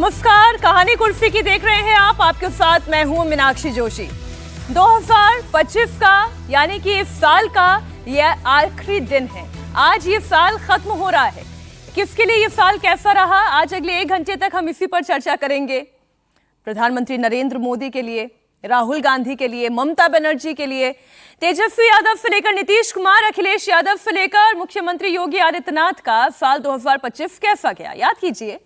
नमस्कार, कहानी कुर्सी की देख रहे हैं आप। आपके साथ मैं हूं मीनाक्षी जोशी। 2025 का यानी कि इस साल का यह आखिरी दिन है। आज ये साल खत्म हो रहा है। किसके लिए ये साल कैसा रहा, आज अगले 1 घंटे तक हम इसी पर चर्चा करेंगे। प्रधानमंत्री नरेंद्र मोदी के लिए, राहुल गांधी के लिए, ममता बनर्जी के लिए, तेजस्वी यादव से लेकर नीतीश कुमार, अखिलेश यादव से लेकर मुख्यमंत्री योगी आदित्यनाथ का साल 2025 कैसा गया। याद कीजिए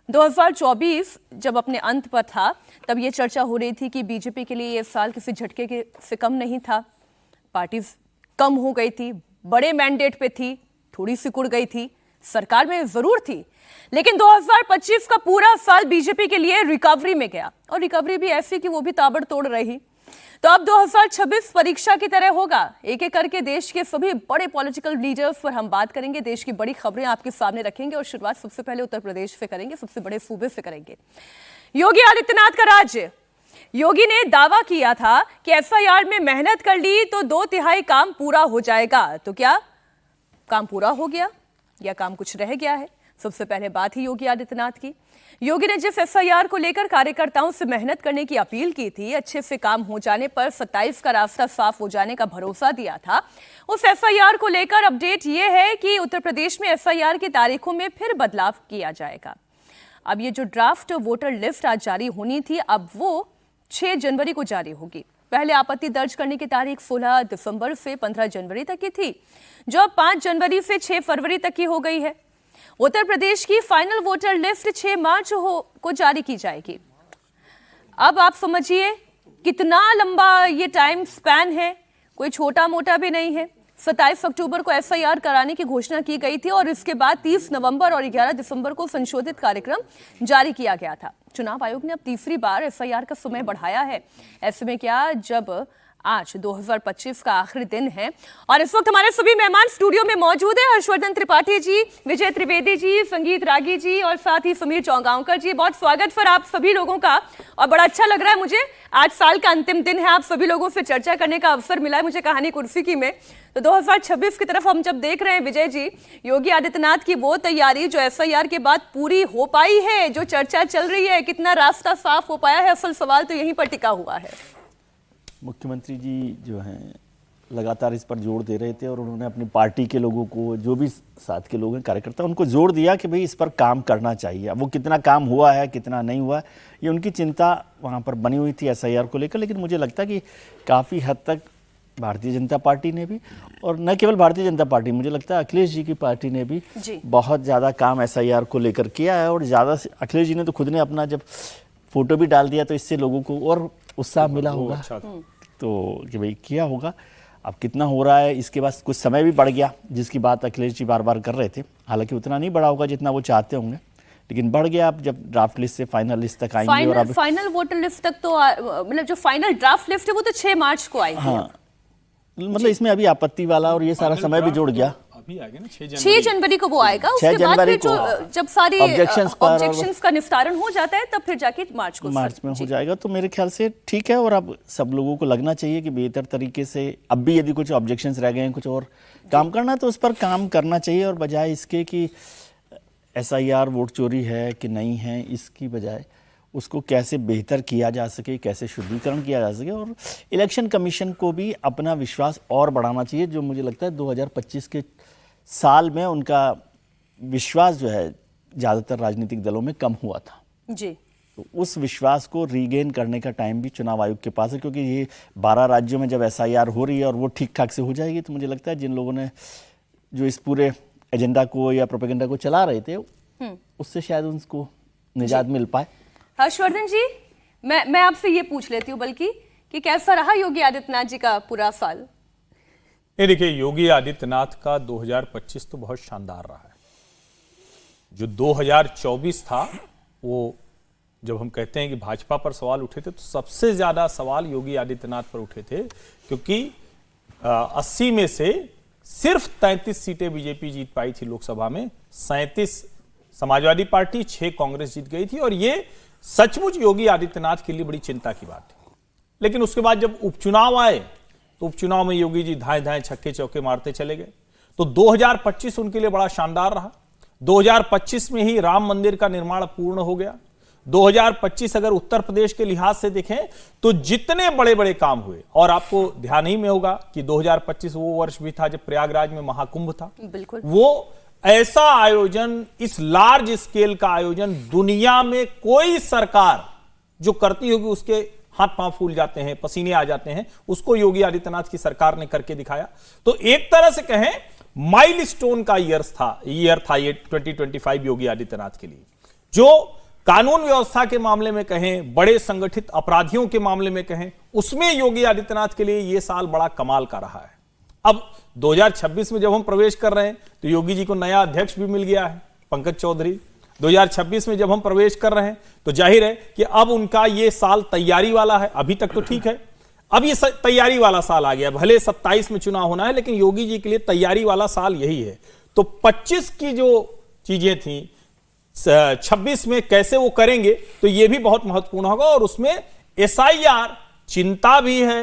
2024 जब अपने अंत पर था तब ये चर्चा हो रही थी कि बीजेपी के लिए ये साल किसी झटके के से कम नहीं था। पार्टी कम हो गई थी, बड़े मैंडेट पे थी, थोड़ी सिकुड़ गई थी, सरकार में जरूर थी, लेकिन 2025 का पूरा साल बीजेपी के लिए रिकवरी में गया और रिकवरी भी ऐसी कि वो भी ताबड़तोड़ रही। तो अब 2026 परीक्षा की तरह होगा। एक एक करके देश के सभी बड़े पॉलिटिकल लीडर्स पर हम बात करेंगे, देश की बड़ी खबरें आपके सामने रखेंगे और शुरुआत सबसे पहले उत्तर प्रदेश से करेंगे, सबसे बड़े सूबे से करेंगे। योगी आदित्यनाथ का राज्य। योगी ने दावा किया था कि एफआईआर में मेहनत कर ली तो 2/3 काम पूरा हो जाएगा। तो क्या काम पूरा हो गया या काम कुछ रह गया है? सबसे पहले बात ही योगी आदित्यनाथ की। योगी ने जिस एफआईआर को लेकर कार्यकर्ताओं से मेहनत करने की अपील की थी, अच्छे से काम हो जाने पर 27 का रास्ता साफ हो जाने का भरोसा दिया था, उस एफआईआर को लेकर अपडेट यह है कि उत्तर प्रदेश में एफआईआर की तारीखों में फिर बदलाव किया जाएगा। अब ये जो ड्राफ्ट वोटर लिस्ट आज जारी होनी थी, अब वो 6 जनवरी को जारी होगी। पहले आपत्ति दर्ज करने की तारीख 16 दिसंबर से 15 जनवरी तक की थी, जो अब 5 जनवरी से 6 फरवरी तक की हो गई है। उत्तर प्रदेश की फाइनल वोटर लिस्ट 6 मार्च को जारी की जाएगी। अब आप समझिए कितना लंबा ये टाइम स्पैन है, कोई छोटा मोटा भी नहीं है। 27 अक्टूबर को एफआईआर कराने की घोषणा की गई थी और इसके बाद 30 नवंबर और 11 दिसंबर को संशोधित कार्यक्रम जारी किया गया था। चुनाव आयोग ने अब तीसरी बार एफआईआर का समय बढ़ाया है। ऐसे में क्या, जब आज 2025 का आखिरी दिन है और इस वक्त हमारे सभी मेहमान स्टूडियो में मौजूद हैं। हर्षवर्धन त्रिपाठी जी, विजय त्रिवेदी जी, संगीत रागी जी और साथ ही समीर चौगांवकर जी। बहुत स्वागत फिर आप सभी लोगों का और बड़ा अच्छा लग रहा है मुझे। आज साल का अंतिम दिन है, आप सभी लोगों से चर्चा करने का अवसर मिला है मुझे कहानी कुर्सी की में। तो 2026 की तरफ हम जब देख रहे हैं विजय जी, योगी आदित्यनाथ की वो तैयारी जो एफआईआर के बाद पूरी हो पाई है, जो चर्चा चल रही है, कितना रास्ता साफ हो पाया है, असल सवाल तो यहीं पर टिका हुआ है। मुख्यमंत्री जी जो हैं लगातार इस पर जोर दे रहे थे और उन्होंने अपनी पार्टी के लोगों को, जो भी साथ के लोग हैं कार्यकर्ता, उनको जोर दिया कि भाई इस पर काम करना चाहिए। अब वो कितना काम हुआ है, कितना नहीं हुआ है, ये उनकी चिंता वहाँ पर बनी हुई थी एसआईआर को लेकर। लेकिन मुझे लगता है कि काफ़ी हद तक भारतीय जनता पार्टी ने भी, और न केवल भारतीय जनता पार्टी, मुझे लगता है अखिलेश जी की पार्टी ने भी बहुत ज़्यादा काम एसआईआर को लेकर किया है। और ज़्यादा से अखिलेश जी ने तो खुद ने अपना जब फोटो भी डाल दिया तो इससे लोगों को और उत्साह मिला होगा। अच्छा तो कि भाई किया होगा। अब कितना हो रहा है, इसके बाद कुछ समय भी बढ़ गया, जिसकी बात अखिलेश जी बार बार कर रहे थे। हालांकि उतना नहीं बढ़ा होगा जितना वो चाहते होंगे, लेकिन बढ़ गया। अब जब ड्राफ्ट लिस्ट से फाइनल लिस्ट तक आएंगे और अब फाइनल वोटर लिस्ट तक तो मतलब जो फाइनल ड्राफ्ट लिस्ट है वो तो 6 मार्च को आएगी। हाँ, मतलब इसमें अभी आपत्ति वाला और ये सारा समय भी जुड़ गया। अभी आएगा ना 6 जनवरी को वो आएगा। उसके बाद फिर जो जब सारी ऑब्जेक्शंस का निस्तारण हो जाता है तब फिर जाके मार्च में हो जाएगा। तो मेरे ख्याल से ठीक है। और अब सब लोगों को लगना चाहिए कि बेहतर तरीके से, अब भी यदि कुछ ऑब्जेक्शंस रह गए हैं, कुछ और काम करना, तो उस पर काम करना चाहिए। और बजाय इसके कि एसआईआर वोट चोरी है कि नहीं है, इसकी बजाय उसको कैसे बेहतर किया जा सके, कैसे शुद्धिकरण किया जा सके। और इलेक्शन कमीशन को भी अपना विश्वास और बढ़ाना चाहिए, जो मुझे लगता है 2025 के साल में उनका विश्वास जो है ज़्यादातर राजनीतिक दलों में कम हुआ था जी। तो उस विश्वास को रीगेन करने का टाइम भी चुनाव आयोग के पास है, क्योंकि ये 12 राज्यों में जब एसआईआर हो रही है और वो ठीक ठाक से हो जाएगी, तो मुझे लगता है जिन लोगों ने जो इस पूरे एजेंडा को या प्रोपेगेंडा को चला रहे थे, उससे शायद उनको निजात मिल पाए। हर्षवर्धन जी, मैं आपसे ये पूछ लेती हूँ बल्कि कि कैसा रहा योगी आदित्यनाथ जी का पूरा साल? ये देखिए, योगी आदित्यनाथ का 2025 तो बहुत शानदार रहा है। जो 2024 था, वो जब हम कहते हैं कि भाजपा पर सवाल उठे थे, तो सबसे ज्यादा सवाल योगी आदित्यनाथ पर उठे थे, क्योंकि 80 में से सिर्फ 33 सीटें बीजेपी जीत पाई थी लोकसभा में, 37 समाजवादी पार्टी, 6 कांग्रेस जीत गई थी। और ये सचमुच योगी आदित्यनाथ के लिए बड़ी चिंता की बात थी। लेकिन उसके बाद जब उपचुनाव आए, तो उपचुनाव में योगी जी धाए धाए छक्के चौके मारते चले गए। तो 2025 उनके लिए बड़ा शानदार रहा। 2025 में ही राम मंदिर का निर्माण पूर्ण हो गया। 2025 अगर उत्तर प्रदेश के लिहाज से देखें तो जितने बड़े बड़े काम हुए, और आपको ध्यान ही में होगा कि 2025 वो वर्ष भी था जब प्रयागराज में महाकुंभ था। बिल्कुल। वो ऐसा आयोजन, इस लार्ज स्केल का आयोजन दुनिया में कोई सरकार जो करती होगी उसके हाथ पांव फूल जाते हैं, पसीने आ जाते हैं। उसको योगी आदित्यनाथ की सरकार ने करके दिखाया। तो एक तरह से कहें माइलस्टोन का ईयर था ये 2025 योगी आदित्यनाथ के लिए। जो कानून व्यवस्था के मामले में कहें, बड़े संगठित अपराधियों के मामले में कहें, उसमें योगी आदित्यनाथ के लिए यह साल बड़ा कमाल का रहा है। अब 2026 में जब हम प्रवेश कर रहे हैं तो योगी जी को नया अध्यक्ष भी मिल गया है, पंकज चौधरी। 2026 में जब हम प्रवेश कर रहे हैं तो जाहिर है कि अब उनका ये साल तैयारी वाला है। अभी तक तो ठीक है, अब ये तैयारी वाला साल आ गया। भले 27 में चुनाव होना है, लेकिन योगी जी के लिए तैयारी वाला साल यही है। तो 25 की जो चीजें थी 26 में कैसे वो करेंगे, तो ये भी बहुत महत्वपूर्ण होगा। और उसमें SIR चिंता भी है,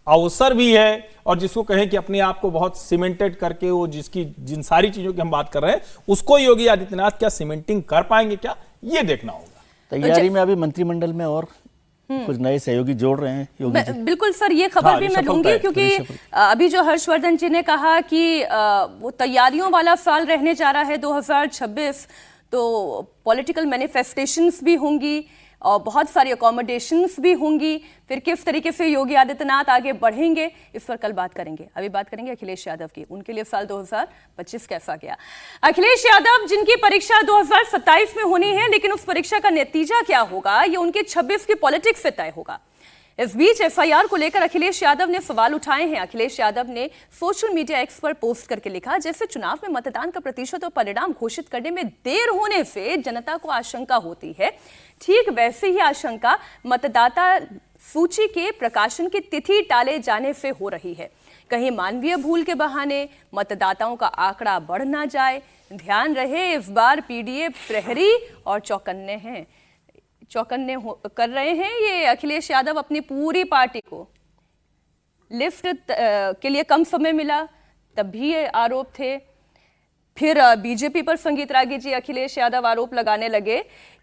अवसर भी है, और जिसको कहें कि अपने आप को बहुत सीमेंटेड करके वो जिन सारी चीजों की हम बात कर रहे हैं उसको योगी आदित्यनाथ क्या सीमेंटिंग कर पाएंगे, क्या, ये देखना होगा। तैयारी में अभी मंत्रिमंडल में और कुछ नए सहयोगी जोड़ रहे हैं योगी जी। बिल्कुल सर, ये खबर भी मैं लूंगी, क्योंकि अभी जो हर्षवर्धन जी ने कहा कि वो तैयारियों वाला साल रहने जा रहा है 2026, तो पॉलिटिकल मैनिफेस्टेशंस भी होंगी और बहुत सारी अकोमोडेशंस भी होंगी। फिर किस तरीके से योगी आदित्यनाथ आगे बढ़ेंगे, इस पर कल बात करेंगे। अभी बात करेंगे अखिलेश यादव की, उनके लिए साल 2025 कैसा गया। अखिलेश यादव जिनकी परीक्षा 2027 में होनी है, लेकिन उस परीक्षा का नतीजा क्या होगा ये उनके 26 की पॉलिटिक्स से तय होगा। इस बीच FIR को लेकर अखिलेश यादव ने सवाल उठाए हैं। अखिलेश यादव ने सोशल मीडिया एक्स पर पोस्ट करके लिखा, जैसे चुनाव में मतदान का प्रतिशत और परिणाम घोषित करने में देर होने से जनता को आशंका होती है, ठीक वैसे ही आशंका मतदाता सूची के प्रकाशन की तिथि टाले जाने से हो रही है। कहीं मानवीय भूल के बहाने मतदाताओं का आंकड़ा बढ़ ना जाए। ध्यान रहे, इस बार PDA प्रहरी और चौकन्ने कर रहे हैं ये अखिलेश यादव अपनी पूरी पार्टी को। लिफ्ट के लिए कम समय मिला, तब भी ये आरोप थे। फिर बीजेपी पर संगीत रागी जी अखिलेश यादव आरोप लगाने लगे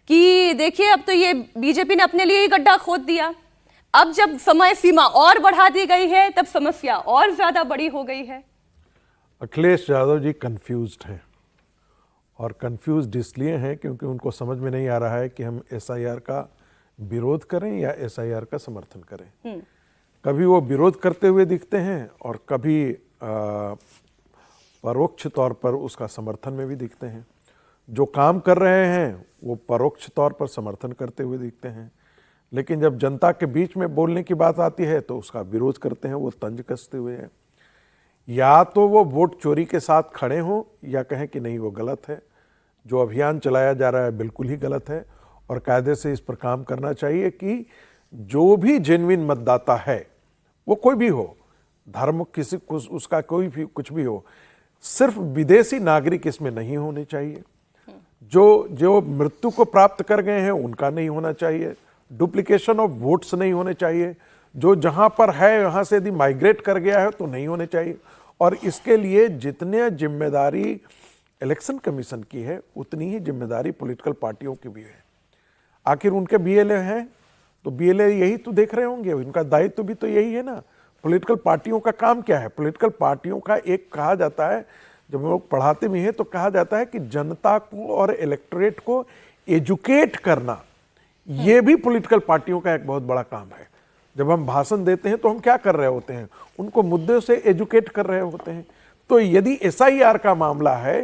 कि देखिए अब तो ये बीजेपी ने अपने लिए ही गड्ढा खोद दिया। अब जब समय सीमा और बढ़ा दी गई है तब समस्या और ज्यादा बड़ी हो गई है। अखिलेश यादव जी कंफ्यूज्ड हैं, और कंफ्यूज्ड इसलिए हैं क्योंकि उनको समझ में नहीं आ रहा है कि हम SIR का विरोध करें या SIR का समर्थन करें। कभी वो विरोध करते हुए दिखते हैं और कभी परोक्ष तौर पर उसका समर्थन में भी दिखते हैं। जो काम कर रहे हैं वो परोक्ष तौर पर समर्थन करते हुए दिखते हैं, लेकिन जब जनता के बीच में बोलने की बात आती है तो उसका विरोध करते हैं, वो तंज कसते हुए हैं। या तो वो वोट चोरी के साथ खड़े हों या कहें कि नहीं वो गलत है, जो अभियान चलाया जा रहा है बिल्कुल ही गलत है, और कायदे से इस पर काम करना चाहिए कि जो भी जेन्युइन मतदाता है, वो कोई भी हो, धर्म किसी उसका कोई भी कुछ भी हो, सिर्फ विदेशी नागरिक इसमें नहीं होने चाहिए। जो मृत्यु को प्राप्त कर गए हैं उनका नहीं होना चाहिए, डुप्लीकेशन ऑफ वोट्स नहीं होने चाहिए, जो जहां पर है वहां से यदि माइग्रेट कर गया है तो नहीं होने चाहिए। और इसके लिए जितने जिम्मेदारी इलेक्शन कमीशन की है उतनी ही जिम्मेदारी पॉलिटिकल पार्टियों की भी है। आखिर उनके BLA हैं तो BLA यही तो देख रहे होंगे, उनका दायित्व भी तो यही है ना। पॉलिटिकल पार्टियों का काम क्या है? पॉलिटिकल पार्टियों का एक कहा जाता है, जब हम लोग पढ़ाते भी हैं तो कहा जाता है कि जनता को और इलेक्टोरेट को एजुकेट करना, ये भी पॉलिटिकल पार्टियों का एक बहुत बड़ा काम है। जब हम भाषण देते हैं तो हम क्या कर रहे होते हैं? उनको मुद्दों से एजुकेट कर रहे होते हैं। तो यदि SIR का मामला है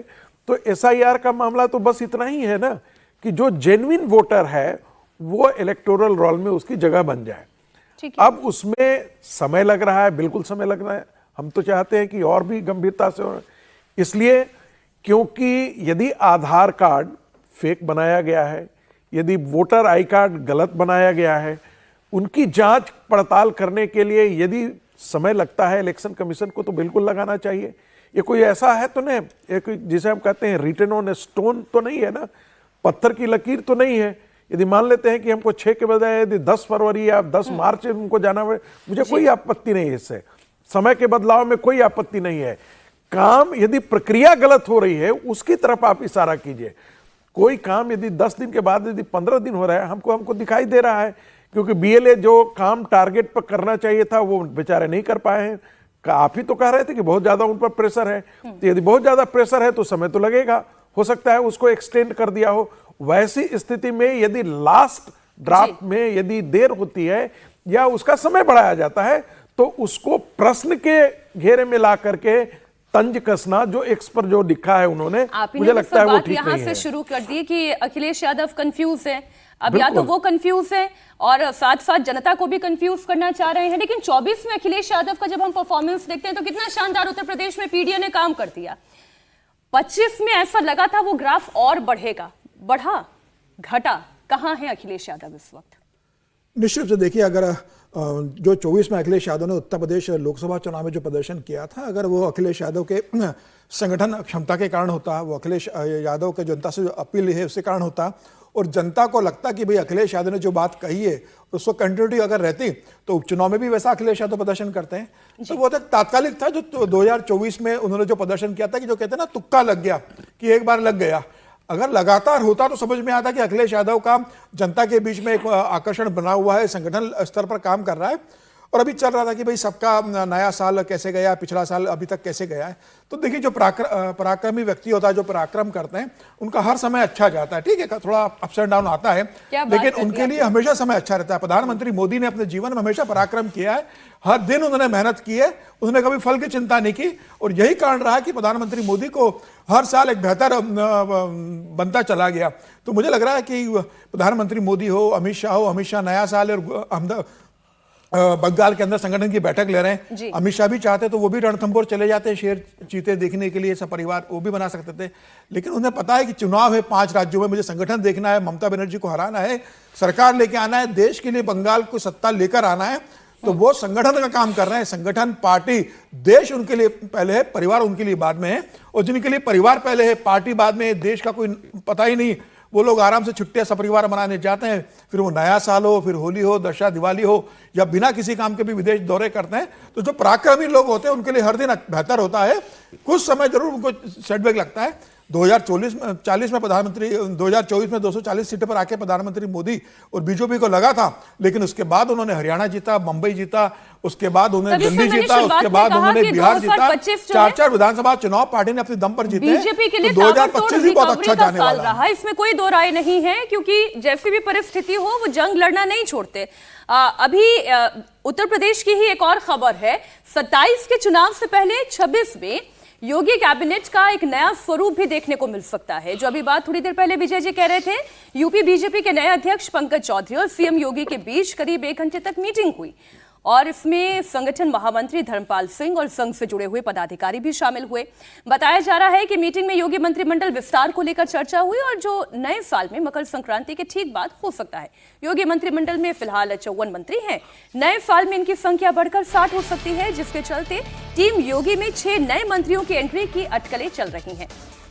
तो SIR का मामला तो बस इतना ही है ना कि जो जेन्युइन वोटर है वो इलेक्टोरल रोल में उसकी जगह बन जाए। अब उसमें समय लग रहा है, बिल्कुल समय लग रहा है। हम तो चाहते हैं कि और भी गंभीरता से हो, इसलिए क्योंकि यदि आधार कार्ड फेक बनाया गया है, यदि वोटर आई कार्ड गलत बनाया गया है, उनकी जांच पड़ताल करने के लिए यदि समय लगता है इलेक्शन कमीशन को तो बिल्कुल लगाना चाहिए। ये कोई ऐसा है तो नहीं, एक जिसे हम कहते हैं रिटन ऑन स्टोन तो नहीं है ना, पत्थर की लकीर तो नहीं है। यदि मान लेते हैं कि हमको 6 के बजाय यदि 10 फरवरी या 10 मार्च हमको जाना है, मुझे कोई आपत्ति नहीं है, इससे समय के बदलाव में कोई आपत्ति नहीं है। काम यदि प्रक्रिया गलत हो रही है उसकी तरफ आप इशारा कीजिए। कोई काम यदि 10 दिन के बाद यदि 15 दिन हो रहा है, हमको दिखाई दे रहा है, क्योंकि बीएलए जो काम टारगेट पर करना चाहिए था वो बेचारे नहीं कर पाए हैं। आप ही तो कह रहे थे कि बहुत ज्यादा उन पर प्रेशर है, तो यदि बहुत ज्यादा प्रेशर है तो समय तो लगेगा, हो सकता है उसको एक्सटेंड कर दिया हो। वैसी स्थिति में यदि लास्ट ड्राफ्ट में यदि देर होती है या उसका समय बढ़ाया जाता है तो उसको प्रश्न के घेरे में ला करके तंज कसना, जो एक्स पर जो लिखा है उन्होंने, मुझे लगता है वो ठीक यहाँ नहीं से है। शुरू कर दी कि अखिलेश यादव कंफ्यूज है, अब या तो वो कंफ्यूज है और साथ साथ जनता को भी कंफ्यूज करना चाह रहे हैं। लेकिन 24 में अखिलेश यादव का जब हम परफॉर्मेंस देखते हैं तो कितना शानदार उत्तर प्रदेश में पीडीए ने काम कर दिया। 25 में ऐसा लगा था वो ग्राफ और बढ़ेगा, बढ़ा घटा, कहां है अखिलेश यादव इस वक्त? निश्चित रूप से देखिए, अगर जो 24 में अखिलेश यादव ने उत्तर प्रदेश लोकसभा चुनाव में जो प्रदर्शन किया था, अगर वो अखिलेश यादव के संगठन क्षमता के कारण होता, वो अखिलेश यादव के जनता से जो अपील है उसके कारण होता, और जनता को लगता कि भाई अखिलेश यादव ने जो बात कही है उसको कंटिन्यूटी अगर रहती तो उपचुनाव में भी वैसा अखिलेश यादव प्रदर्शन करते हैं। तो वो तक तात्कालिक था जो 2024 में उन्होंने जो प्रदर्शन किया था कि जो कहते हैं ना तुक्का लग गया, कि एक बार लग गया। अगर लगातार होता तो समझ में आता कि अखिलेश यादव का जनता के बीच में एक आकर्षण बना हुआ है, संगठन स्तर पर काम कर रहा है। और अभी चल रहा था कि भाई सबका नया साल कैसे गया, पिछला साल अभी तक कैसे गया है। तो देखिए, जो पराक्रमी व्यक्ति होता है, जो पराक्रम करते हैं, उनका हर समय अच्छा जाता है। ठीक है, थोड़ा अप्स एंड डाउन आता है, लेकिन उनके लिए हमेशा समय अच्छा रहता है। प्रधानमंत्री मोदी ने अपने जीवन में हमेशा पराक्रम किया है, हर दिन उन्होंने मेहनत की है, उन्होंने कभी फल की चिंता नहीं की। और यही कारण रहा कि प्रधानमंत्री मोदी को हर साल एक बेहतर बनता चला गया। तो मुझे लग रहा है कि प्रधानमंत्री मोदी हो, अमित शाह नया साल और बंगाल के अंदर संगठन की बैठक ले रहे हैं। अमित शाह भी चाहते तो वो भी रणथंभौर चले जाते शेर चीते देखने के लिए, सब परिवार वो भी बना सकते थे। लेकिन उन्हें पता है कि चुनाव है 5 राज्यों में, मुझे संगठन देखना है, ममता बनर्जी को हराना है, सरकार लेके आना है, देश के लिए बंगाल को सत्ता लेकर आना है। तो वो संगठन का काम कर रहे हैं। संगठन, पार्टी, देश उनके लिए पहले है, परिवार उनके लिए बाद में है। और जिनके लिए परिवार पहले है, पार्टी बाद में है, देश का कोई पता ही नहीं, वो लोग आराम से छुट्टियां सपरिवार मनाने जाते हैं। फिर वो नया साल हो, फिर होली हो, दशहरा, दिवाली हो, या बिना किसी काम के भी विदेश दौरे करते हैं। तो जो पराक्रमी लोग होते हैं उनके लिए हर दिन बेहतर होता है। कुछ समय जरूर उनको सेटबैक लगता है। 2040 में प्रधानमंत्री, 2024 में 240 सीटों पर आके प्रधानमंत्री मोदी और बीजेपी को लगा था, लेकिन उसके बाद उन्होंने हरियाणा जीता, मुंबई जीता, उसके बाद उन्होंने दिल्ली जीता, उसके बाद उन्होंने बिहार जीता। 4 विधानसभा चुनाव पार्टी ने अपनी दम पर जीते। बीजेपी के लिए 2025 भी बहुत अच्छा जाने वाला रहा, इसमें कोई दो राय नहीं है, क्योंकि जैसी भी परिस्थिति हो वो जंग लड़ना नहीं छोड़ते। अभी उत्तर प्रदेश की ही एक और खबर है, 27 के चुनाव से पहले 26 में योगी कैबिनेट का एक नया स्वरूप भी देखने को मिल सकता है। जो अभी बात थोड़ी देर पहले विजय जी कह रहे थे, यूपी बीजेपी के नए अध्यक्ष पंकज चौधरी और सीएम योगी के बीच करीब 1 घंटे तक मीटिंग हुई और इसमें संगठन महामंत्री धर्मपाल सिंह और संघ से जुड़े हुए पदाधिकारी भी शामिल हुए। बताया जा रहा है कि मीटिंग में योगी मंत्रिमंडल विस्तार को लेकर चर्चा हुई और जो नए साल में मकर संक्रांति के ठीक बाद हो सकता है। योगी मंत्रिमंडल में फिलहाल 54 मंत्री हैं, नए साल में इनकी संख्या बढ़कर 60 हो सकती है, जिसके चलते टीम योगी में 6 नए मंत्रियों की एंट्री की अटकलें चल रही हैं।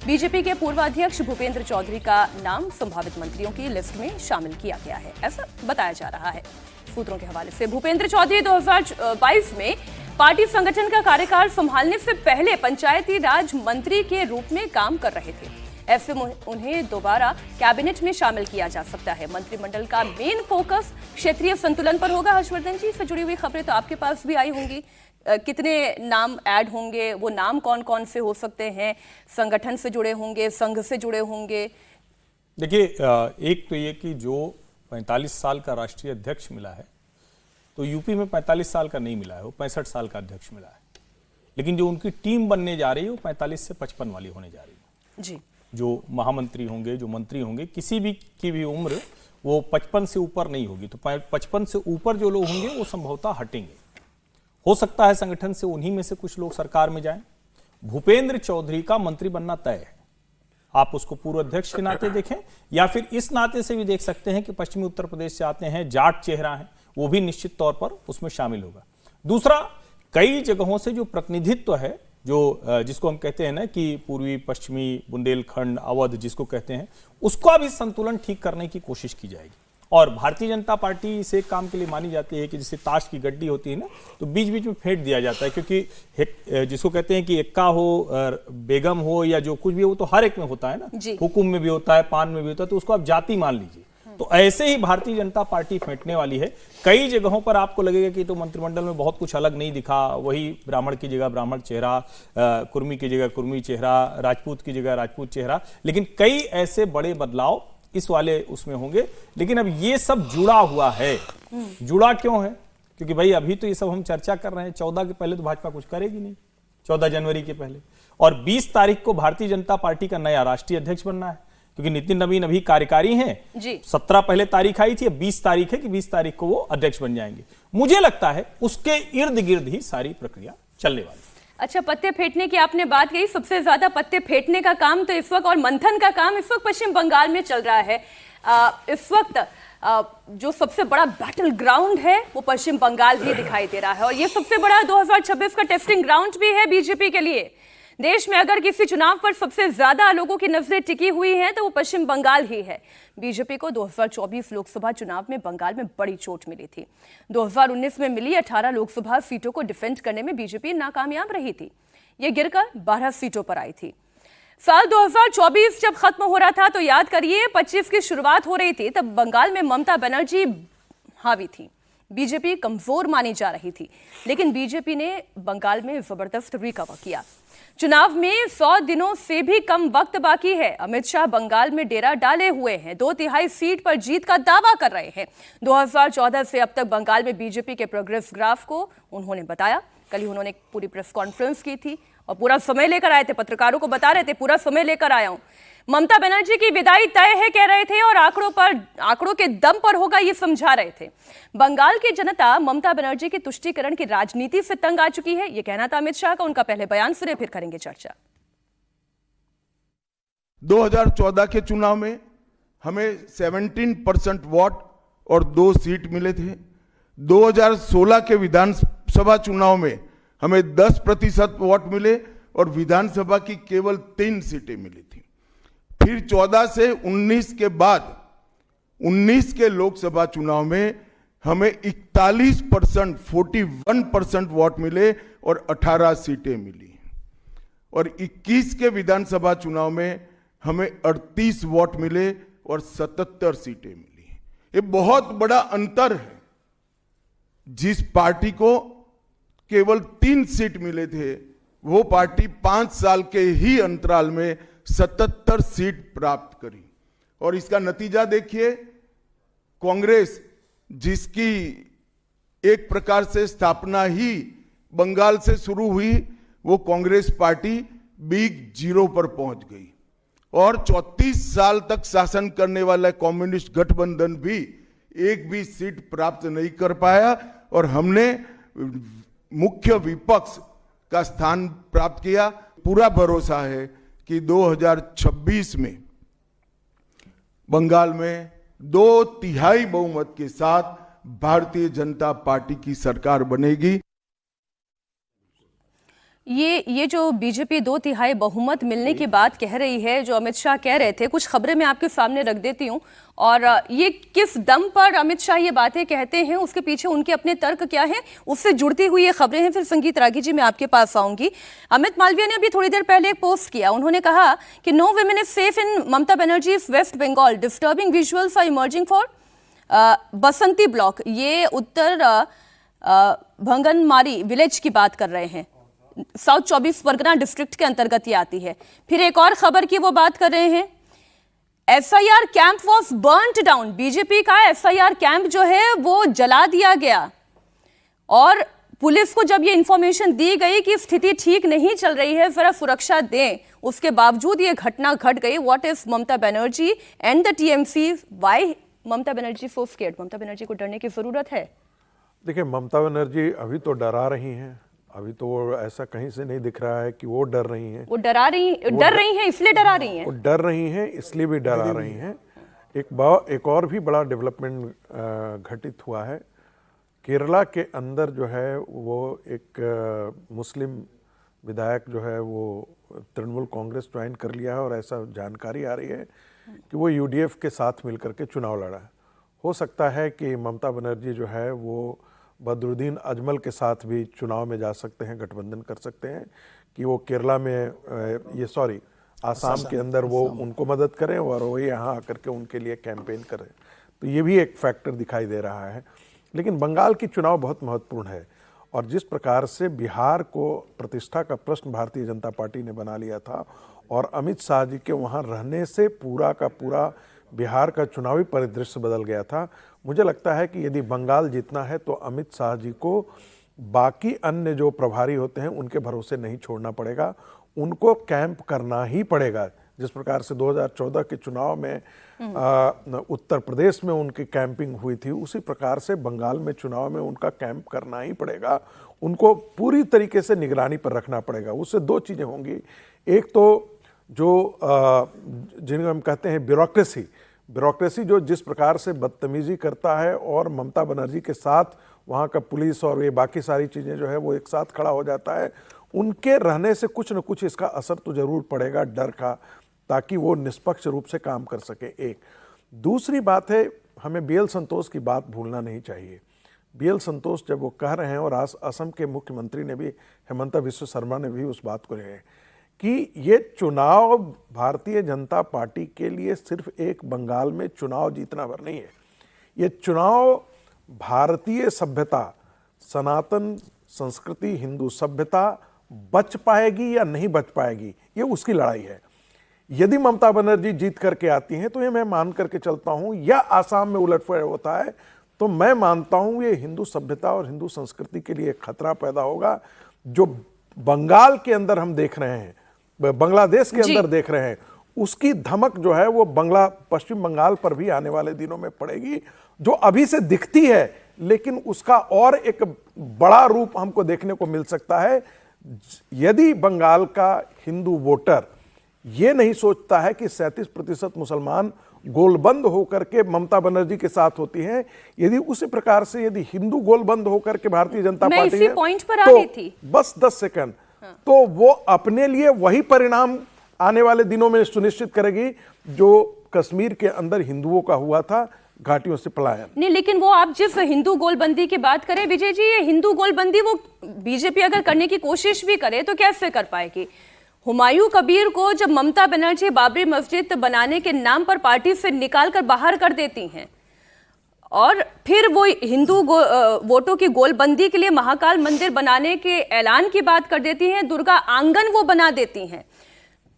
बीजेपी के पूर्व अध्यक्ष भूपेंद्र चौधरी का नाम संभावित मंत्रियों की लिस्ट में शामिल किया गया है, ऐसा बताया जा रहा है सूत्रों के हवाले से। भूपेंद्र चौधरी 2022 में पार्टी संगठन का कार्यकाल संभालने से पहले पंचायती राज मंत्री के रूप में काम कर रहे थे। ऐसे में उन्हें दोबारा कैबिनेट में शामिल किया जा सकता है। मंत्रिमंडल का मेन फोकस क्षेत्रीय संतुलन पर होगा। हर्षवर्धन जी, से जुड़ी हुई खबरें तो आपके पास भी आई होंगी, कितने नाम ऐड होंगे, वो नाम कौन कौन से हो सकते हैं, संगठन से जुड़े होंगे, संघ से जुड़े होंगे? देखिए, एक तो ये कि जो 45 साल का राष्ट्रीय अध्यक्ष मिला है, तो यूपी में 45 साल का नहीं मिला है, वो 65 साल का अध्यक्ष मिला है। लेकिन जो उनकी टीम बनने जा रही है वो 45 से 55 वाली होने जा रही है जी। जो महामंत्री होंगे, जो मंत्री होंगे, किसी भी की भी उम्र वो 55 से ऊपर नहीं होगी। तो 55 से ऊपर जो लोग होंगे वो संभवतः हटेंगे। हो सकता है संगठन से उन्हीं में से कुछ लोग सरकार में जाएं। भूपेंद्र चौधरी का मंत्री बनना तय है। आप उसको पूर्व अध्यक्ष के नाते देखें या फिर इस नाते से भी देख सकते हैं कि पश्चिमी उत्तर प्रदेश से आते हैं, जाट चेहरा है, वो भी निश्चित तौर पर उसमें शामिल होगा। दूसरा, कई जगहों से जो प्रतिनिधित्व है, जो जिसको हम कहते हैं ना कि पूर्वी पश्चिमी बुंदेलखंड, अवध जिसको कहते हैं, उसका भी संतुलन ठीक करने की कोशिश की जाएगी। और भारतीय जनता पार्टी इस एक काम के लिए मानी जाती है कि जैसे ताश की गड्डी होती है ना, तो बीच बीच में फेंट दिया जाता है, क्योंकि जिसको कहते हैं कि एक्का हो, बेगम हो या जो कुछ भी हो, तो हर एक में होता है ना, हुकुम में भी होता है, पान में भी होता है, तो उसको आप जाति मान लीजिए। तो ऐसे ही भारतीय जनता पार्टी फेंटने वाली है। कई जगहों पर आपको लगेगा कि तो मंत्रिमंडल में बहुत कुछ अलग नहीं दिखा, वही ब्राह्मण की जगह ब्राह्मण चेहरा, कुर्मी की जगह कुर्मी चेहरा, राजपूत की जगह राजपूत चेहरा, लेकिन कई ऐसे बड़े बदलाव इस वाले उसमें होंगे। लेकिन अब ये सब जुड़ा हुआ है। जुड़ा क्यों है? क्योंकि भाई अभी तो ये सब हम चर्चा कर रहे हैं, 14 के पहले तो भाजपा कुछ करेगी नहीं, 14 जनवरी के पहले। और 20 तारीख को भारतीय जनता पार्टी का नया राष्ट्रीय अध्यक्ष बनना है, क्योंकि नितिन नवीन अभी कार्यकारी हैं जी। 17 पहले तारीख आई थी, अब 20 तारीख है कि 20 तारीख को वो अध्यक्ष बन जाएंगे। मुझे लगता है उसके इर्द गिर्द ही सारी प्रक्रिया चलने वाली। अच्छा, पत्ते फेंटने की आपने बात कही, सबसे ज्यादा पत्ते फेंटने का काम तो इस वक्त और मंथन का काम इस वक्त पश्चिम बंगाल में चल रहा है। इस वक्त जो सबसे बड़ा बैटल ग्राउंड है वो पश्चिम बंगाल ही दिखाई दे रहा है, और ये सबसे बड़ा 2026 का टेस्टिंग ग्राउंड भी है बीजेपी के लिए। देश में अगर किसी चुनाव पर सबसे ज्यादा लोगों की नजरें टिकी हुई हैं तो वो पश्चिम बंगाल ही है। बीजेपी को 2024 लोकसभा चुनाव में बंगाल में बड़ी चोट मिली थी। 2019 में मिली 18 लोकसभा सीटों को डिफेंड करने में बीजेपी नाकामयाब रही थी, ये गिरकर 12 सीटों पर आई थी। साल 2024 जब खत्म हो रहा था तो याद करिए 25 की शुरुआत हो रही थी, तब बंगाल में ममता बनर्जी हावी थी, बीजेपी कमजोर मानी जा रही थी, लेकिन बीजेपी ने बंगाल में जबरदस्त रिकवर किया। चुनाव में 100 दिनों से भी कम वक्त बाकी है। अमित शाह बंगाल में डेरा डाले हुए हैं, 2/3 सीट पर जीत का दावा कर रहे हैं। 2014 से अब तक बंगाल में बीजेपी के प्रोग्रेस ग्राफ को उन्होंने बताया। कल ही उन्होंने पूरी प्रेस कॉन्फ्रेंस की थी और पूरा समय लेकर आए थे, पत्रकारों को बता रहे थे पूरा समय लेकर आया हूं। ममता बनर्जी की विदाई तय है कह रहे थे, और आंकड़ों के दम पर होगा ये समझा रहे थे। बंगाल की जनता ममता बनर्जी की तुष्टीकरण की राजनीति से तंग आ चुकी है, ये कहना था अमित शाह का। उनका पहले बयान सुने, फिर करेंगे चर्चा। 2014 के चुनाव में हमें 17% वोट और 2 सीट मिले थे। 2016 के विधानसभा चुनाव में हमें 10% वोट मिले और विधानसभा की केवल 3 सीटें मिली थी। फिर 14 से 19 के बाद 19 के लोकसभा चुनाव में हमें 41%, 41% वोट मिले और 18 सीटें मिली। और 21 के विधानसभा चुनाव में हमें 38 वोट मिले और 77 सीटें मिली। ये बहुत बड़ा अंतर है। जिस पार्टी को केवल 3 सीट मिले थे, वो पार्टी 5 साल के ही अंतराल में 77 सीट प्राप्त करी। और इसका नतीजा देखिए, कांग्रेस जिसकी एक प्रकार से स्थापना ही बंगाल से शुरू हुई, वो कांग्रेस पार्टी बिग जीरो पर पहुंच गई। और 34 साल तक शासन करने वाला कम्युनिस्ट गठबंधन भी एक भी सीट प्राप्त नहीं कर पाया, और हमने मुख्य विपक्ष का स्थान प्राप्त किया। पूरा भरोसा है कि 2026 में बंगाल में 2/3 बहुमत के साथ भारतीय जनता पार्टी की सरकार बनेगी। ये जो बीजेपी 2/3 बहुमत मिलने की बात कह रही है, जो अमित शाह कह रहे थे, कुछ खबरें मैं आपके सामने रख देती हूं, और ये किस दम पर अमित शाह ये बातें कहते हैं, उसके पीछे उनके अपने तर्क क्या हैं, उससे जुड़ती हुई ये खबरें हैं। फिर संगीत रागी जी मैं आपके पास आऊंगी। अमित मालवीय ने अभी थोड़ी देर पहले एक पोस्ट किया, उन्होंने कहा कि no women is safe in Mamata Banerjee's West Bengal, disturbing visuals are emerging for Basanti block. ये उत्तर भंगनमारी विलेज की बात कर रहे हैं, साउथ 24 परगना डिस्ट्रिक्ट के अंतर्गत ये आती है। फिर एक और खबर की वो बात कर रहे हैं, SIR camp was burned down. BJP का एसआईआर कैंप जो है वो जला दिया गया, और पुलिस को जब ये इंफॉर्मेशन दी गई कि स्थिति ठीक नहीं चल रही है, जरा सुरक्षा दें, उसके बावजूद ये घटना घट गई। What is Mamata Banerjee and the TMC, why Mamata Banerjee so scared? Mamata Banerjee को डरने की जरूरत है? देखिए, ममता बनर्जी अभी तो डरा रही हैं। अभी तो वो ऐसा कहीं से नहीं दिख रहा है कि वो डर रही हैं। वो डर रही हैं इसलिए डरा रही हैं। वो डर रही हैं इसलिए भी डरा रही हैं। एक और भी बड़ा डेवलपमेंट घटित हुआ है। केरला के अंदर जो है वो एक मुस्लिम विधायक जो है वो तृणमूल कांग्रेस ज्वाइन कर लिया है, और ऐसा जानकारी आ रही है कि वो यूडीएफ के साथ मिलकर के चुनाव लड़ा है। हो सकता है कि ममता बनर्जी जो है वो बदरुद्दीन अजमल के साथ भी चुनाव में जा सकते हैं, गठबंधन कर सकते हैं कि वो केरला में आसाम के अंदर वो उनको मदद करें और वो यहाँ आकर के उनके लिए कैंपेन करें। तो ये भी एक फैक्टर दिखाई दे रहा है। लेकिन बंगाल की चुनाव बहुत महत्वपूर्ण है और जिस प्रकार से बिहार को प्रतिष्ठा का प्रश्न भारतीय जनता पार्टी ने बना लिया था और अमित शाह जी के वहाँ रहने से पूरा का पूरा बिहार का चुनावी परिदृश्य बदल गया था। मुझे लगता है कि यदि बंगाल जीतना है तो अमित शाह जी को बाकी अन्य जो प्रभारी होते हैं उनके भरोसे नहीं छोड़ना पड़ेगा, उनको कैंप करना ही पड़ेगा। जिस प्रकार से 2014 के चुनाव में उत्तर प्रदेश में उनकी कैंपिंग हुई थी, उसी प्रकार से बंगाल में चुनाव में उनका कैंप करना ही पड़ेगा। उनको पूरी तरीके से निगरानी पर रखना पड़ेगा। उससे दो चीज़ें होंगी, एक तो जो जिनको हम कहते हैं ब्यूरोक्रेसी जो जिस प्रकार से बदतमीजी करता है और ममता बनर्जी के साथ वहाँ का पुलिस और ये बाकी सारी चीज़ें जो है वो एक साथ खड़ा हो जाता है, उनके रहने से कुछ न कुछ इसका असर तो जरूर पड़ेगा डर का, ताकि वो निष्पक्ष रूप से काम कर सके। एक दूसरी बात है, हमें BL संतोष की बात भूलना नहीं चाहिए। BL संतोष जब वो कह रहे हैं और असम के मुख्यमंत्री ने भी, हेमंता बिस्वा शर्मा ने भी उस बात को रहे हैं कि ये चुनाव भारतीय जनता पार्टी के लिए सिर्फ एक बंगाल में चुनाव जीतना भर नहीं है, ये चुनाव भारतीय सभ्यता, सनातन संस्कृति, हिंदू सभ्यता बच पाएगी या नहीं बच पाएगी, ये उसकी लड़ाई है। यदि ममता बनर्जी जीत करके आती हैं तो ये मैं मान करके चलता हूं, या आसाम में उलटफेर होता है तो मैं मानता हूं ये हिंदू सभ्यता और हिंदू संस्कृति के लिए खतरा पैदा होगा। जो बंगाल के अंदर हम देख रहे हैं, बांग्लादेश के अंदर देख रहे हैं, उसकी धमक जो है वो पश्चिम बंगाल पर भी आने वाले दिनों में पड़ेगी, जो अभी से दिखती है लेकिन उसका और एक बड़ा रूप हमको देखने को मिल सकता है। यदि बंगाल का हिंदू वोटर ये नहीं सोचता है कि 37% मुसलमान गोलबंद होकर के ममता बनर्जी के साथ होती हैं, यदि उसी प्रकार से यदि हिंदू गोलबंद होकर के भारतीय जनता पार्टी इसी पॉइंट पर आ रही थी, बस 10 सेकंड, तो वो अपने लिए वही परिणाम आने वाले दिनों में सुनिश्चित करेगी जो कश्मीर के अंदर हिंदुओं का हुआ था, घाटियों से पलायन। नहीं, लेकिन वो आप जिस हिंदू गोलबंदी की बात करें विजय जी, ये हिंदू गोलबंदी वो बीजेपी अगर करने की कोशिश भी करे तो कैसे कर पाएगी? हुमायूं कबीर को जब ममता बनर्जी बाबरी मस्जिद बनाने के नाम पर पार्टी से निकाल कर बाहर कर देती हैं और फिर वो हिंदू वोटों की गोलबंदी के लिए महाकाल मंदिर बनाने के ऐलान की बात कर देती हैं, दुर्गा आंगन वो बना देती हैं,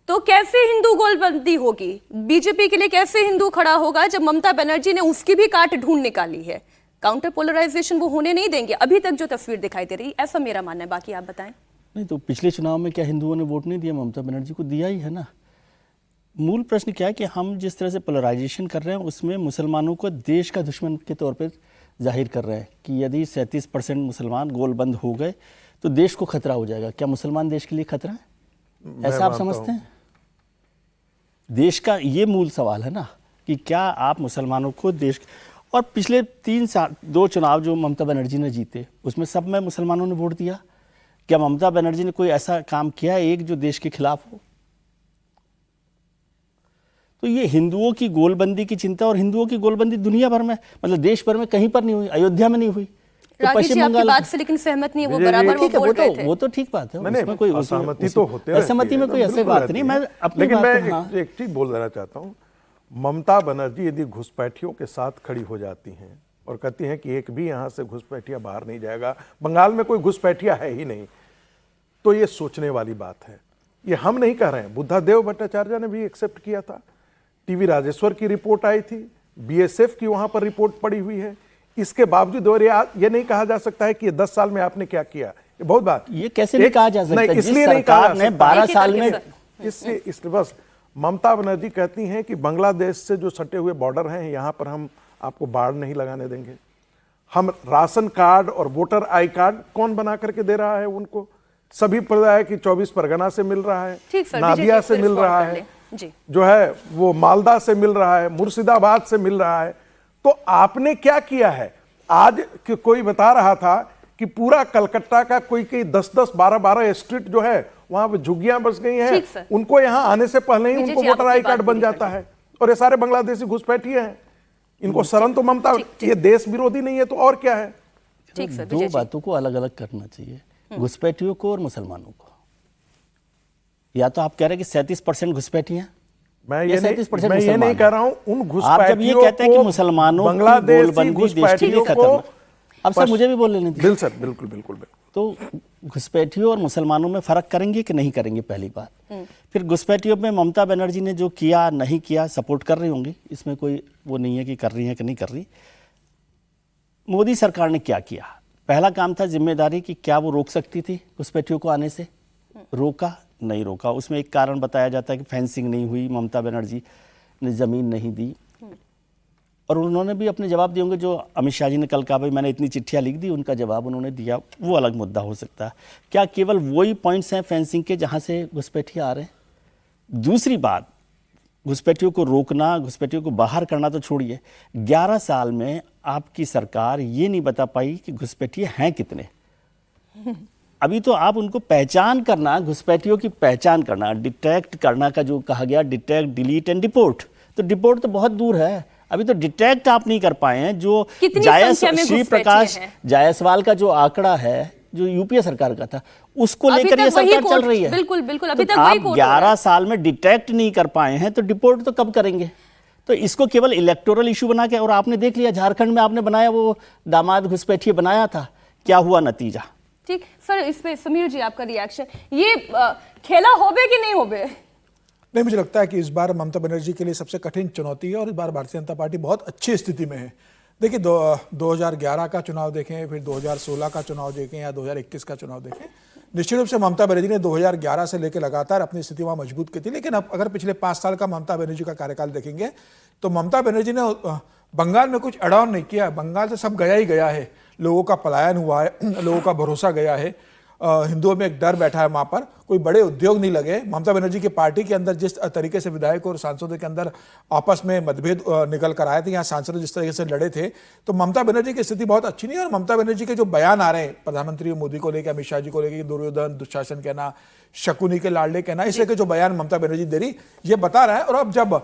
तो कैसे हिंदू गोलबंदी होगी? बीजेपी के लिए कैसे हिंदू खड़ा होगा जब ममता बनर्जी ने उसकी भी काट ढूंढ निकाली है? काउंटर पोलराइजेशन वो होने नहीं देंगे, अभी तक जो तस्वीर दिखाई दे रही, ऐसा मेरा मानना है। बाकी आप बताएं। नहीं तो पिछले चुनाव में क्या हिंदुओं ने वोट नहीं दिया? ममता बनर्जी को दिया ही है ना। मूल प्रश्न क्या है कि हम जिस तरह से पोलराइजेशन कर रहे हैं उसमें मुसलमानों को देश का दुश्मन के तौर पर जाहिर कर रहे हैं कि यदि 37% मुसलमान गोलबंद हो गए तो देश को खतरा हो जाएगा। क्या मुसलमान देश के लिए खतरा है? ऐसा आप समझते हैं? देश का ये मूल सवाल है ना कि क्या आप मुसलमानों को देश, और पिछले 3 साल 2 चुनाव जो ममता बनर्जी ने जीते उसमें सब में मुसलमानों ने वोट दिया। क्या ममता बनर्जी ने कोई ऐसा काम किया एक जो देश के खिलाफ हो? तो ये हिंदुओं की गोलबंदी की चिंता, और हिंदुओं की गोलबंदी दुनिया भर में, मतलब देश भर में कहीं पर नहीं हुई, अयोध्या में नहीं हुई। तो पश्चिम बंगाल बात से लेकिन सहमत नहीं है, वो बराबर वो बोल रहे थे। वो तो ठीक बात है, उसमें कोई असहमति तो होते रहती है, असहमति में कोई ऐसी बात नहीं। मैं अपनी लेकिन मैं हाँ। एक चीज बोल देना चाहता हूँ, ममता बनर्जी यदि घुसपैठियों के साथ खड़ी हो जाती हैं और कहती हैं कि एक भी यहाँ से घुसपैठिया बाहर नहीं जाएगा, बंगाल में कोई घुसपैठिया है ही नहीं, तो ये सोचने वाली बात है। ये हम नहीं कह रहे हैं, बुद्धादेव भट्टाचार्य ने भी एक्सेप्ट किया था, टीवी राजेश्वर की रिपोर्ट आई थी, BSF की वहां पर रिपोर्ट पड़ी हुई है। इसके बावजूद और ये नहीं कहा जा सकता है कि ये 10 साल में आपने क्या किया। ये बहुत बात, ये कैसे नहीं कहा जा सकता? नहीं, इसलिए नहीं कहा जा सकता 12 साल में, इसलिए बस ममता बनर्जी कहती हैं कि बांग्लादेश से जो सटे हुए बॉर्डर हैं यहाँ पर हम आपको बाढ़ नहीं लगाने देंगे। हम राशन कार्ड और वोटर आई कार्ड कौन बना करके दे रहा है उनको? सभी प्रदाय की 24 परगना से मिल रहा है, नादिया से मिल रहा है, जो है वो मालदा से मिल रहा है, मुर्शिदाबाद से मिल रहा है। तो आपने क्या किया है? आज कोई बता रहा था कि पूरा कलकत्ता का कोई 10-10, 12-12 स्ट्रीट जो है वहां पे झुग्गियां बस गई हैं, उनको यहां आने से पहले ही उनको वोटर आई कार्ड बन जाता है, और ये सारे बांग्लादेशी घुसपैठिए हैं। इनको शरण तो ममता, ये देश विरोधी नहीं है तो और क्या है? ठीक सर, दो विजय जी। बातों को अलग अलग करना चाहिए, घुसपैठियों को और मुसलमानों को। या तो आप कह रहे हैं कि 37% घुसपैठियां, मैं या ये 37% नहीं मुसलमान कह रहा हूं। उन आप जब ये कहते हैं कि मुसलमानों की बांग्लादेशी गोलबंदी देश के लिए घुसपैठियों खतरनाक, अब सर मुझे भी बोल लेने दीजिए। बिल्कुल सर, बिल्कुल बिल्कुल बिल्कुल। तो घुसपैठियों और मुसलमानों में फर्क करेंगे कि नहीं करेंगे, पहली बात। फिर घुसपैठियों में ममता बनर्जी ने जो किया नहीं किया, सपोर्ट कर रही होंगी, इसमें कोई वो नहीं है कि कर रही है कि नहीं कर रही। मोदी सरकार ने क्या किया? पहला काम था जिम्मेदारी कि क्या वो रोक सकती थी घुसपैठियों को आने से? रोका? नहीं रोका। उसमें एक कारण बताया जाता है कि फेंसिंग नहीं हुई, ममता बनर्जी ने ज़मीन नहीं दी। और उन्होंने भी अपने जवाब दिए होंगे, जो अमित शाह जी ने कल कहा भाई मैंने इतनी चिट्ठियाँ लिख दी, उनका जवाब उन्होंने दिया, वो अलग मुद्दा हो सकता है। क्या केवल वही पॉइंट्स हैं फेंसिंग के जहाँ से घुसपैठिए आ रहे हैं? दूसरी बात, घुसपैठियों को रोकना, घुसपैठियों को बाहर करना तो छोड़िए, 11 साल में आपकी सरकार ये नहीं बता पाई कि घुसपैठिए हैं कितने। अभी तो आप उनको पहचान करना, घुसपैठियों की पहचान करना, डिटेक्ट करना का जो कहा गया, डिटेक्ट, डिलीट एंड डिपोर्ट, तो डिपोर्ट तो बहुत दूर है, अभी तो डिटेक्ट आप नहीं कर पाए हैं। जो श्री प्रकाश जायसवाल का जो आंकड़ा है, जो यूपीए सरकार का था, उसको लेकर ये सरकार चल रही है। बिल्कुल बिल्कुल, अभी तक आप 11 साल में डिटेक्ट नहीं कर पाए हैं तो डिपोर्ट तो कब करेंगे? तो इसको केवल इलेक्टोरल इशू बना के, और आपने देख लिया झारखंड में आपने बनाया, वो दामाद घुसपैठिए बनाया था, क्या हुआ नतीजा? ठीक सर, इस पे समीर जी आपका रिएक्शन, ये खेला होबे कि नहीं होबे? नहीं, मुझे लगता है कि इस बार ममता बनर्जी के लिए सबसे कठिन चुनौती है, और इस बार भारतीय जनता पार्टी बहुत अच्छी स्थिति में है। देखिए 2011 का चुनाव देखें, फिर 2016 का चुनाव देखें, या 2021 का चुनाव देखें, निश्चित रूप से ममता बनर्जी ने 2011 से लेकर लगातार अपनी स्थिति वहाँ मजबूत की थी। लेकिन अब अगर पिछले 5 साल का ममता बनर्जी का कार्यकाल देखेंगे तो ममता बनर्जी ने बंगाल में कुछ एड ऑन नहीं किया। बंगाल से सब गया ही गया है, लोगों का पलायन हुआ है, लोगों का भरोसा गया है, हिंदुओं में एक डर बैठा है, वहाँ पर कोई बड़े उद्योग नहीं लगे। ममता बनर्जी की पार्टी के अंदर जिस तरीके से विधायकों और सांसदों के अंदर आपस में मतभेद निकल कर आए थे, यहाँ सांसद जिस तरीके से लड़े थे, तो ममता बनर्जी की स्थिति बहुत अच्छी नहीं है। और ममता बनर्जी के जो बयान आ रहे हैं प्रधानमंत्री मोदी को लेकर, अमित शाह जी को लेकर, दुर्योधन दुशासन कहना, शकुनी के लाडले कहना, इस तरह के जो बयान ममता बनर्जी दे रही, ये बता रहा है। और अब जब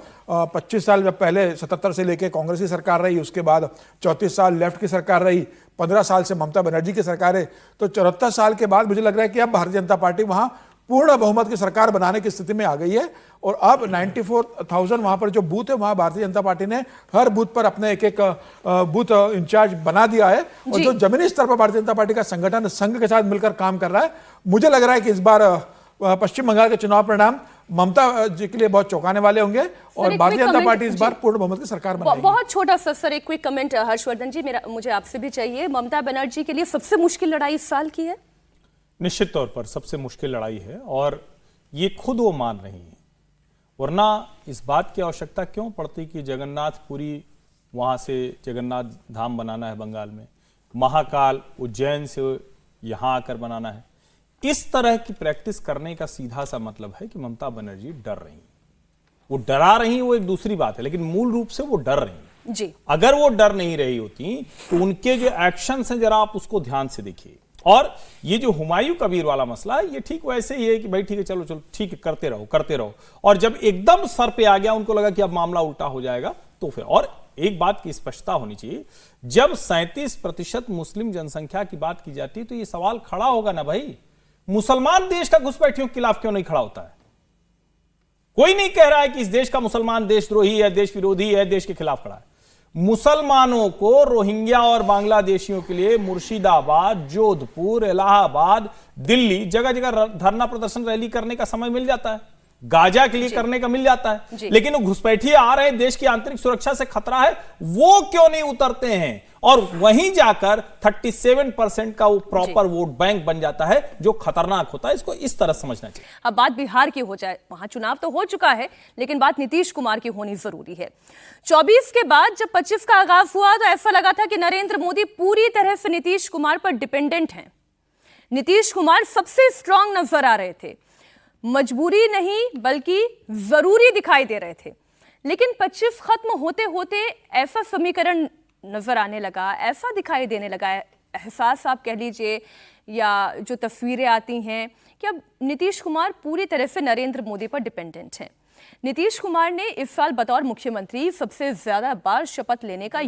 25 साल जब पहले 77 से लेकर कांग्रेस की सरकार रही, उसके बाद 34 साल लेफ्ट की सरकार रही, 15 साल से ममता बनर्जी की सरकार है, तो 74 साल के बाद मुझे लग रहा है कि अब भारतीय जनता पार्टी वहां पूर्ण बहुमत की सरकार बनाने की स्थिति में आ गई है। और अब 94,000 वहां पर जो बूथ है, वहां भारतीय जनता पार्टी ने हर बूथ पर अपने एक बूथ इंचार्ज बना दिया है। और जो जमीनी स्तर पर भारतीय जनता पार्टी का संगठन संघ के साथ मिलकर काम कर रहा है, मुझे लग रहा है कि इस बार पश्चिम बंगाल के चुनाव परिणाम ममता जी के लिए बहुत चौंकाने वाले होंगे, और भारतीय जनता पार्टी इस बार पूर्ण बहुमत की सरकार बनाएगी। बहुत छोटा सा सर एक क्विक कमेंट हर्षवर्धन जी, मुझे आपसे भी चाहिए। ममता बनर्जी के लिए सबसे मुश्किल लड़ाई इस साल की है? निश्चित तौर पर सबसे मुश्किल लड़ाई है, और ये खुद वो मान रही है, वरना इस बात की आवश्यकता क्यों पड़ती कि जगन्नाथपुरी वहां से जगन्नाथ धाम बनाना है बंगाल में, महाकाल उज्जैन से यहां आकर बनाना है। इस तरह की प्रैक्टिस करने का सीधा सा मतलब है कि ममता बनर्जी डर रही, वो डरा रही, वो एक दूसरी बात है, लेकिन मूल रूप से वो डर रही जी। अगर वो डर नहीं रही होती तो उनके जो एक्शंस हैं, जरा आप उसको ध्यान से देखिए। और ये जो हुमायूं कबीर वाला मसला है, ये ठीक वैसे ही है कि भाई ठीक है, चलो चलो ठीक है, करते रहो। और जब एकदम सर पे आ गया, उनको लगा कि अब मामला उल्टा हो जाएगा, तो फिर। और एक बात की स्पष्टता होनी चाहिए, जब 37% मुस्लिम जनसंख्या की बात की जाती है तो ये सवाल खड़ा होगा ना भाई, मुसलमान देश का घुसपैठियों के खिलाफ क्यों नहीं खड़ा होता है? कोई नहीं कह रहा है कि इस देश का मुसलमान देशद्रोही है, देश विरोधी है, देश के खिलाफ खड़ा है। मुसलमानों को रोहिंग्या और बांग्लादेशियों के लिए मुर्शिदाबाद, जोधपुर, इलाहाबाद, दिल्ली जगह जगह धरना प्रदर्शन रैली करने का समय मिल जाता है, गाजा के लिए करने का मिल जाता है। लेकिन वो घुसपैठिए आ रहे हैं, देश की आंतरिक सुरक्षा से खतरा है, वो क्यों नहीं उतरते हैं? और वहीं जाकर 37% का वो प्रॉपर वोट बैंक बन जाता है, जो खतरनाक होता है। इसको इस तरह समझना चाहिए। अब बात बिहार की हो जाए, वहां चुनाव तो हो चुका है, लेकिन बात नीतीश कुमार की होनी जरूरी है। 24 के बाद जब 25 का आगाज हुआ तो ऐसा लगा था कि नरेंद्र मोदी पूरी तरह से नीतीश कुमार पर डिपेंडेंट हैं। नीतीश कुमार सबसे स्ट्रांग नजर आ रहे थे, मजबूरी नहीं बल्कि जरूरी दिखाई दे रहे थे। लेकिन 25 खत्म होते होते ऐसा समीकरण नजर आने लगा, ऐसा दिखाई देने लगा एहसास आप कह लीजिए या जो तस्वीरें आती हैं कि अब नीतीश कुमार पूरी तरह से नरेंद्र मोदी पर डिपेंडेंट हैं। नीतीश कुमार ने इस साल बतौर मुख्यमंत्री सबसे ज्यादा बार शपथ लेने का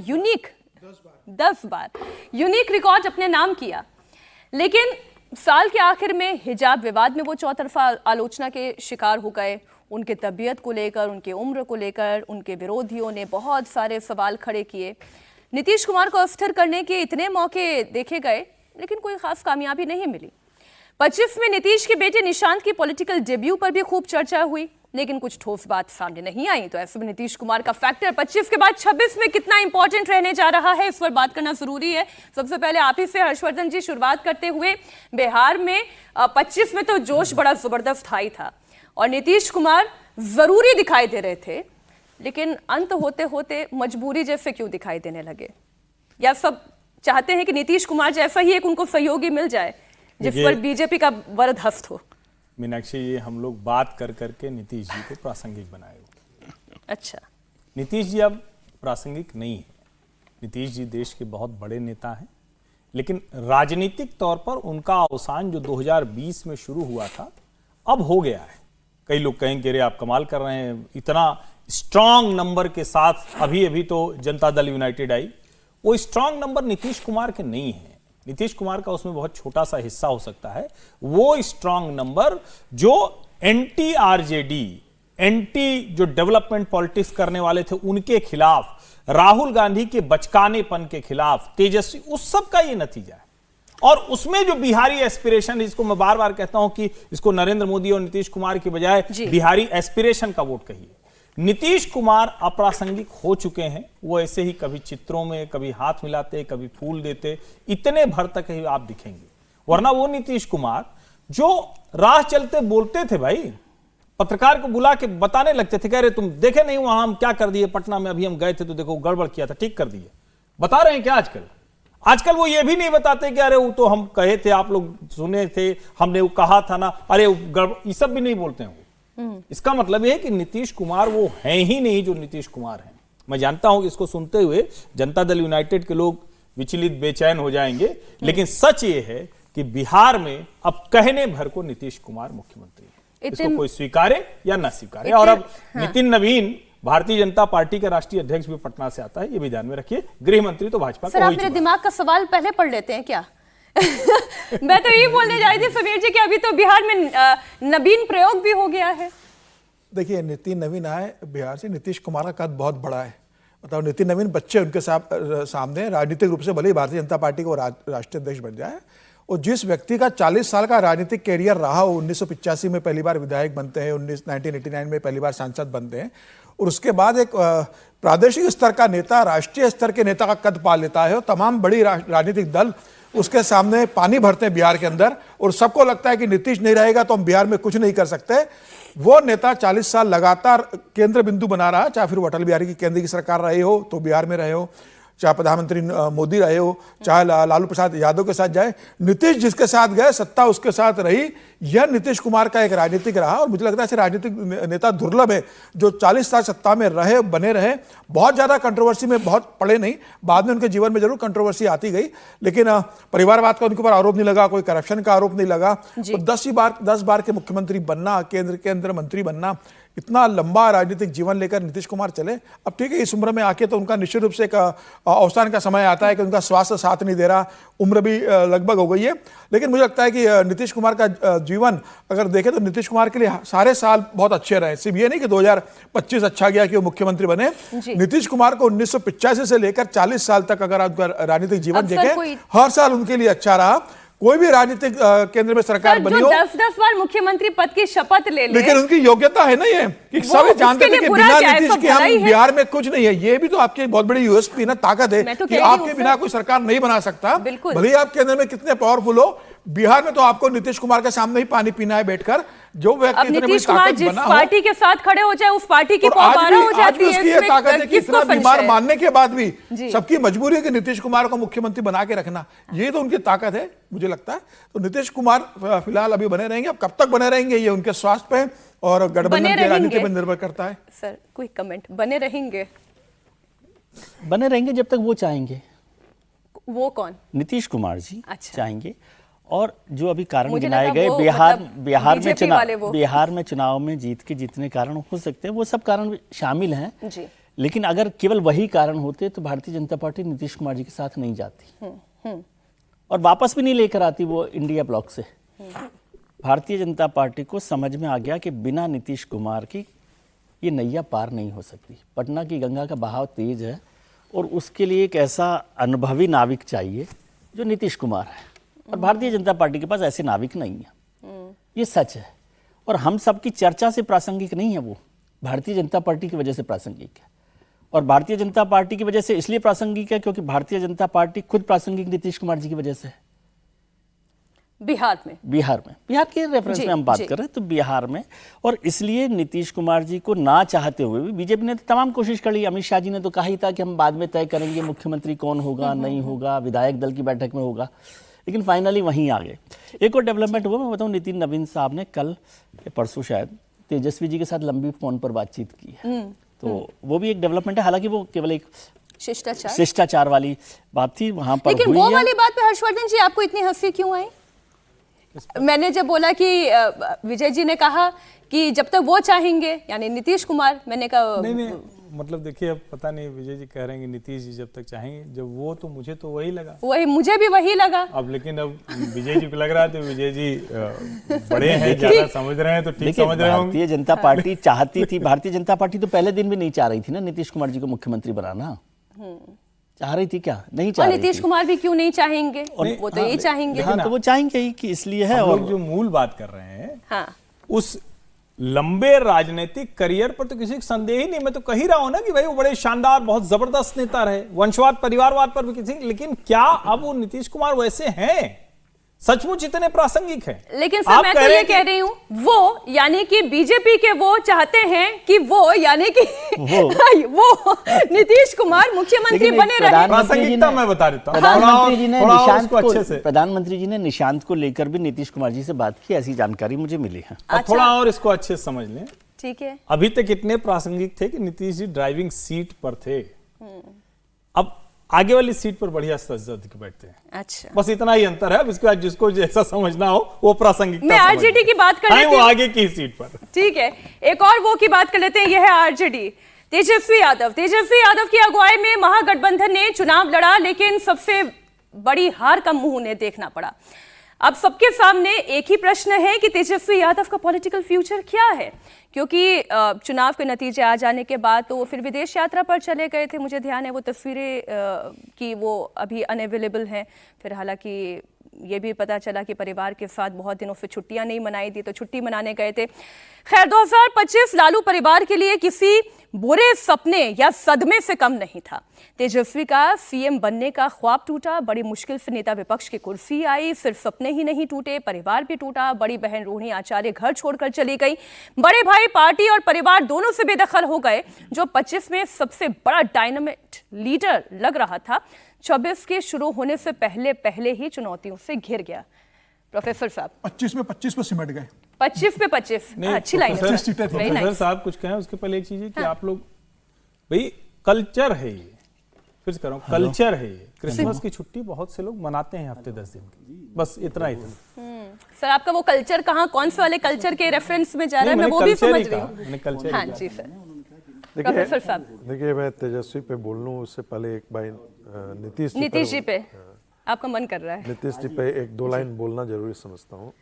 10 बार यूनिक रिकॉर्ड अपने नाम किया, लेकिन साल के आखिर में हिजाब विवाद में वो चौतरफा आलोचना के शिकार हो गए। उनके तबीयत को लेकर, उनके उम्र को लेकर उनके विरोधियों ने बहुत सारे सवाल खड़े किए। नीतीश कुमार को अस्थिर करने के इतने मौके देखे गए, लेकिन कोई खास कामयाबी नहीं मिली। 25 में नीतीश के बेटे निशांत की पॉलिटिकल डेब्यू पर भी खूब चर्चा हुई, लेकिन कुछ ठोस बात सामने नहीं आई। तो ऐसे में नीतीश कुमार का फैक्टर 25 के बाद 26 में कितना इंपॉर्टेंट रहने जा रहा है, इस पर बात करना जरूरी है। सबसे पहले आप ही से हर्षवर्धन जी शुरुआत करते हुए, बिहार में 25 में तो जोश बड़ा जबरदस्त हाई था और नीतीश कुमार जरूरी दिखाई दे रहे थे, लेकिन अंत होते होते मजबूरी जैसे क्यों दिखाई देने लगे? या सब चाहते हैं कि नीतीश कुमार जैसा ही एक उनको सहयोगी मिल जाए जिस पर बीजेपी का वरद हस्त हो? मीनाक्षी, ये हम लोग बात कर करके नीतीश जी को प्रासंगिक बनाए हुए। अच्छा, नीतीश जी अब प्रासंगिक नहीं है। नीतीश जी देश के बहुत बड़े नेता हैं, लेकिन राजनीतिक तौर पर उनका अवसान जो 2020 में शुरू हुआ था अब हो गया है। कई लोग कहेंगे अरे आप कमाल कर रहे हैं, इतना स्ट्रांग नंबर के साथ अभी अभी तो जनता दल यूनाइटेड आई। वो स्ट्रांग नंबर नीतीश कुमार के नहीं है। नीतीश कुमार का उसमें बहुत छोटा सा हिस्सा हो सकता है। वो स्ट्रांग नंबर जो एंटी आरजेडी, एंटी जो डेवलपमेंट पॉलिटिक्स करने वाले थे उनके खिलाफ, राहुल गांधी के बचकानेपन के खिलाफ, तेजस्वी, उस सब का ये नतीजा है। और उसमें जो बिहारी एस्पिरेशन, इसको मैं बार बार कहता हूं कि इसको नरेंद्र मोदी और नीतीश कुमार की बजाय बिहारी एस्पिरेशन का वोट कहिए। नीतीश कुमार अप्रासंगिक हो चुके हैं। वो ऐसे ही कभी चित्रों में कभी हाथ मिलाते, कभी फूल देते, इतने भर तक ही आप दिखेंगे। वरना वो नीतीश कुमार जो राह चलते बोलते थे, भाई पत्रकार को बुला के बताने लगते थे, कह रहे तुम देखे नहीं वहां हम क्या कर दिए, पटना में अभी हम गए थे तो देखो गड़बड़ किया था, ठीक कर दिए। बता रहे हैं क्या आजकल वो ये भी नहीं बताते कि अरे वो तो हम कहे थे, आप लोग सुने थे, हमने वो कहा था ना, अरे ये सब भी नहीं बोलते हैं। इसका मतलब यह है कि नीतीश कुमार वो हैं ही नहीं जो नीतीश कुमार हैं। मैं जानता हूं कि इसको सुनते हुए जनता दल यूनाइटेड के लोग विचलित, बेचैन हो जाएंगे, लेकिन सच ये है कि बिहार में अब कहने भर को नीतीश कुमार मुख्यमंत्री है। इसको कोई स्वीकारे या न स्वीकारे। और अब नितिन नवीन भारतीय जनता पार्टी के राष्ट्रीय अध्यक्ष भी पटना से आता है, ये भी ध्यान में रखिए। गृह मंत्री तो भाजपा का। आप मेरे दिमाग का सवाल पहले पढ़ लेते हैं क्या? मैं तो ये बोलने जा रही थी समीर जी कि अभी तो बिहार में नवीन प्रयोग भी हो गया है। देखिए, नितिन नवीन आए बिहार से, नीतीश कुमार का कद बहुत बड़ा है। मतलब नितिन नवीन बच्चे उनके सामने राजनीतिक रूप से भले ही भारतीय जनता पार्टी को राष्ट्रीय अध्यक्ष बन जाए, और जिस व्यक्ति का 40 साल का राजनीतिक कैरियर रहा हो, 1985 में पहली बार विधायक बनते हैं, 1989 में पहली बार सांसद बनते हैं, और उसके बाद एक प्रादेशिक स्तर का नेता राष्ट्रीय स्तर के नेता का कद पा लेता है, और तमाम बड़ी राजनीतिक दल उसके सामने पानी भरते हैं बिहार के अंदर, और सबको लगता है कि नीतीश नहीं रहेगा तो हम बिहार में कुछ नहीं कर सकते। वो नेता 40 साल लगातार केंद्र बिंदु बना रहा, चाहे फिर अटल बिहारी की केंद्र की सरकार रही हो तो बिहार में रहे हो, चाहे प्रधानमंत्री मोदी रहे हो, चाहे लालू प्रसाद यादव के साथ जाए, नीतीश जिसके साथ गए सत्ता उसके साथ रही। यह नीतीश कुमार का एक राजनीतिक रहा, और मुझे लगता है ऐसे राजनीतिक नेता दुर्लभ है जो 40 साल सत्ता में रहे, बने रहे। बहुत ज्यादा कंट्रोवर्सी में बहुत पड़े नहीं, बाद में उनके जीवन में जरूर कंट्रोवर्सी आती गई, लेकिन परिवारवाद का उनके ऊपर आरोप नहीं लगा, कोई करप्शन का आरोप नहीं लगा। 10 बार के मुख्यमंत्री बनना, केंद्र मंत्री बनना, इतना लंबा राजनीतिक जीवन लेकर नीतीश कुमार चले। अब ठीक है, इस उम्र में आके तो उनका निश्चित रूप से एक अवसान का समय आता है कि उनका स्वास्थ्य साथ नहीं दे रहा, उम्र भी लगभग हो गई है। लेकिन मुझे लगता है कि नीतीश कुमार का जीवन अगर देखें तो नीतीश कुमार के लिए सारे साल बहुत अच्छे रहे। सिर्फ ये नहीं कि 2025 अच्छा गया कि वो मुख्यमंत्री बने। नीतीश कुमार को 1985 से लेकर 40 साल तक अगर आप राजनीतिक जीवन देखें, हर साल उनके लिए अच्छा रहा। कोई भी राजनीतिक केंद्र में सरकार बनी हो, 10 बार मुख्यमंत्री पद की शपथ ले ले, लेकिन उनकी योग्यता है ना ये कि सभी जानते थे कि बिना नीतीश के हम बिहार में कुछ नहीं है। ये भी तो आपकी बहुत बड़ी यूएसपी ना, ताकत है कि आपके बिना कोई सरकार नहीं बना सकता। भले आप केंद्र में कितने पावरफुल हो, बिहार में तो आपको नीतीश कुमार के सामने ही पानी पीना है बैठकर। जो व्यक्ति नीतीश कुमार जिस पार्टी के साथ खड़े हो जाए उस पार्टी की पावर हो जाती है। उसकी ताकत है कि इतना बीमार मानने के बाद भी सबकी मजबूरी है कि नीतीश कुमार को मुख्यमंत्री बना के रखना, ये तो उनकी ताकत है मुझे लगता है। तो नीतीश कुमार फिलहाल अभी बने रहेंगे। अब कब तक बने रहेंगे ये उनके स्वास्थ्य पे और गठबंधन की राजनीति पर निर्भर करता है। सर कोई कमेंट? बने रहेंगे जब तक वो चाहेंगे। वो कौन? नीतीश कुमार जी अच्छा। चाहेंगे। और जो अभी कारण मुझे गिनाए लगा गए वो बिहार मतलब बिहार में BJP वाले वो। बिहार में चुनाव में जीत के जितने कारण हो सकते हैं वो सब कारण शामिल हैं। जी। लेकिन अगर केवल वही कारण होते तो भारतीय जनता पार्टी नीतीश कुमार जी के साथ नहीं जाती और वापस भी नहीं लेकर आती वो इंडिया ब्लॉक से। भारतीय जनता पार्टी को समझ में आ गया कि बिना नीतीश कुमार की ये नैया पार नहीं हो सकती। पटना की गंगा का बहाव तेज है और उसके लिए एक ऐसा अनुभवी नाविक चाहिए जो नीतीश कुमार है, और भारतीय जनता पार्टी के पास ऐसे नाविक नहीं है। ये सच है और हम सबकी चर्चा से प्रासंगिक नहीं है, वो भारतीय जनता पार्टी की वजह से प्रासंगिक है। और भारतीय जनता पार्टी की वजह से इसलिए प्रासंगिक है क्योंकि भारतीय जनता पार्टी खुद प्रासंगिक नीतीश कुमार जी की वजह से है। बिहार के रेफरेंस में हम बात कर रहे हैं तो बिहार में, और इसलिए नीतीश कुमार जी को ना चाहते हुए भी बीजेपी ने तो तमाम कोशिश कर ली। अमित शाह जी ने तो कहा ही था कि हम बाद में तय करेंगे मुख्यमंत्री कौन होगा, नहीं होगा, विधायक दल की बैठक में होगा, लेकिन फाइनली वहीं आ गए। एक और डेवलपमेंट हुआ, मैं बताऊं, नितिन नवीन साहब ने कल परसों शायद तेजस्वी जी के साथ लंबी फोन पर बातचीत की है, तो वो भी एक डेवलपमेंट है। हालांकि वो केवल एक शिष्टाचार वाली बात थी वहां पर, लेकिन वो वाली बात पे हर्षवर्धन जी आपको इतनी हंसी क्यों आई? मैंने जब बोला कि विजय जी ने कहा कि जब तक वो चाहेंगे, यानी नीतीश कुमार, मैंने कहा नहीं मतलब देखिए, अब पता नहीं विजय जी कह रहे हैं कि नीतीश जी जब तक चाहेंगे, जब वो, तो मुझे तो वही लगा, मुझे भी वही लगा। अब लेकिन अब विजय जी को लग रहा है तो विजय जी बड़े हैं, ज्यादा समझ रहे हैं, तो ठीक समझ रहे होंगे। भारतीय जनता पार्टी चाहती थी, भारतीय जनता पार्टी तो पहले दिन भी नहीं चाह रही थी ना नीतीश कुमार जी को मुख्यमंत्री बनाना। चाह रही थी क्या? नहीं चाह रही थी। नीतीश कुमार भी क्यों नहीं चाहेंगे? वो तो यही चाहेंगे। हाँ, तो वो चाहेंगे ही कि इसलिए है। और जो मूल बात कर रहे हैं, हाँ, उस लंबे राजनीतिक करियर पर तो किसी को संदेह ही नहीं। मैं तो कह ही रहा हूं ना कि भाई वो बड़े शानदार, बहुत जबरदस्त नेता रहे, वंशवाद परिवारवाद पर भी किसी, लेकिन क्या अब वो नीतीश कुमार वैसे हैं? सचमुच इतने प्रासंगिक है? लेकिन सर मैं तो ये कह रही हूँ, वो यानी कि बीजेपी के वो चाहते हैं कि वो यानी कि वो नीतीश कुमार मुख्यमंत्री बने रहे। प्रासंगिकता मैं बता देता हूँ। प्रधानमंत्री जी ने निशांत को लेकर भी नीतीश कुमार जी से बात की, ऐसी जानकारी मुझे मिली है। अब थोड़ा और इसको अच्छे से समझ लें। ठीक है। अभी तक इतने प्रासंगिक थे कि नीतीश जी ड्राइविंग सीट पर थे, अब आगे वाली सीट पर बढ़िया सज्जा के बैठते हैं। अच्छा, बस इतना ही अंतर है। अब इसके बाद जिसको जैसा समझना हो वो प्रासंगिकता। मैं आरजेडी की बात कर लेती हूं, वो आगे की सीट पर। ठीक है, एक और वो की बात कर लेते हैं, यह है आरजेडी। तेजस्वी यादव की अगुवाई में महागठबंधन ने चुनाव लड़ा, लेकिन सबसे बड़ी हार का मुंह उन्हें देखना पड़ा। अब सबके सामने एक ही प्रश्न है कि तेजस्वी यादव का पॉलिटिकल फ्यूचर क्या है, क्योंकि चुनाव के नतीजे आ जाने के बाद तो वो फिर विदेश यात्रा पर चले गए थे। मुझे ध्यान है वो तस्वीरें कि वो अभी अनअवेलेबल हैं। फिर हालांकि ये भी पता चला कि परिवार के साथ बहुत दिनों से छुट्टियां नहीं मनाई थी, तो छुट्टी मनाने गए थे। खैर, 2025 लालू परिवार के लिए किसी बुरे सपने या सदमे से कम नहीं था। तेजस्वी का सीएम बनने का ख्वाब टूटा, बड़ी मुश्किल से नेता विपक्ष की कुर्सी आई। सिर्फ सपने ही नहीं टूटे, परिवार भी टूटा। बड़ी बहन रोहिणी आचार्य घर छोड़कर चली गई। बड़े भाई पार्टी और परिवार दोनों से बेदखल हो गए। जो 25 में सबसे बड़ा डायनामिक लीडर लग रहा था, 24 के शुरू होने से पहले ही चुनौतियों से घिर गया। प्रोफेसर साहब 25 में 25 पे सिमट गए। 25 पे 25, अच्छी लाइन है। प्रोफेसर साहब कुछ कहें उसके पहले एक चीज है कि आप लोग, भाई कल्चर है ये, फिर कह रहा हूं कल्चर है ये, क्रिसमस की छुट्टी बहुत से लोग मनाते हैं हफ्ते 10 दिन की, बस इतना ही था। सर आपका वो कल्चर कहाँ, कौन से वाले कल्चर के रेफरेंस में जा रहा है, मैं वो भी समझ रही हूँ। हाँ जी सर। प्रोफेसर साहब देखिए, मैं तेजस्वी पे बोल लूँ उससे पहले एक बार नीतीश जी पे आपका मन कर रहा है। नीतीश जी पे एक दो लाइन बोलना जरूरी समझता हूँ।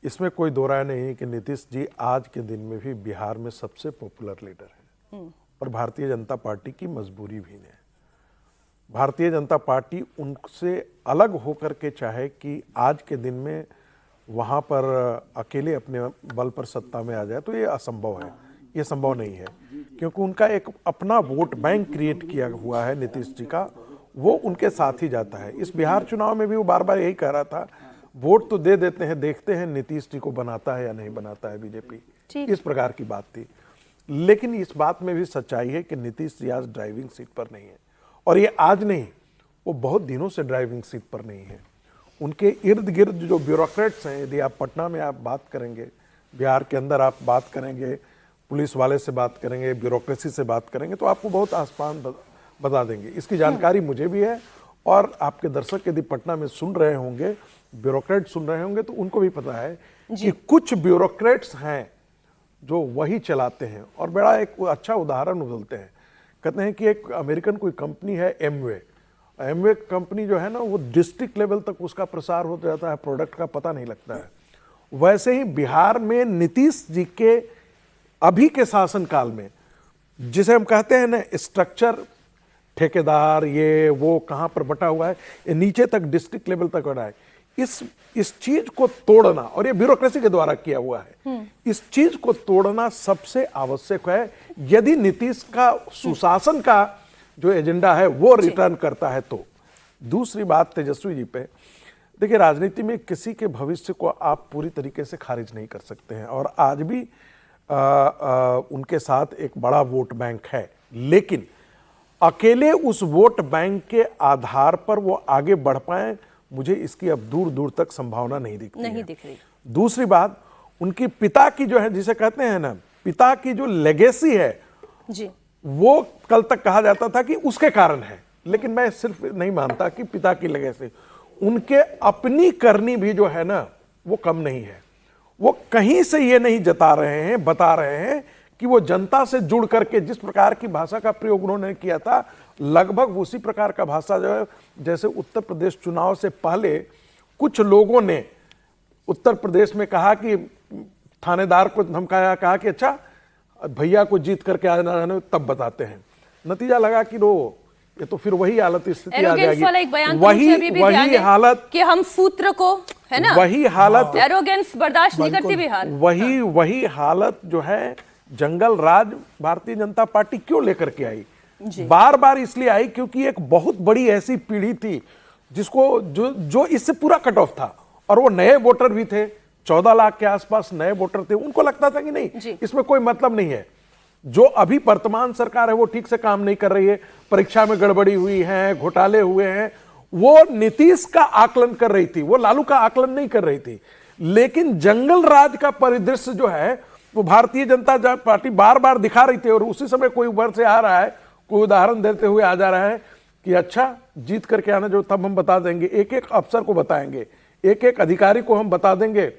इसमें कोई दो राय नहीं है कि नीतीश जी आज के दिन में भी बिहार में सबसे पॉपुलर लीडर है और भारतीय जनता पार्टी की मजबूरी भी है। भारतीय जनता पार्टी उनसे अलग होकर के चाहे कि आज के दिन में वहाँ पर अकेले अपने बल पर सत्ता में आ जाए, तो ये असंभव है, ये संभव नहीं है, क्योंकि उनका एक अपना वोट बैंक क्रिएट किया हुआ है नीतीश जी का, वो उनके साथ ही जाता है। इस बिहार चुनाव में भी वो बार बार यही कह रहा था, वोट तो दे देते हैं, देखते हैं नीतीश जी को बनाता है या नहीं बनाता है बीजेपी, इस प्रकार की बात थी। लेकिन इस बात में भी सच्चाई है कि नीतीश जी आज ड्राइविंग सीट पर नहीं है, और ये आज नहीं, वो बहुत दिनों से ड्राइविंग सीट पर नहीं है। उनके इर्द गिर्द जो ब्यूरोक्रेट्स हैं, यदि आप पटना में आप बात करेंगे, बिहार के अंदर आप बात करेंगे, पुलिस वाले से बात करेंगे, ब्यूरोक्रेसी से बात करेंगे, तो आपको बहुत आसान बता देंगे। इसकी जानकारी मुझे भी है और आपके दर्शक यदि पटना में सुन रहे होंगे, ब्यूरोक्रेट सुन रहे होंगे, तो उनको भी पता है कि कुछ ब्यूरोक्रेट्स हैं जो वही चलाते हैं। और बड़ा एक अच्छा उदाहरण बदलते हैं। कहते हैं कि एक अमेरिकन कोई कंपनी है एमवे कंपनी जो है ना, वो डिस्ट्रिक्ट लेवल तक उसका प्रसार हो जाता है, प्रोडक्ट का पता नहीं लगता है। वैसे ही बिहार में नीतीश जी के अभी के शासनकाल में, जिसे हम कहते हैं ना स्ट्रक्चर, ठेकेदार ये वो कहाँ पर बटा हुआ है, ये नीचे तक डिस्ट्रिक्ट लेवल तक बटा है। इस चीज को तोड़ना, और ये ब्यूरोक्रेसी के द्वारा किया हुआ है, इस चीज को तोड़ना सबसे आवश्यक है यदि नीतीश का सुशासन का जो एजेंडा है वो रिटर्न करता है तो। दूसरी बात तेजस्वी जी पे, देखिए राजनीति में किसी के भविष्य को आप पूरी तरीके से खारिज नहीं कर सकते हैं, और आज भी उनके साथ एक बड़ा वोट बैंक है, लेकिन अकेले उस वोट बैंक के आधार पर वो आगे बढ़ पाए, मुझे इसकी अब दूर दूर तक संभावना नहीं दिख रही। दूसरी बात, उनकी पिता की जो है, जिसे कहते हैं ना, पिता की जो लेगेसी है जी, वो कल तक कहा जाता था कि उसके कारण है, लेकिन मैं सिर्फ नहीं मानता कि पिता की लेगेसी, उनके अपनी करनी भी जो है ना वो कम नहीं है। वो कहीं से ये नहीं बता रहे हैं कि वो जनता से जुड़ करके जिस प्रकार की भाषा का प्रयोग उन्होंने किया था, लगभग उसी प्रकार का भाषा जो है, जैसे उत्तर प्रदेश चुनाव से पहले कुछ लोगों ने उत्तर प्रदेश में कहा कि थानेदार को धमकाया, कहा कि अच्छा भैया को जीत करके आना तब बताते हैं। नतीजा लगा कि ये तो फिर वही हालत स्थिति आ जाएगी, वही हालत कि हम सूत्र को, है ना, वही हालत, एरोगेंस बर्दाश्त नहीं करती बिहार, वही हालत जो है जंगल राज भारतीय जनता पार्टी क्यों लेकर के आई, बार बार इसलिए आई क्योंकि एक बहुत बड़ी ऐसी पीढ़ी थी जिसको जो इससे पूरा कट ऑफ था, और वो नए वोटर भी थे, 14 लाख के आसपास नए वोटर थे। उनको लगता था कि नहीं, इसमें कोई मतलब नहीं है, जो अभी वर्तमान सरकार है वो ठीक से काम नहीं कर रही है, परीक्षा में गड़बड़ी हुई है, घोटाले हुए हैं, वो नीतीश का आकलन कर रही थी, वो लालू का आकलन नहीं कर रही थी। लेकिन जंगल राज का परिदृश्य जो है वो भारतीय जनता पार्टी बार बार दिखा रही थी, और उसी समय कोई उभर से आ रहा है, कोई उदाहरण देते हुए आ जा रहा है कि अच्छा जीत करके आना, जो तब हम बता देंगे, एक एक अफसर को बताएंगे, एक एक अधिकारी को हम बता देंगे,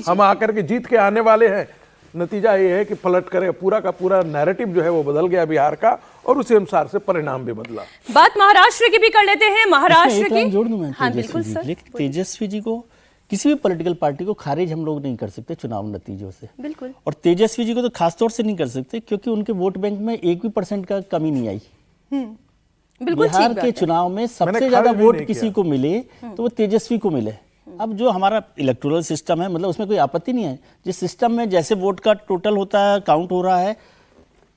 हम आकर के जीत के आने वाले हैं। नतीजा ये है कि पलट करे पूरा का पूरा नैरेटिव जो है वो बदल गया बिहार का, और उसी अनुसार से परिणाम भी बदला। बात महाराष्ट्र की भी कर लेते हैं। महाराष्ट्र की जोड़ दूं मैं, हाँ बिल्कुल सर, तेजस्वी जी को, किसी भी पॉलिटिकल पार्टी को खारिज हम लोग नहीं कर सकते चुनाव नतीजों से, बिल्कुल, और तेजस्वी जी को तो खासतौर से नहीं कर सकते क्योंकि उनके वोट बैंक में 1% का कमी नहीं आई। बिल्कुल बिहार के चुनाव में सबसे ज्यादा वोट किसी को मिले तो वो तेजस्वी को मिले। अब जो हमारा इलेक्टोरल सिस्टम है, मतलब उसमें कोई आपत्ति नहीं है, जिस सिस्टम में जैसे वोट का टोटल होता है, काउंट हो रहा है,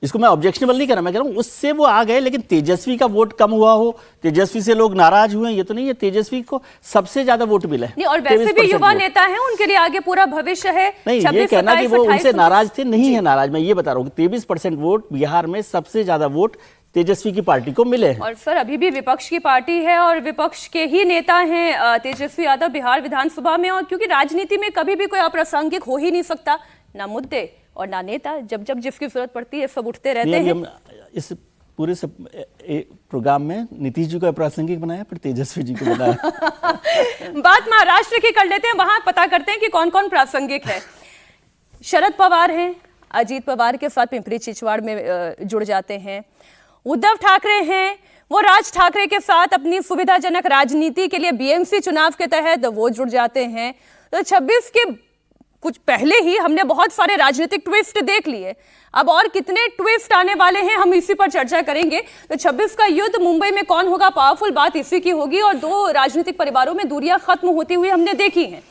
इसको मैं ऑब्जेक्शनेबल नहीं कर रहा, मैं कह रहा हूं उससे वो आ गए, लेकिन तेजस्वी का वोट कम हुआ हो, तेजस्वी से लोग नाराज हुए, ये तो नहीं है, तेजस्वी को सबसे ज्यादा वोट मिला है। और वैसे भी युवा नेता हैं, उनके लिए आगे पूरा भविष्य है। नहीं, ये कहना कि वो उनसे नाराज थे, नहीं है नाराज, मैं ये बता रहा हूँ 23% वोट बिहार में सबसे ज्यादा वोट तेजस्वी की पार्टी को मिले हैं। और सर अभी भी विपक्ष की पार्टी है और विपक्ष के ही नेता हैं तेजस्वी यादव बिहार विधानसभा में, और क्योंकि राजनीति में कभी भी कोई अप्रासंगिक हो ही नहीं सकता, ना मुद्दे और ना नेता, जब जब जिसकी जरूरत पड़ती है सब उठते रहते हैं। इस पूरे प्रोग्राम में नीतीश जी को अप्रासंगिक बनाया, फिर तेजस्वी जी को बनाया। बात महाराष्ट्र की कर लेते हैं, वहां पता करते हैं कि कौन कौन प्रासंगिक है। शरद पवार हैं, अजीत पवार के साथ पिंपरी चिंचवड़ में जुड़ जाते हैं। उद्धव ठाकरे हैं, वो राज ठाकरे के साथ अपनी सुविधाजनक राजनीति के लिए बीएमसी चुनाव के तहत वो जुड़ जाते हैं। तो 26 के कुछ पहले ही हमने बहुत सारे राजनीतिक ट्विस्ट देख लिए, अब और कितने ट्विस्ट आने वाले हैं हम इसी पर चर्चा करेंगे। तो 26 का युद्ध मुंबई में कौन होगा पावरफुल, बात इसी की होगी, और दो राजनीतिक परिवारों में दूरियां खत्म होती हुई हमने देखी हैं।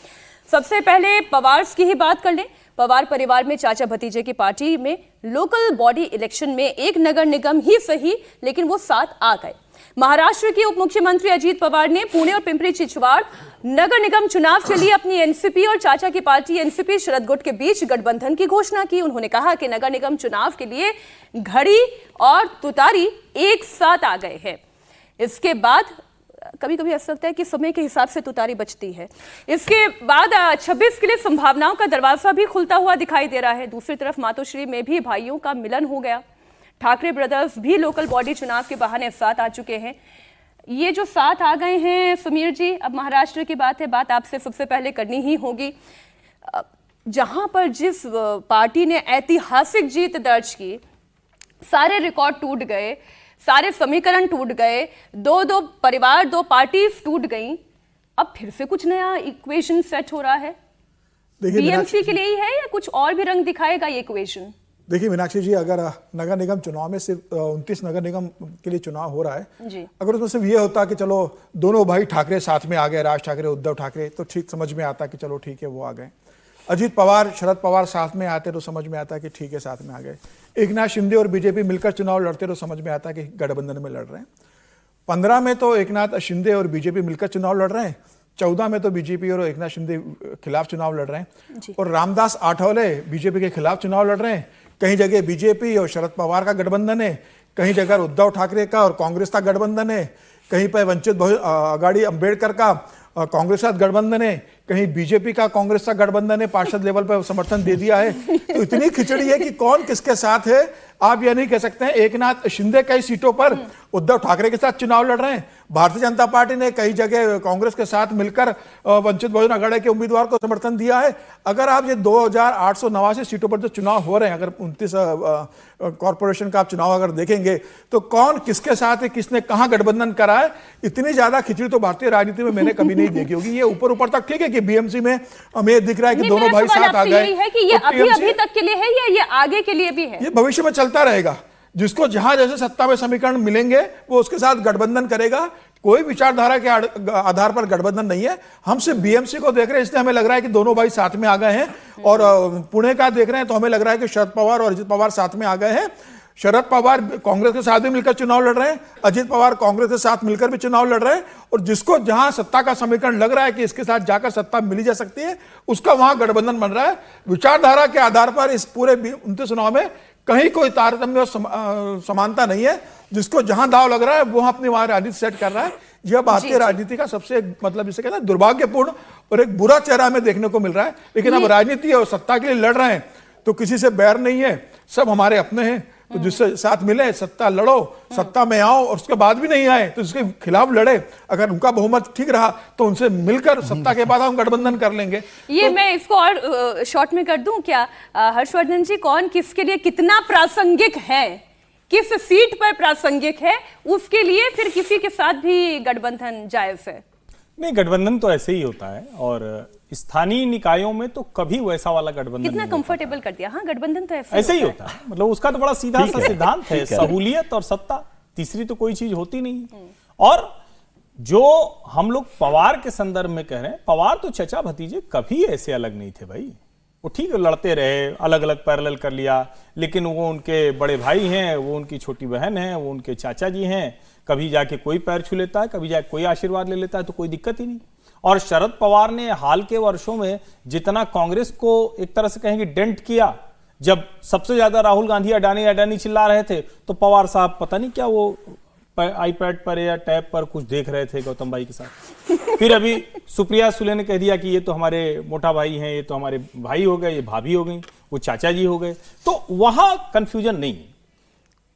सबसे पहले पवार की ही बात कर लें। पवार परिवार में चाचा भतीजे की पार्टी में लोकल बॉडी इलेक्शन में एक नगर निगम ही सही, लेकिन वो साथ आ गए। महाराष्ट्र के उप मुख्यमंत्री अजीत पवार ने पुणे और पिंपरी चिंचवड़ नगर निगम चुनाव के लिए अपनी एनसीपी और चाचा की पार्टी एनसीपी शरद गुट के बीच गठबंधन की घोषणा की। उन्होंने कहा कि नगर निगम चुनाव के लिए घड़ी और तुतारी एक साथ आ गए हैं। इसके बाद कभी कभी ऐसा लगता है कि समय के हिसाब से तुतारी बचती है। इसके बाद 26 के लिए संभावनाओं का दरवाजा भी खुलता हुआ दिखाई दे रहा है। दूसरी तरफ मातोश्री में भी भाइयों का मिलन हो गया। ठाकरे ब्रदर्स भी लोकल बॉडी चुनाव के बहाने साथ आ चुके हैं। ये जो साथ आ गए हैं समीर जी, अब महाराष्ट्र की बात है, बात आपसे सबसे पहले करनी ही होगी। जहां पर जिस पार्टी ने ऐतिहासिक जीत दर्ज की, सारे रिकॉर्ड टूट गए, सारे समीकरण टूट गए, दो परिवार, दो पार्टीज टूट गई, अब फिर से कुछ नया इक्वेशन सेट हो रहा है। बीएमसी के लिए ही है या कुछ और भी रंग दिखाएगा ये इक्वेशन? देखिए मीनाक्षी जी, अगर नगर निगम चुनाव में सिर्फ 29 नगर निगम के लिए चुनाव हो रहा है जी। अगर उसमें सिर्फ ये होता कि चलो दोनों भाई ठाकरे साथ में आ गए, राज ठाकरे उद्धव ठाकरे, तो ठीक समझ में आता कि चलो ठीक है वो आ गए। अजीत पवार शरद पवार साथ में आते तो समझ में आता कि ठीक है साथ में आ गए। एकनाथ शिंदे और बीजेपी मिलकर चुनाव लड़ते तो समझ में आता कि गठबंधन में लड़ रहे हैं। 15 में तो एकनाथ शिंदे और बीजेपी मिलकर चुनाव लड़ रहे हैं, 14 में तो बीजेपी और एकनाथ शिंदे खिलाफ चुनाव लड़ रहे हैं, और रामदास आठवले बीजेपी के खिलाफ चुनाव लड़ रहे हैं। कहीं जगह बीजेपी और शरद पवार का गठबंधन है, कहीं जगह उद्धव ठाकरे का और कांग्रेस का गठबंधन है, कहीं पर वंचित बहुजन आघाड़ी अंबेडकर का कांग्रेस का गठबंधन है, कहीं बीजेपी का कांग्रेस का गठबंधन है, पार्षद लेवल पर समर्थन दे दिया है। तो इतनी खिचड़ी है कि कौन किसके साथ है आप यह नहीं कह सकते हैं। एकनाथ शिंदे कई सीटों पर उद्धव ठाकरे के साथ चुनाव लड़ रहे हैं, भारतीय जनता पार्टी ने कई जगह कांग्रेस के साथ मिलकर वंचित बहुजन आघाड़ी के उम्मीदवार को समर्थन दिया है। अगर आप ये 2889 सीटों पर जो चुनाव हो रहे हैं, अगर 29 कॉर्पोरेशन का आप चुनाव अगर देखेंगे तो कौन किसके साथ है, किसने कहां गठबंधन करा है, इतनी ज्यादा खिचड़ी तो भारतीय राजनीति में मैंने कभी नहीं देखी होगी। ये ऊपर ऊपर तक ठीक है कि बीएमसी में हमें दिख रहा है कि दोनों भाई साथ आ गए, है कि ये अभी तक के लिए है या ये आगे के लिए भी है? ये भविष्य में चलता रहेगा। जिसको जहां जैसे सत्ता में समीकरण मिलेंगे वो उसके साथ गठबंधन करेगा। कोई विचारधारा के आधार पर गठबंधन नहीं है। हम सिर्फ बीएमसी को देख रहे हैं, इसलिए हमें लग रहा है कि दोनों भाई साथ में आ गए हैं, और पुणे का देख रहे हैं तो हमें लग रहा है कि शरद पवार और अजित पवार साथ में आ गए हैं। शरद पवार कांग्रेस के साथ भी मिलकर चुनाव लड़ रहे हैं, अजित पवार कांग्रेस के साथ मिलकर भी चुनाव लड़ रहे हैं, और जिसको जहां सत्ता का समीकरण लग रहा है कि इसके साथ जाकर सत्ता मिली जा सकती है, उसका वहां गठबंधन बन रहा है। विचारधारा के आधार पर इस पूरे 29 चुनाव में कहीं कोई तारतम्य और समानता नहीं है। जिसको जहां दाव लग रहा है वो अपनी वहां राजनीति सेट कर रहा है। यह भारतीय राजनीति का सबसे मतलब जिसे कहते हैं दुर्भाग्यपूर्ण और एक बुरा चेहरा हमें देखने को मिल रहा है। लेकिन अब राजनीति और सत्ता के लिए लड़ रहे हैं तो किसी से बैर नहीं है, सब हमारे अपने हैं। तो जिससे साथ मिले, सत्ता लड़ो, सत्ता में आओ, और उसके बाद भी नहीं आए तो उसके खिलाफ लड़े। अगर उनका बहुमत ठीक रहा तो उनसे मिलकर सत्ता के बाद हम गठबंधन कर लेंगे। ये तो मैं इसको और शॉर्ट में कर दूं क्या हर्षवर्धन जी? कौन किसके लिए कितना प्रासंगिक है, किस सीट पर प्रासंगिक है, उसके लिए फिर किसी के साथ भी गठबंधन जायज है? नहीं, गठबंधन तो ऐसे ही होता है, और स्थानीय निकायों में तो कभी वैसा वाला गठबंधन कितना कंफर्टेबल कर दिया। हाँ, गठबंधन तो ऐसे ही होता है। मतलब उसका तो बड़ा सीधा सा सिद्धांत है, सहूलियत और सत्ता, तीसरी तो कोई चीज होती नहीं। और जो हम लोग पवार के संदर्भ में कह रहे हैं, पवार तो चचा भतीजे कभी ऐसे अलग नहीं थे भाई। वो ठीक लड़ते रहे, अलग अलग पैरेलल कर लिया, लेकिन वो उनके बड़े भाई हैं, वो उनकी छोटी बहन है, वो उनके चाचा जी हैं। कभी जाके कोई पैर छू लेता है, कभी जाके कोई आशीर्वाद ले लेता है, तो कोई दिक्कत ही नहीं। और शरद पवार ने हाल के वर्षों में जितना कांग्रेस को एक तरह से कहेंगे डेंट किया, जब सबसे ज्यादा राहुल गांधी अडानी अडानी चिल्ला रहे थे तो पवार साहब पता नहीं क्या वो आईपैड पर या टैब पर कुछ देख रहे थे गौतम भाई के साथ। फिर अभी सुप्रिया सुले ने कह दिया कि ये तो हमारे मोटा भाई हैं, ये तो हमारे भाई हो गए, ये भाभी हो गई, वो चाचा जी हो गए। तो वहां कंफ्यूजन नहीं है।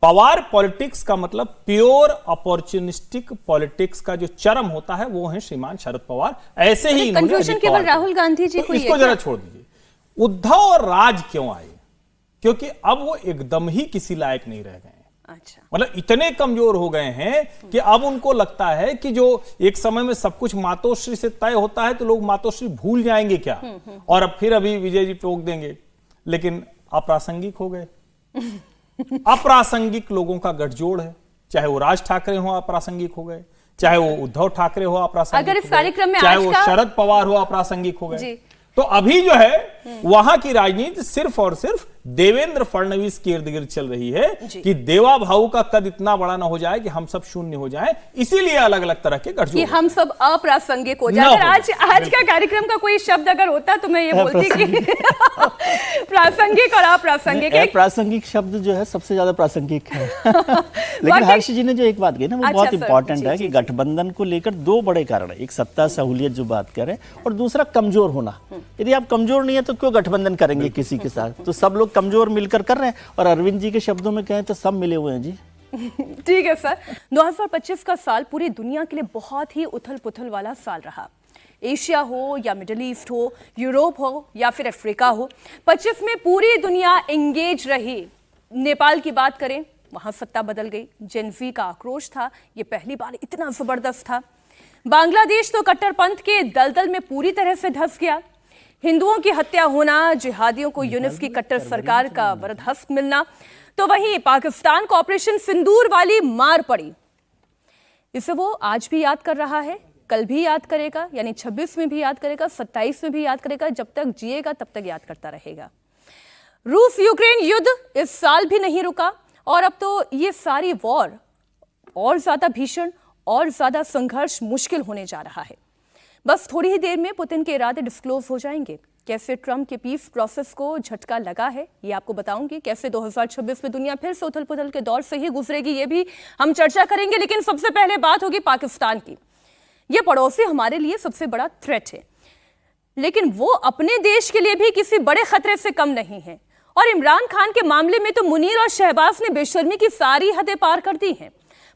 पवार पॉलिटिक्स का मतलब प्योर अपॉर्चुनिस्टिक पॉलिटिक्स का जो चरम होता है वो है श्रीमान शरद पवार। ऐसे ही कंफ्यूजन केवल राहुल गांधी जी को ही है। इसको जरा छोड़ दीजिए। उद्धव और राज क्यों आए? क्योंकि अब वो एकदम ही किसी लायक नहीं रह गए। अच्छा, मतलब इतने कमजोर हो गए हैं कि अब उनको लगता है कि जो एक समय में सब कुछ मातोश्री से तय होता है तो लोग मातोश्री भूल जाएंगे क्या, और अब फिर अभी विजय जी टोक देंगे। लेकिन अप्रासंगिक हो गए। अप्रासंगिक लोगों का गठजोड़ है, चाहे वो राज ठाकरे हो अप्रासंगिक हो गए, चाहे वो उद्धव ठाकरे हो अप्रासंगिक, अगर इस कार्यक्रम में चाहे वो शरद पवार हो अप्रासंगिक हो गए। तो अभी जो है वहां की राजनीति सिर्फ और सिर्फ देवेंद्र फडणवीस की इर्द गिर्द चल रही है कि देवा भाऊ का कद इतना बड़ा ना हो जाए कि हम सब शून्य हो जाए, इसीलिए अलग अलग तरह के गठजोड़, हम सब अप्रासंगिक हो जाए। आज का कार्यक्रम का कोई शब्द अगर होता तो मैं ये बोलती कि प्रासंगिक और अप्रासंगिक। प्रासंगिक शब्द जो है सबसे ज्यादा प्रासंगिक है। लेकिन हर्ष जी ने जो एक बात कही ना वो बहुत इंपॉर्टेंट है कि गठबंधन को लेकर दो बड़े कारण है। एक सत्ता सहूलियत जो बात कर रहे हैं, और दूसरा कमजोर होना। यदि आप कमजोर नहीं है तो क्यों गठबंधन करेंगे किसी के साथ? तो सब लोग कमजोर मिलकर कर रहे हैं। और अरविंद जी के शब्दों में कहें तो सब मिले हुए हैं जी। ठीक है सर। 2025 का साल पूरी दुनिया के लिए बहुत ही उथल पुथल वाला साल रहा। एशिया हो या मिडिल ईस्ट हो, यूरोप हो या फिर अफ्रीका हो, 25 में पूरी दुनिया एंगेज रही। नेपाल की बात करें, वहां सत्ता बदल गई, जेनजी का आक्रोश था, ये पहली बार इतना जबरदस्त था। बांग्लादेश तो कट्टरपंथ के दलदल में पूरी तरह से धंस गया। हिंदुओं की हत्या होना, जिहादियों को यूनिस की कट्टर सरकार का वरदहस्त मिलना, तो वहीं पाकिस्तान को ऑपरेशन सिंदूर वाली मार पड़ी। इसे वो आज भी याद कर रहा है, कल भी याद करेगा, यानी 26 में भी याद करेगा, 27 में भी याद करेगा, जब तक जिएगा तब तक याद करता रहेगा। रूस यूक्रेन युद्ध इस साल भी नहीं रुका और अब तो ये सारी वॉर और ज्यादा भीषण और ज्यादा संघर्ष मुश्किल होने जा रहा है। बस थोड़ी ही देर में पुतिन के इरादे डिस्क्लोज हो जाएंगे। कैसे ट्रंप के पीस प्रोसेस को झटका लगा है ये आपको बताऊंगी। कैसे 2026 में दुनिया फिर से उथल पुथल के दौर से ही गुजरेगी ये भी हम चर्चा करेंगे। लेकिन सबसे पहले बात होगी पाकिस्तान की। ये पड़ोसी हमारे लिए सबसे बड़ा थ्रेट है, लेकिन वो अपने देश के लिए भी किसी बड़े खतरे से कम नहीं है। और इमरान खान के मामले में तो मुनीर और शहबाज ने बेशर्मी की सारी हदें पार कर दी हैं।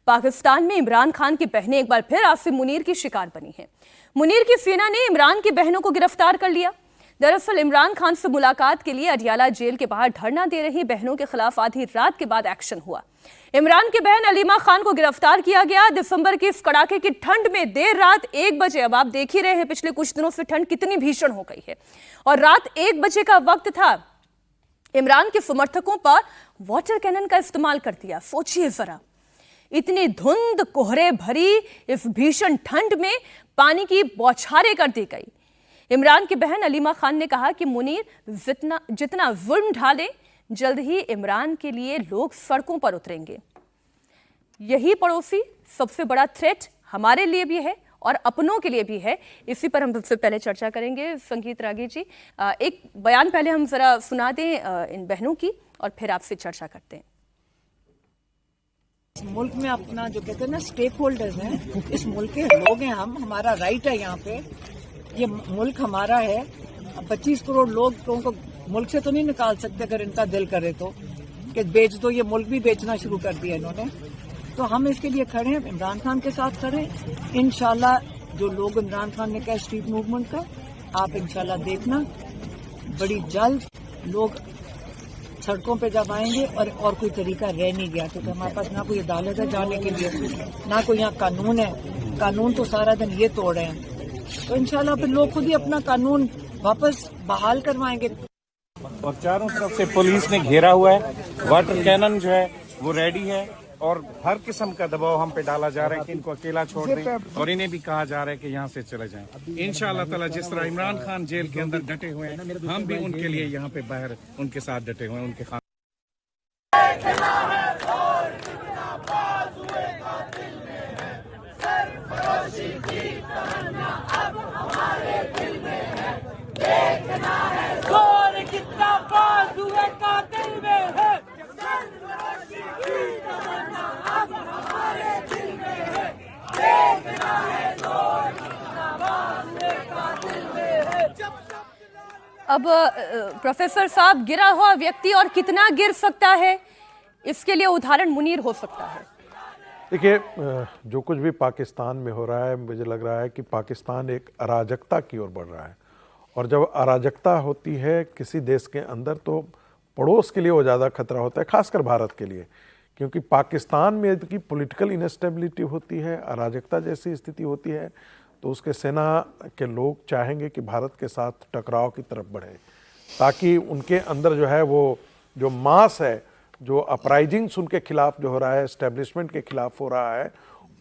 पाकिस्तान में इमरान खान की बहनें एक बार फिर आसिम मुनीर की शिकार बनी हैं। मुनीर की सेना ने इमरान की बहनों को गिरफ्तार कर लिया। दरअसल इमरान खान से मुलाकात के लिए अडियाला जेल के बाहर धरना दे रही बहनों के खिलाफ आधी रात के बाद एक्शन हुआ। इमरान की बहन अलीमा खान को गिरफ्तार किया गया। दिसंबर की इस कड़ाके की ठंड में देर रात 1 बजे, अब आप देख ही रहे हैं पिछले कुछ दिनों से ठंड कितनी भीषण हो गई है, और रात 1 बजे का वक्त था। इमरान के समर्थकों पर वाटर कैनन का इस्तेमाल कर दिया। सोचिए जरा, इतनी धुंध कोहरे भरी इस भीषण ठंड में पानी की बौछारें कर दी गई। इमरान की बहन अलीमा खान ने कहा कि मुनीर जितना जुल्म ढाले, जल्द ही इमरान के लिए लोग सड़कों पर उतरेंगे। यही पड़ोसी सबसे बड़ा थ्रेट हमारे लिए भी है और अपनों के लिए भी है। इसी पर हम सबसे पहले चर्चा करेंगे। संगीत रागी जी, एक बयान पहले हम जरा सुना दें इन बहनों की और फिर आपसे चर्चा करते हैं। इस मुल्क में अपना जो कहते हैं ना स्टेक होल्डर्स हैं, इस मुल्क के लोग हैं हम, हमारा राइट है यहाँ पे, ये मुल्क हमारा है। 25 करोड़ लोगों को मुल्क से तो नहीं निकाल सकते, अगर इनका दिल करे तो कि बेच दो। ये मुल्क भी बेचना शुरू कर दिया इन्होंने, तो हम इसके लिए खड़े हैं, इमरान खान के साथ खड़े हैं। इंशाल्लाह जो लोग इमरान खान ने कहा स्ट्रीट मूवमेंट का, आप इंशाल्लाह देखना बड़ी जल्द लोग सड़कों पे जब आएंगे। और कोई तरीका रह नहीं गया, क्योंकि हमारे पास ना कोई अदालत है जाने के लिए, ना कोई यहाँ कानून है। कानून तो सारा दिन ये तोड़ रहे हैं, तो इंशाल्लाह फिर लोग खुद ही अपना कानून वापस बहाल करवाएंगे। और चारों तरफ से पुलिस ने घेरा हुआ है, वाटर कैनन जो है वो रेडी है, और हर किस्म का दबाव हम पे डाला जा रहा है कि इनको अकेला छोड़ दें, और इन्हें भी कहा जा रहा है कि यहाँ से चले जाएं। इंशाअल्लाह ताला जिस तरह इमरान खान जेल के अंदर डटे हुए हैं, हम भी उनके लिए यहाँ पे बाहर उनके साथ डटे हुए हैं। उनके खान अब प्रोफेसर साहब, गिरा हुआ व्यक्ति और कितना गिर सकता है, इसके लिए उदाहरण मुनीर हो सकता है। देखिए, जो कुछ भी पाकिस्तान में हो रहा है, मुझे लग रहा है कि पाकिस्तान एक अराजकता की ओर बढ़ रहा है। और जब अराजकता होती है किसी देश के अंदर, तो पड़ोस के लिए वो ज़्यादा खतरा होता है, खासकर भारत के लिए, क्योंकि पाकिस्तान में यदि पॉलिटिकल इनस्टेबिलिटी होती है, अराजकता जैसी स्थिति होती है, तो उसके सेना के लोग चाहेंगे कि भारत के साथ टकराव की तरफ बढ़े, ताकि उनके अंदर जो है वो जो मास है, जो अपराइजिंग्स उनके खिलाफ जो हो रहा है, एस्टेब्लिशमेंट के खिलाफ हो रहा है,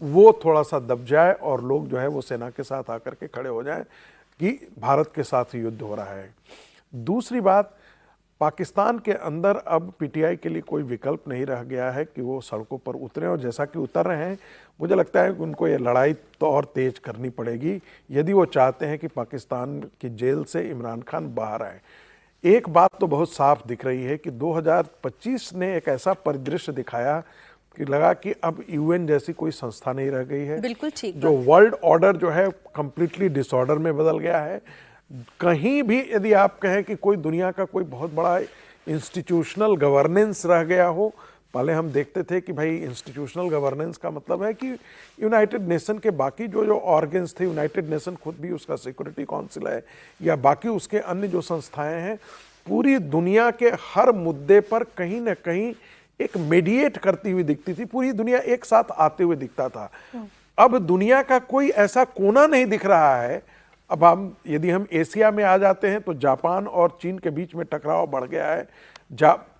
वो थोड़ा सा दब जाए और लोग जो है वो सेना के साथ आकर के खड़े हो जाएं कि भारत के साथ युद्ध हो रहा है। दूसरी बात, पाकिस्तान के अंदर अब पीटीआई के लिए कोई विकल्प नहीं रह गया है कि वो सड़कों पर उतरें, और जैसा कि उतर रहे हैं, मुझे लगता है कि उनको ये लड़ाई तो और तेज करनी पड़ेगी यदि वो चाहते हैं कि पाकिस्तान की जेल से इमरान खान बाहर आए। एक बात तो बहुत साफ दिख रही है कि 2025 ने एक ऐसा परिदृश्य दिखाया कि लगा कि अब यूएन जैसी कोई संस्था नहीं रह गई है। बिल्कुल ठीक। जो वर्ल्ड ऑर्डर जो है कंप्लीटली डिसऑर्डर में बदल गया है। कहीं भी यदि आप कहें कि कोई दुनिया का कोई बहुत बड़ा इंस्टीट्यूशनल गवर्नेंस रह गया हो, पहले हम देखते थे कि भाई इंस्टीट्यूशनल गवर्नेंस का मतलब है कि यूनाइटेड नेशन के बाकी जो ऑर्गन्स थे, यूनाइटेड नेशन खुद भी उसका सिक्योरिटी काउंसिल है या बाकी उसके अन्य जो संस्थाएं हैं, पूरी दुनिया के हर मुद्दे पर कहीं ना कहीं एक मेडिएट करती हुई दिखती थी, पूरी दुनिया एक साथ आते हुए दिखता था। अब दुनिया का कोई ऐसा कोना नहीं दिख रहा है। अब यदि हम एशिया में आ जाते हैं तो जापान और चीन के बीच में टकराव बढ़ गया है।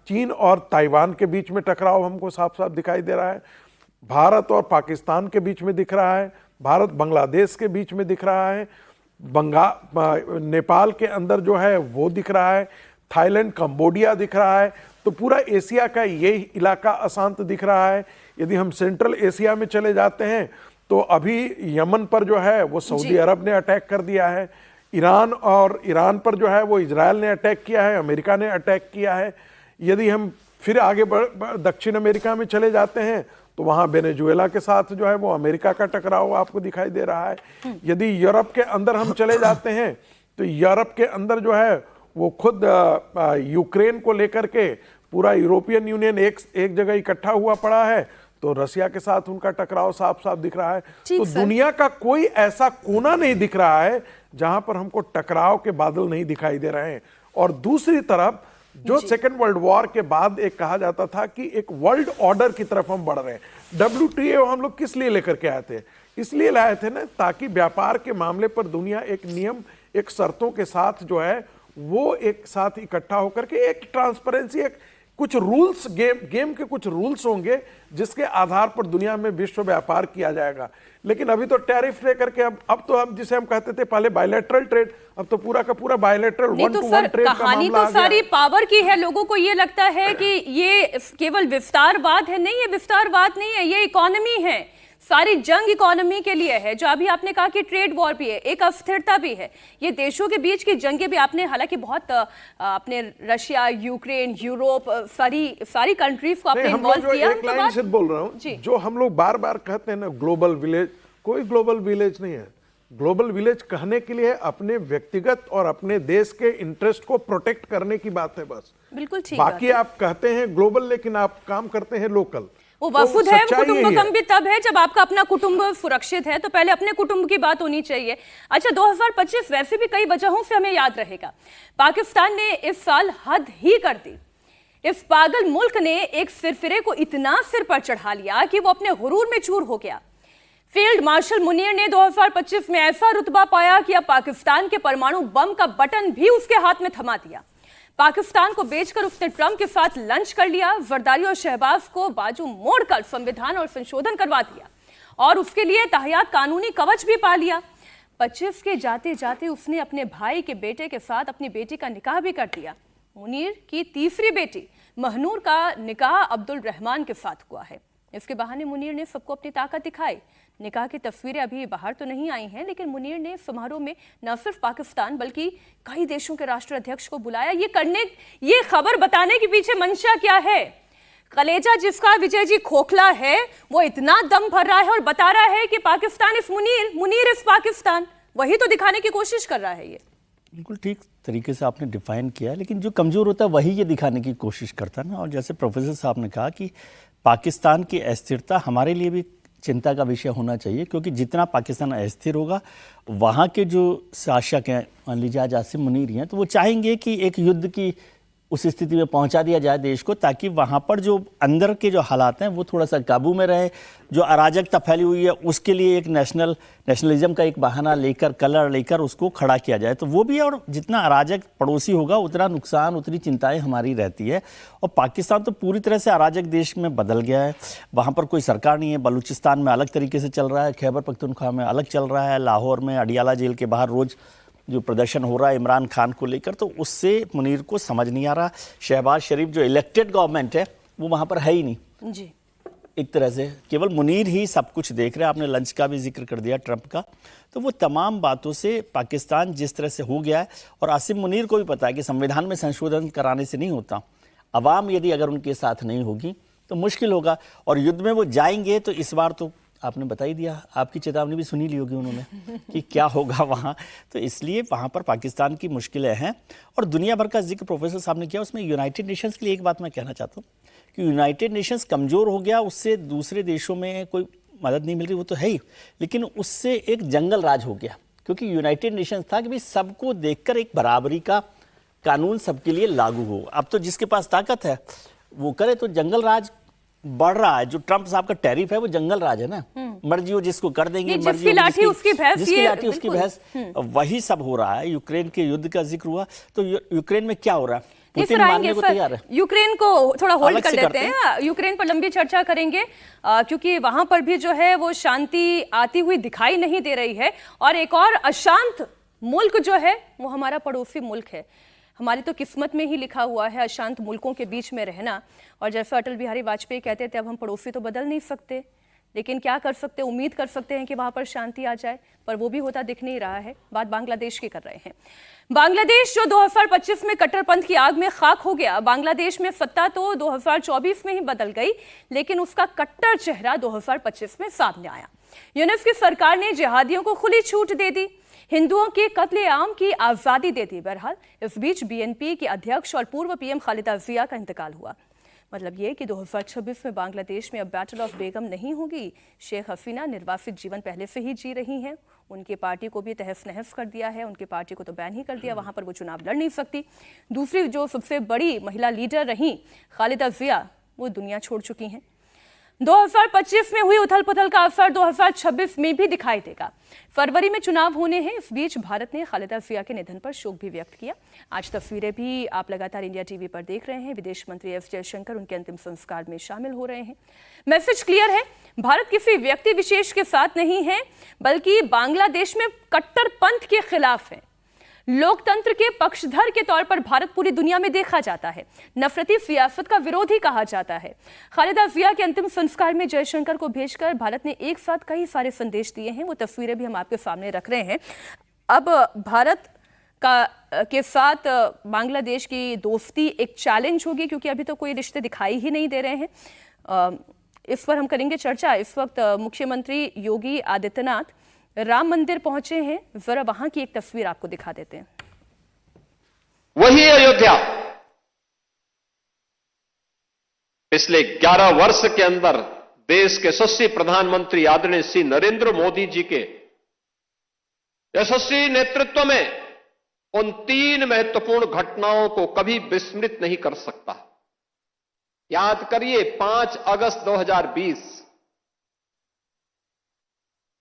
चीन और ताइवान के बीच में टकराव हमको साफ साफ दिखाई दे रहा है। भारत और पाकिस्तान के बीच में दिख रहा है, भारत बांग्लादेश के बीच में दिख रहा है, नेपाल के अंदर जो है वो दिख रहा है, थाईलैंड कंबोडिया दिख रहा है। तो पूरा एशिया का ये इलाका अशांत दिख रहा है। यदि हम सेंट्रल एशिया में चले जाते हैं तो अभी यमन पर जो है वो सऊदी अरब ने अटैक कर दिया है, ईरान पर जो है वो इजराइल ने अटैक किया है, अमेरिका ने अटैक किया है। यदि हम फिर आगे दक्षिण अमेरिका में चले जाते हैं तो वहाँ वेनेजुएला के साथ जो है वो अमेरिका का टकराव आपको दिखाई दे रहा है। यदि यूरोप के अंदर हम चले जाते हैं तो यूरोप के अंदर जो है वो खुद यूक्रेन को लेकर के पूरा यूरोपियन यूनियन एक जगह इकट्ठा हुआ पड़ा है, तो रसिया के साथ उनका टकराव साफ साफ दिख रहा है। तो दुनिया का कोई ऐसा कोना नहीं दिख रहा है जहां पर हमको टकराव के बादल नहीं दिखाई दे रहे हैं। और दूसरी तरफ जो सेकेंड वर्ल्ड वॉर के बाद एक कहा जाता था कि एक वर्ल्ड ऑर्डर की तरफ हम बढ़ रहे हैं। WTO हम लोग किस लिए लेकर के आए थे? इसलिए लाए थे ना ताकि व्यापार के मामले पर दुनिया एक नियम, एक शर्तों के साथ जो है वो एक साथ इकट्ठा होकर के एक ट्रांसपेरेंसी, एक कुछ रूल्स, गेम के कुछ रूल्स होंगे जिसके आधार पर दुनिया में विश्व व्यापार किया जाएगा। लेकिन अभी तो टैरिफ लेकर के अब तो हम जिसे हम कहते थे पहले बायलैटरल ट्रेड, अब तो पूरा का पूरा bilateral one two one trade का कहानी मामला तो सारी पावर की है। लोगों को ये लगता है कि ये केवल विस्तारवाद है। नहीं, ये विस्तारवाद नहीं है, ये इकोनॉमी है। सारी जंग इकोनॉमी के लिए है। जो अभी आपने कहा कि ट्रेड वॉर भी है, एक अस्थिरता भी है। ये देशों के बीच की जंगें भी आपने, हालांकि बहुत आपने रशिया, यूक्रेन, यूरोप, सारी कंट्रीज को आपने इन्वॉल्व किया। एक लाइन से बोल रहा हूं, जो हम लोग बार बार कहते हैं ना ग्लोबल विलेज, कोई ग्लोबल विलेज नहीं है। ग्लोबल विलेज कहने के लिए अपने व्यक्तिगत और अपने देश के इंटरेस्ट को प्रोटेक्ट करने की बात है बस। बिल्कुल ठीक। बाकी आप कहते हैं ग्लोबल लेकिन आप काम करते हैं लोकल। वो वफुद है, वो कुटुंबकम भी तब है जब आपका अपना कुटुंब सुरक्षित है। तो पहले अपने कुटुंब की बात होनी चाहिए। अच्छा, 2025 वैसे भी कई वजहों से हमें याद रहेगा। पाकिस्तान ने इस साल हद ही कर दी। इस पागल मुल्क ने एक सिरफिरे को इतना सिर पर चढ़ा लिया कि वो अपने गुरूर में चूर हो गया। फील्ड मार्शल मुनीर ने 2025 में ऐसा रुतबा पाया कि अब पाकिस्तान के परमाणु बम का बटन भी उसके हाथ में थमा दिया। पाकिस्तान को बेचकर उसने ट्रंप के साथ लंच कर लिया। जरदारी और शहबाज को बाजू मोड़कर संविधान और संशोधन करवा दिया और उसके लिए ताहयात कानूनी कवच भी पा लिया। 25 के जाते जाते उसने अपने भाई के बेटे के साथ अपनी बेटी का निकाह भी कर दिया। मुनीर की तीसरी बेटी महनूर का निकाह अब्दुल रहमान के साथ हुआ है। इसके बहाने मुनीर ने सबको अपनी ताकत दिखाई। निकाह की तस्वीरें अभी बाहर तो नहीं आई हैं, लेकिन मुनीर ने समारोह में न सिर्फ पाकिस्तान बल्कि कई देशों के राष्ट्राध्यक्ष को बुलाया। ये खबर बताने के पीछे मंशा क्या है? कलेजा जिसका विजय जी खोखला है, वो इतना दम भर रहा है और बता रहा है कि पाकिस्तान इस मुनीर इस पाकिस्तान, वही तो दिखाने की कोशिश कर रहा है। ये बिल्कुल ठीक तरीके से आपने डिफाइन किया, लेकिन जो कमज़ोर होता है वही ये दिखाने की कोशिश करता है ना। और जैसे प्रोफेसर साहब ने कहा कि पाकिस्तान की अस्थिरता हमारे लिए भी चिंता का विषय होना चाहिए, क्योंकि जितना पाकिस्तान अस्थिर होगा वहाँ के जो शासक हैं, मान लीजिए आज आसिम मुनीर हैं, तो वो चाहेंगे कि एक युद्ध की उस स्थिति में पहुंचा दिया जाए देश को, ताकि वहाँ पर जो अंदर के जो हालात हैं वो थोड़ा सा काबू में रहे। जो अराजकता फैली हुई है उसके लिए एक नेशनलिज्म का एक बहाना लेकर, कलर लेकर उसको खड़ा किया जाए, तो वो भी। और जितना अराजक पड़ोसी होगा उतना नुकसान, उतनी चिंताएं हमारी रहती है। और पाकिस्तान तो पूरी तरह से अराजक देश में बदल गया है। वहाँ पर कोई सरकार नहीं है। बलूचिस्तान में अलग तरीके से चल रहा है, खैबर पख्तूनख्वा में अलग चल रहा है, लाहौर में अडियाला जेल के बाहर रोज़ जो प्रदर्शन हो रहा है इमरान खान को लेकर, तो उससे मुनीर को समझ नहीं आ रहा। शहबाज शरीफ जो इलेक्टेड गवर्नमेंट है वो वहाँ पर है ही नहीं जी। एक तरह से केवल मुनीर ही सब कुछ देख रहे हैं। आपने लंच का भी जिक्र कर दिया ट्रंप का, तो वो तमाम बातों से पाकिस्तान जिस तरह से हो गया है, और आसिम मुनीर को भी पता है कि संविधान में संशोधन कराने से नहीं होता। अवाम यदि अगर उनके साथ नहीं होगी तो मुश्किल होगा, और युद्ध में वो जाएंगे तो इस बार तो आपने बता ही दिया, आपकी चेतावनी भी सुनी ली होगी उन्होंने कि क्या होगा वहाँ। तो इसलिए वहाँ पर पाकिस्तान की मुश्किलें हैं और दुनिया भर का जिक्र प्रोफेसर साहब ने किया। उसमें यूनाइटेड नेशंस के लिए एक बात मैं कहना चाहता हूँ कि यूनाइटेड नेशंस कमज़ोर हो गया, उससे दूसरे देशों में कोई मदद नहीं मिल रही, वो तो है ही, लेकिन उससे एक जंगल राज हो गया, क्योंकि यूनाइटेड नेशंस था कि भाई सबको देखकर एक बराबरी का कानून सबके लिए लागू हो। अब तो जिसके पास ताकत है वो करे, तो जंगल राज बढ़ रहा है। जो ट्रंप साहब का टैरिफ है वो जंगल राज है ना, मर्जी हो जिसको कर देंगे, जिसकी लाठी उसकी भैंस, जिसकी लाठी उसकी भैंस, वही सब हो रहा है। यूक्रेन के युद्ध का जिक्र हुआ, तो यूक्रेन में क्या हो रहा है, पुतिन मानने को तैयार है। यूक्रेन को थोड़ा होल्ड कर लेते हैं, यूक्रेन पर लंबी चर्चा करेंगे क्योंकि वहां पर भी जो है वो शांति आती हुई दिखाई नहीं दे रही है। और एक और अशांत मुल्क जो है वो हमारा पड़ोसी मुल्क है। हमारी तो किस्मत में ही लिखा हुआ है अशांत मुल्कों के बीच में रहना। और जैसा अटल बिहारी वाजपेयी कहते थे, अब हम पड़ोसी तो बदल नहीं सकते, लेकिन क्या कर सकते, उम्मीद कर सकते हैं कि वहां पर शांति आ जाए, पर वो भी होता दिख नहीं रहा है। बात बांग्लादेश की कर रहे हैं। बांग्लादेश जो 2025 में कट्टरपंथ की आग में खाक हो गया। बांग्लादेश में सत्ता तो 2024 में ही बदल गई, लेकिन उसका कट्टर चेहरा 2025 में सामने आया। यूनिस की सरकार ने जिहादियों को खुली छूट दे दी, हिंदुओं के कत्लेआम की आजादी दे दी। बहरहाल इस बीच बीएनपी के अध्यक्ष और पूर्व पीएम खालिदा जिया का इंतकाल हुआ। मतलब ये कि 2026 में बांग्लादेश में अब बैटल ऑफ बेगम नहीं होगी। शेख हसीना निर्वासित जीवन पहले से ही जी रही हैं। उनकी पार्टी को भी तहस नहस कर दिया है, उनकी पार्टी को तो बैन ही कर दिया, वहां पर वो चुनाव लड़ नहीं सकती। दूसरी जो सबसे बड़ी महिला लीडर रही खालिदा जिया, वो दुनिया छोड़ चुकी हैं। 2025 में हुई उथल पुथल का असर 2026 में भी दिखाई देगा। फरवरी में चुनाव होने हैं। इस बीच भारत ने खालिदा जिया के निधन पर शोक भी व्यक्त किया। आज तस्वीरें भी आप लगातार इंडिया टीवी पर देख रहे हैं। विदेश मंत्री एस जयशंकर उनके अंतिम संस्कार में शामिल हो रहे हैं। मैसेज क्लियर है, भारत किसी व्यक्ति विशेष के साथ नहीं है, बल्कि बांग्लादेश में कट्टरपंथ के खिलाफ है। लोकतंत्र के पक्षधर के तौर पर भारत पूरी दुनिया में देखा जाता है, नफरती सियासत का विरोधी कहा जाता है। खालिदा जिया के अंतिम संस्कार में जयशंकर को भेजकर भारत ने एक साथ कई सारे संदेश दिए हैं। वो तस्वीरें भी हम आपके सामने रख रहे हैं। अब भारत के साथ बांग्लादेश की दोस्ती एक चैलेंज होगी, क्योंकि अभी तो कोई रिश्ते दिखाई ही नहीं दे रहे हैं। इस पर हम करेंगे चर्चा। इस वक्त मुख्यमंत्री योगी आदित्यनाथ राम मंदिर पहुंचे हैं। जरा वहां की एक तस्वीर आपको दिखा देते हैं। वही अयोध्या पिछले 11 वर्ष के अंदर देश के यशस्वी प्रधानमंत्री आदरणीय श्री नरेंद्र मोदी जी के यशस्वी नेतृत्व में उन 3 महत्वपूर्ण घटनाओं को कभी विस्मृत नहीं कर सकता। याद करिए 5 अगस्त 2020,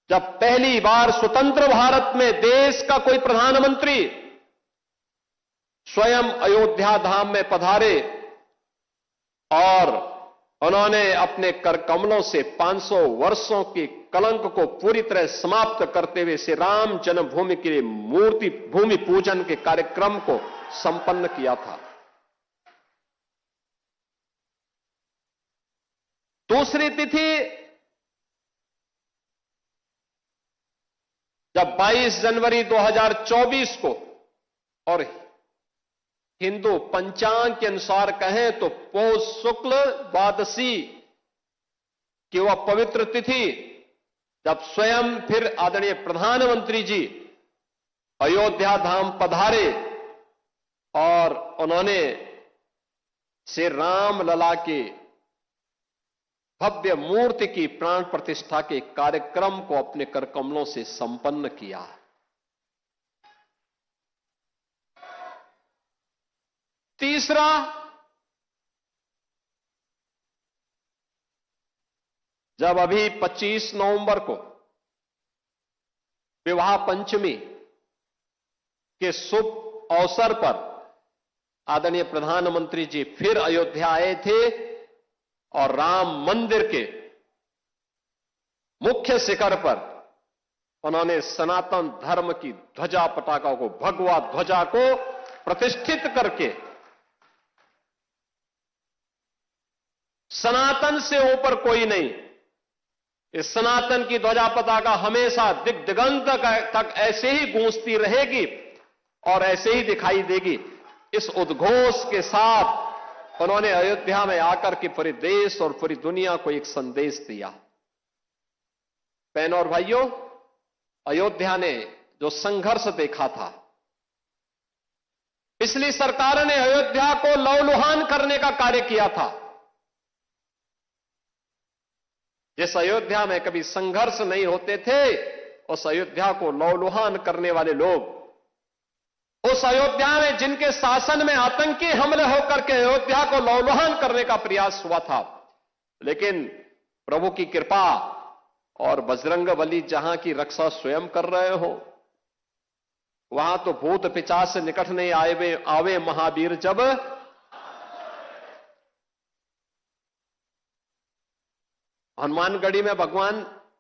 जब पहली बार स्वतंत्र भारत में देश का कोई प्रधानमंत्री स्वयं अयोध्या धाम में पधारे और उन्होंने अपने करकमलों से 500 वर्षों के कलंक को पूरी तरह समाप्त करते हुए श्री राम जन्मभूमि के लिए मूर्ति भूमि पूजन के कार्यक्रम को संपन्न किया था। दूसरी तिथि जब 22 जनवरी 2024 को, और हिंदू पंचांग के अनुसार कहें तो पौष शुक्ल द्वादशी की वह पवित्र तिथि, जब स्वयं फिर आदरणीय प्रधानमंत्री जी अयोध्या धाम पधारे और उन्होंने श्री राम लला के भव्य मूर्ति की प्राण प्रतिष्ठा के कार्यक्रम को अपने करकमलों से संपन्न किया। तीसरा, जब अभी 25 नवंबर को विवाह पंचमी के शुभ अवसर पर आदरणीय प्रधानमंत्री जी फिर अयोध्या आए थे और राम मंदिर के मुख्य शिखर पर उन्होंने सनातन धर्म की ध्वजा पताका को, भगवा ध्वजा को प्रतिष्ठित करके सनातन से ऊपर कोई नहीं, इस सनातन की ध्वजा पताका हमेशा दिग दिगंत तक ऐसे ही गूंजती रहेगी और ऐसे ही दिखाई देगी। इस उद्घोष के साथ उन्होंने अयोध्या में आकर के पूरे देश और पूरी दुनिया को एक संदेश दिया। बहनों और भाइयों, अयोध्या ने जो संघर्ष देखा था, पिछली सरकार ने अयोध्या को लहूलुहान करने का कार्य किया था। जिस अयोध्या में कभी संघर्ष नहीं होते थे, उस अयोध्या को लहूलुहान करने वाले लोग, उस अयोध्या में जिनके शासन में आतंकी हमले होकर के अयोध्या को लहूलुहान करने का प्रयास हुआ था, लेकिन प्रभु की कृपा और बजरंगबली जहां की रक्षा स्वयं कर रहे हो, वहां तो भूत पिशाच से निकट नहीं आवे महावीर जब। हनुमानगढ़ी में भगवान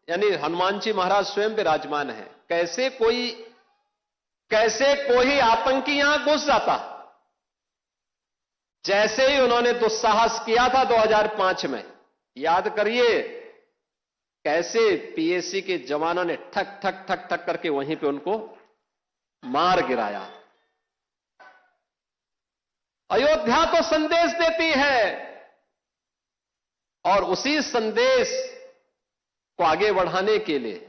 यानी हनुमान जी महाराज स्वयं विराजमान है। कैसे कोई आतंकी यहां घुस जाता, जैसे ही उन्होंने दुस्साहस किया था 2005 में, याद करिए कैसे पीएसी के जवानों ने ठक ठक ठक ठक करके वहीं पे उनको मार गिराया। अयोध्या तो संदेश देती है, और उसी संदेश को आगे बढ़ाने के लिए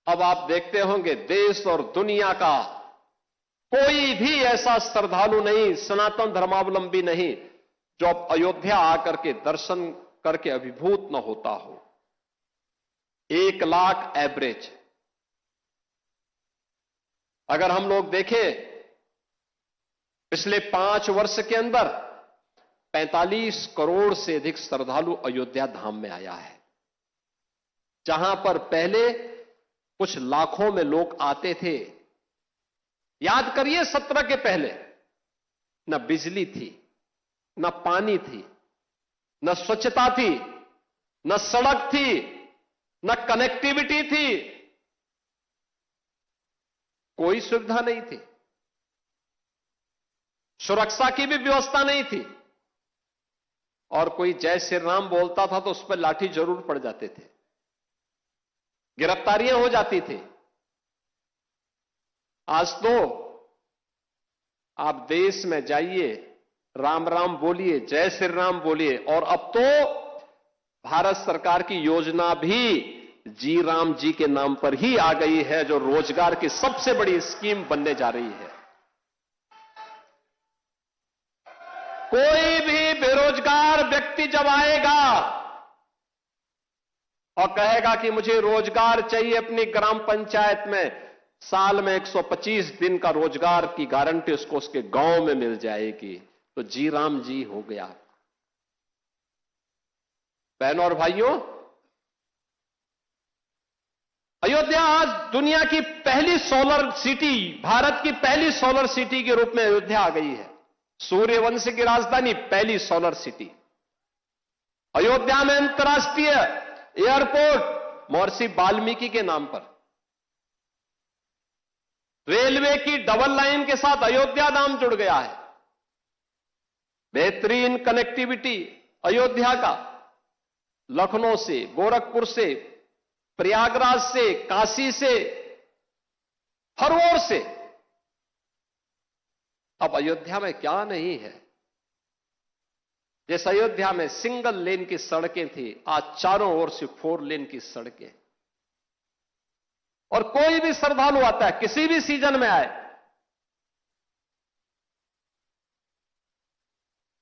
अब आप देखते होंगे देश और दुनिया का कोई भी ऐसा श्रद्धालु नहीं, सनातन धर्मावलंबी नहीं, जो अब अयोध्या आकर के दर्शन करके अभिभूत न होता हो। 1 लाख एवरेज अगर हम लोग देखें, पिछले 5 वर्ष के अंदर 45 करोड़ से अधिक श्रद्धालु अयोध्या धाम में आया है। जहां पर पहले कुछ लाखों में लोग आते थे। याद करिए 17 के पहले न बिजली थी, न पानी थी, न स्वच्छता थी, न सड़क थी, न कनेक्टिविटी थी, कोई सुविधा नहीं थी, सुरक्षा की भी व्यवस्था नहीं थी, और कोई जय श्री राम बोलता था तो उस पर लाठी जरूर पड़ जाते थे, गिरफ्तारियां हो जाती थी। आज तो आप देश में जाइए, राम राम बोलिए, जय श्री राम बोलिए, और अब तो भारत सरकार की योजना भी जी राम जी के नाम पर ही आ गई है, जो रोजगार की सबसे बड़ी स्कीम बनने जा रही है। कोई भी बेरोजगार व्यक्ति जब आएगा और कहेगा कि मुझे रोजगार चाहिए अपनी ग्राम पंचायत में, साल में 125 दिन का रोजगार की गारंटी उसको उसके गांव में मिल जाएगी, तो जी राम जी हो गया। बहनों और भाइयों, अयोध्या आज दुनिया की पहली सोलर सिटी, भारत की पहली सोलर सिटी के रूप में अयोध्या आ गई है। सूर्यवंश की राजधानी, पहली सोलर सिटी। अयोध्या में अंतर्राष्ट्रीय एयरपोर्ट महर्षि वाल्मीकि के नाम पर। रेलवे की डबल लाइन के साथ अयोध्या धाम जुड़ गया है। बेहतरीन कनेक्टिविटी अयोध्या का, लखनऊ से, गोरखपुर से, प्रयागराज से, काशी से, हर ओर से। अब अयोध्या में क्या नहीं है। जिस अयोध्या में सिंगल लेन की सड़कें थी, आज चारों ओर से 4 लेन की सड़कें। और कोई भी श्रद्धालु आता है, किसी भी सीजन में आए,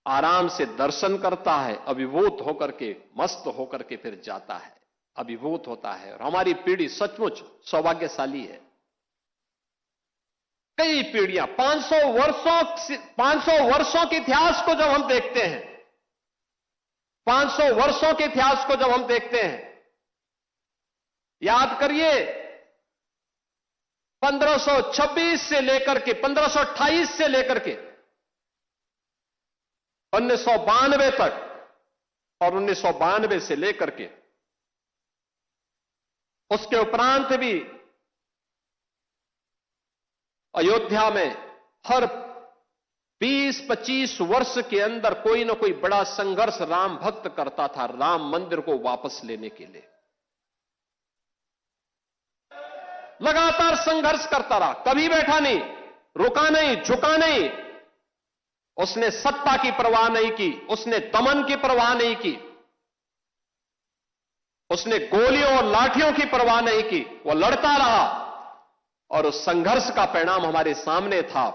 आराम से दर्शन करता है, अभिभूत होकर के, मस्त होकर के फिर जाता है, अभिभूत होता है। और हमारी पीढ़ी सचमुच सौभाग्यशाली है। कई पीढ़ियां, 500 वर्षों के इतिहास को जब हम देखते हैं, 500 वर्षों के इतिहास को जब हम देखते हैं, याद करिए 1526 से लेकर के 1528 से लेकर के 1992 तक, और 1992 से लेकर के उसके उपरांत भी अयोध्या में हर 20-25 वर्ष के अंदर कोई ना कोई बड़ा संघर्ष राम भक्त करता था, राम मंदिर को वापस लेने के लिए लगातार संघर्ष करता रहा, कभी बैठा नहीं, रुका नहीं, झुका नहीं। उसने सत्ता की परवाह नहीं की, उसने दमन की परवाह नहीं की। उसने गोलियों और लाठियों की परवाह नहीं की, वो लड़ता रहा और उस संघर्ष का परिणाम हमारे सामने था।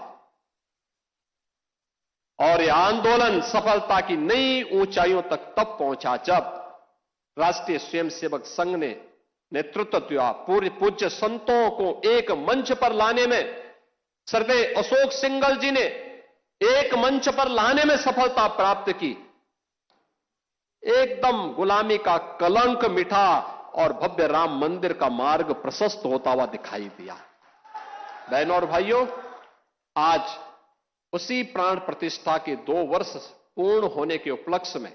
और यह आंदोलन सफलता की नई ऊंचाइयों तक तब पहुंचा जब राष्ट्रीय स्वयंसेवक संघ ने नेतृत्व दिया। पूर्व पूज्य संतों को एक मंच पर लाने में, श्रद्धेय अशोक सिंघल जी ने एक मंच पर लाने में सफलता प्राप्त की। एकदम गुलामी का कलंक मिटा और भव्य राम मंदिर का मार्ग प्रशस्त होता हुआ दिखाई दिया। बहनों और भाइयों, आज उसी प्राण प्रतिष्ठा के 2 वर्ष पूर्ण होने के उपलक्ष्य में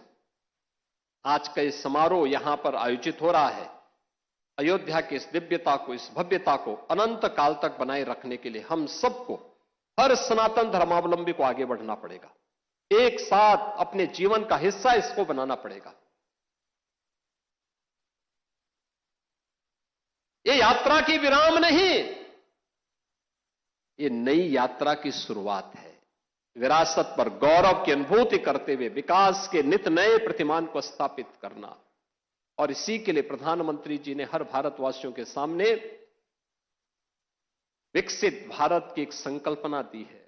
आज का ये समारोह यहां पर आयोजित हो रहा है। अयोध्या की इस दिव्यता को, इस भव्यता को अनंत काल तक बनाए रखने के लिए हम सबको, हर सनातन धर्मावलंबी को आगे बढ़ना पड़ेगा। एक साथ अपने जीवन का हिस्सा इसको बनाना पड़ेगा। ये यात्रा की विराम नहीं, ये नई यात्रा की शुरुआत है। विरासत पर गौरव की अनुभूति करते हुए विकास के नित नए प्रतिमान को स्थापित करना, और इसी के लिए प्रधानमंत्री जी ने हर भारतवासियों के सामने विकसित भारत की एक संकल्पना दी है।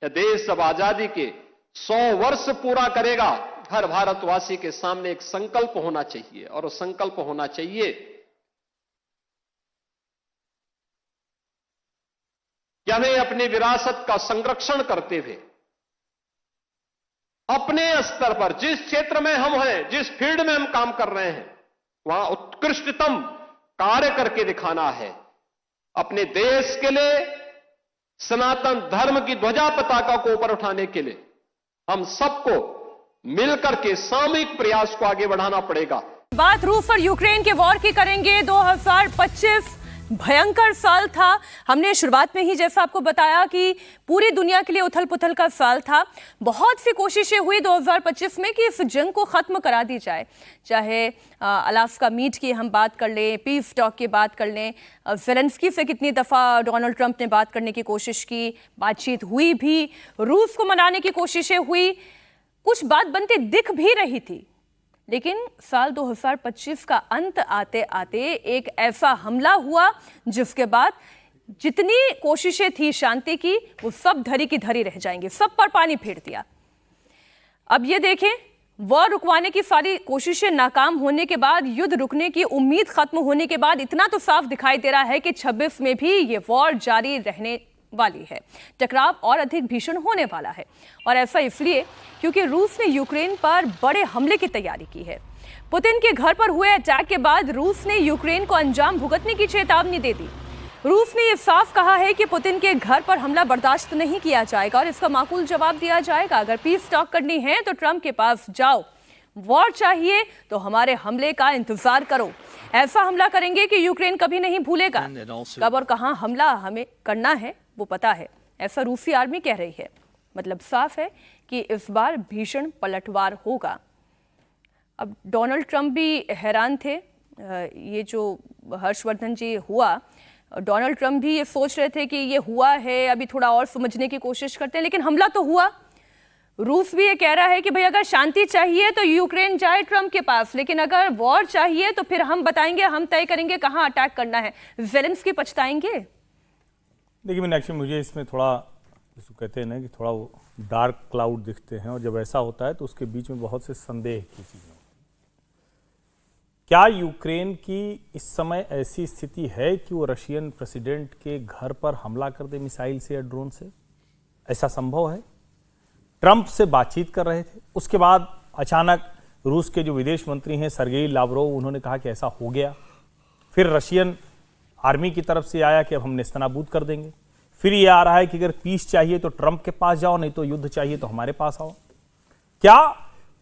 यह देश जब आजादी के 100 वर्ष पूरा करेगा, हर भारतवासी के सामने एक संकल्प होना चाहिए, और वो संकल्प होना चाहिए कि हमें अपनी विरासत का संरक्षण करते हुए अपने स्तर पर, जिस क्षेत्र में हम हैं, जिस फील्ड में हम काम कर रहे हैं, वहां उत्कृष्टतम कार्य करके दिखाना है। अपने देश के लिए, सनातन धर्म की ध्वजा पताका को ऊपर उठाने के लिए हम सबको मिलकर के सामूहिक प्रयास को आगे बढ़ाना पड़ेगा। बात रूस और यूक्रेन के वॉर की करेंगे। 2025 भयंकर साल था। हमने शुरुआत में ही जैसा आपको बताया कि पूरी दुनिया के लिए उथल पुथल का साल था। बहुत सी कोशिशें हुई 2025 में कि इस जंग को खत्म करा दी जाए, चाहे अलास्का मीट की हम बात कर लें, पीस टॉक की बात कर लें। ज़ेलेंस्की से कितनी दफ़ा डोनाल्ड ट्रंप ने बात करने की कोशिश की, बातचीत हुई भी, रूस को मनाने की कोशिशें हुई, कुछ बात बनती दिख भी रही थी। लेकिन साल 2025 का अंत आते आते एक ऐसा हमला हुआ जिसके बाद जितनी कोशिशें थी शांति की, वो सब धरी की धरी रह जाएंगी, सब पर पानी फेर दिया। अब ये देखें, वॉर रुकवाने की सारी कोशिशें नाकाम होने के बाद, युद्ध रुकने की उम्मीद खत्म होने के बाद इतना तो साफ दिखाई दे रहा है कि 26 में भी ये वॉर जारी रहने वाली है। टकराव और अधिक भीषण होने वाला है, और ऐसा इसलिए क्योंकि रूस ने यूक्रेन पर बड़े हमले की तैयारी की है। पुतिन के घर पर हुए अटैक के बाद रूस ने यूक्रेन को अंजाम भुगतने की चेतावनी दे दी। रूस ने यह साफ कहा है कि पुतिन के घर पर हमला बर्दाश्त नहीं किया जाएगा और इसका माकूल जवाब दिया जाएगा। अगर पीस टॉक करनी है तो ट्रंप के पास जाओ, वॉर चाहिए तो हमारे हमले का इंतजार करो। ऐसा हमला करेंगे कि यूक्रेन कभी नहीं भूलेगा। कब और कहां हमला हमें करना है वो पता है, ऐसा रूसी आर्मी कह रही है। मतलब साफ है कि इस बार भीषण पलटवार होगा। अब डोनाल्ड ट्रंप भी हैरान थे। ये जो हर्षवर्धन जी हुआ, डोनाल्ड ट्रंप भी ये सोच रहे थे कि ये हुआ है, अभी थोड़ा और समझने की कोशिश करते हैं, लेकिन हमला तो हुआ। रूस भी ये कह रहा है कि भाई अगर शांति चाहिए तो यूक्रेन जाए ट्रंप के पास, लेकिन अगर वॉर चाहिए तो फिर हम बताएंगे, हम तय करेंगे कहां अटैक करना है। ज़ेलेंस्की पछताएंगे। देखिए मीनाक्षी, मुझे इसमें थोड़ा, जिसको कहते हैं ना कि थोड़ा वो डार्क क्लाउड दिखते हैं, और जब ऐसा होता है तो उसके बीच में बहुत से संदेह की चीज़ें। क्या यूक्रेन की इस समय ऐसी स्थिति है कि वो रशियन प्रेसिडेंट के घर पर हमला कर दे मिसाइल से या ड्रोन से? ऐसा संभव है? ट्रंप से बातचीत कर रहे थे, उसके बाद अचानक रूस के जो विदेश मंत्री हैं सरगेई लावरोव, उन्होंने कहा कि ऐसा हो गया। फिर रशियन आर्मी की तरफ से आया कि अब हम नेस्तनाबूद कर देंगे। फिर ये आ रहा है कि अगर पीस चाहिए तो ट्रंप के पास जाओ, नहीं तो युद्ध चाहिए तो हमारे पास आओ। क्या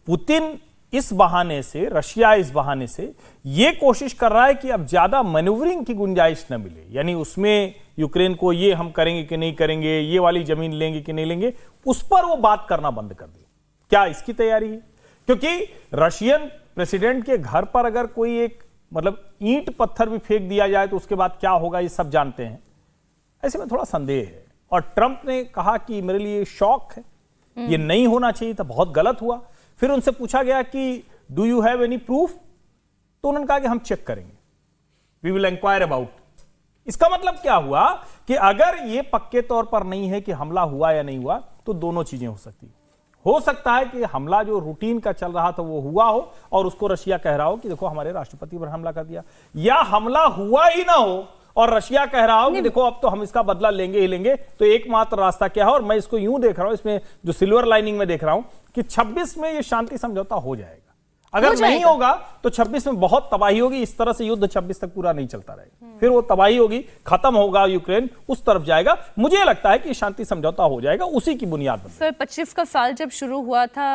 पुतिन इस बहाने से, रशिया इस बहाने से ये कोशिश कर रहा है कि अब ज्यादा मैन्यूवरिंग की गुंजाइश न मिले, यानी उसमें यूक्रेन को ये हम करेंगे कि नहीं करेंगे, ये वाली जमीन लेंगे कि नहीं लेंगे, उस पर वो बात करना बंद कर दे? क्या इसकी तैयारी है? क्योंकि रशियन प्रेसिडेंट के घर पर अगर कोई एक मतलब ईंट पत्थर भी फेंक दिया जाए तो उसके बाद क्या होगा ये सब जानते हैं। ऐसे में थोड़ा संदेह है। और ट्रंप ने कहा कि मेरे लिए शॉक है, ये नहीं होना चाहिए था, बहुत गलत हुआ। फिर उनसे पूछा गया कि do you have any proof, तो उन्होंने कहा कि हम चेक करेंगे, वी विल इंक्वायर अबाउट। इसका मतलब क्या हुआ कि अगर ये पक्के तौर पर नहीं है कि हमला हुआ या नहीं हुआ, तो दोनों चीजें हो सकती। हो सकता है कि हमला जो रूटीन का चल रहा था वो हुआ हो और उसको रशिया कह रहा हो कि देखो हमारे राष्ट्रपति पर हमला कर दिया, या हमला हुआ ही ना हो और रशिया कह रहा हो कि देखो अब तो हम इसका बदला लेंगे ही लेंगे। तो एकमात्र रास्ता क्या है, और मैं इसको यूं देख रहा हूं, इसमें जो सिल्वर लाइनिंग में देख रहा हूं कि 26 में ये शांति समझौता हो जाएगा। अगर नहीं होगा तो 26 में बहुत तबाही होगी। इस तरह से युद्ध 26 तक पूरा नहीं चलता रहेगा, फिर वो तबाही होगी, खत्म होगा, यूक्रेन उस तरफ जाएगा। मुझे लगता है कि शांति समझौता हो जाएगा उसी की बुनियाद पर। सर 25 का साल जब शुरू हुआ था,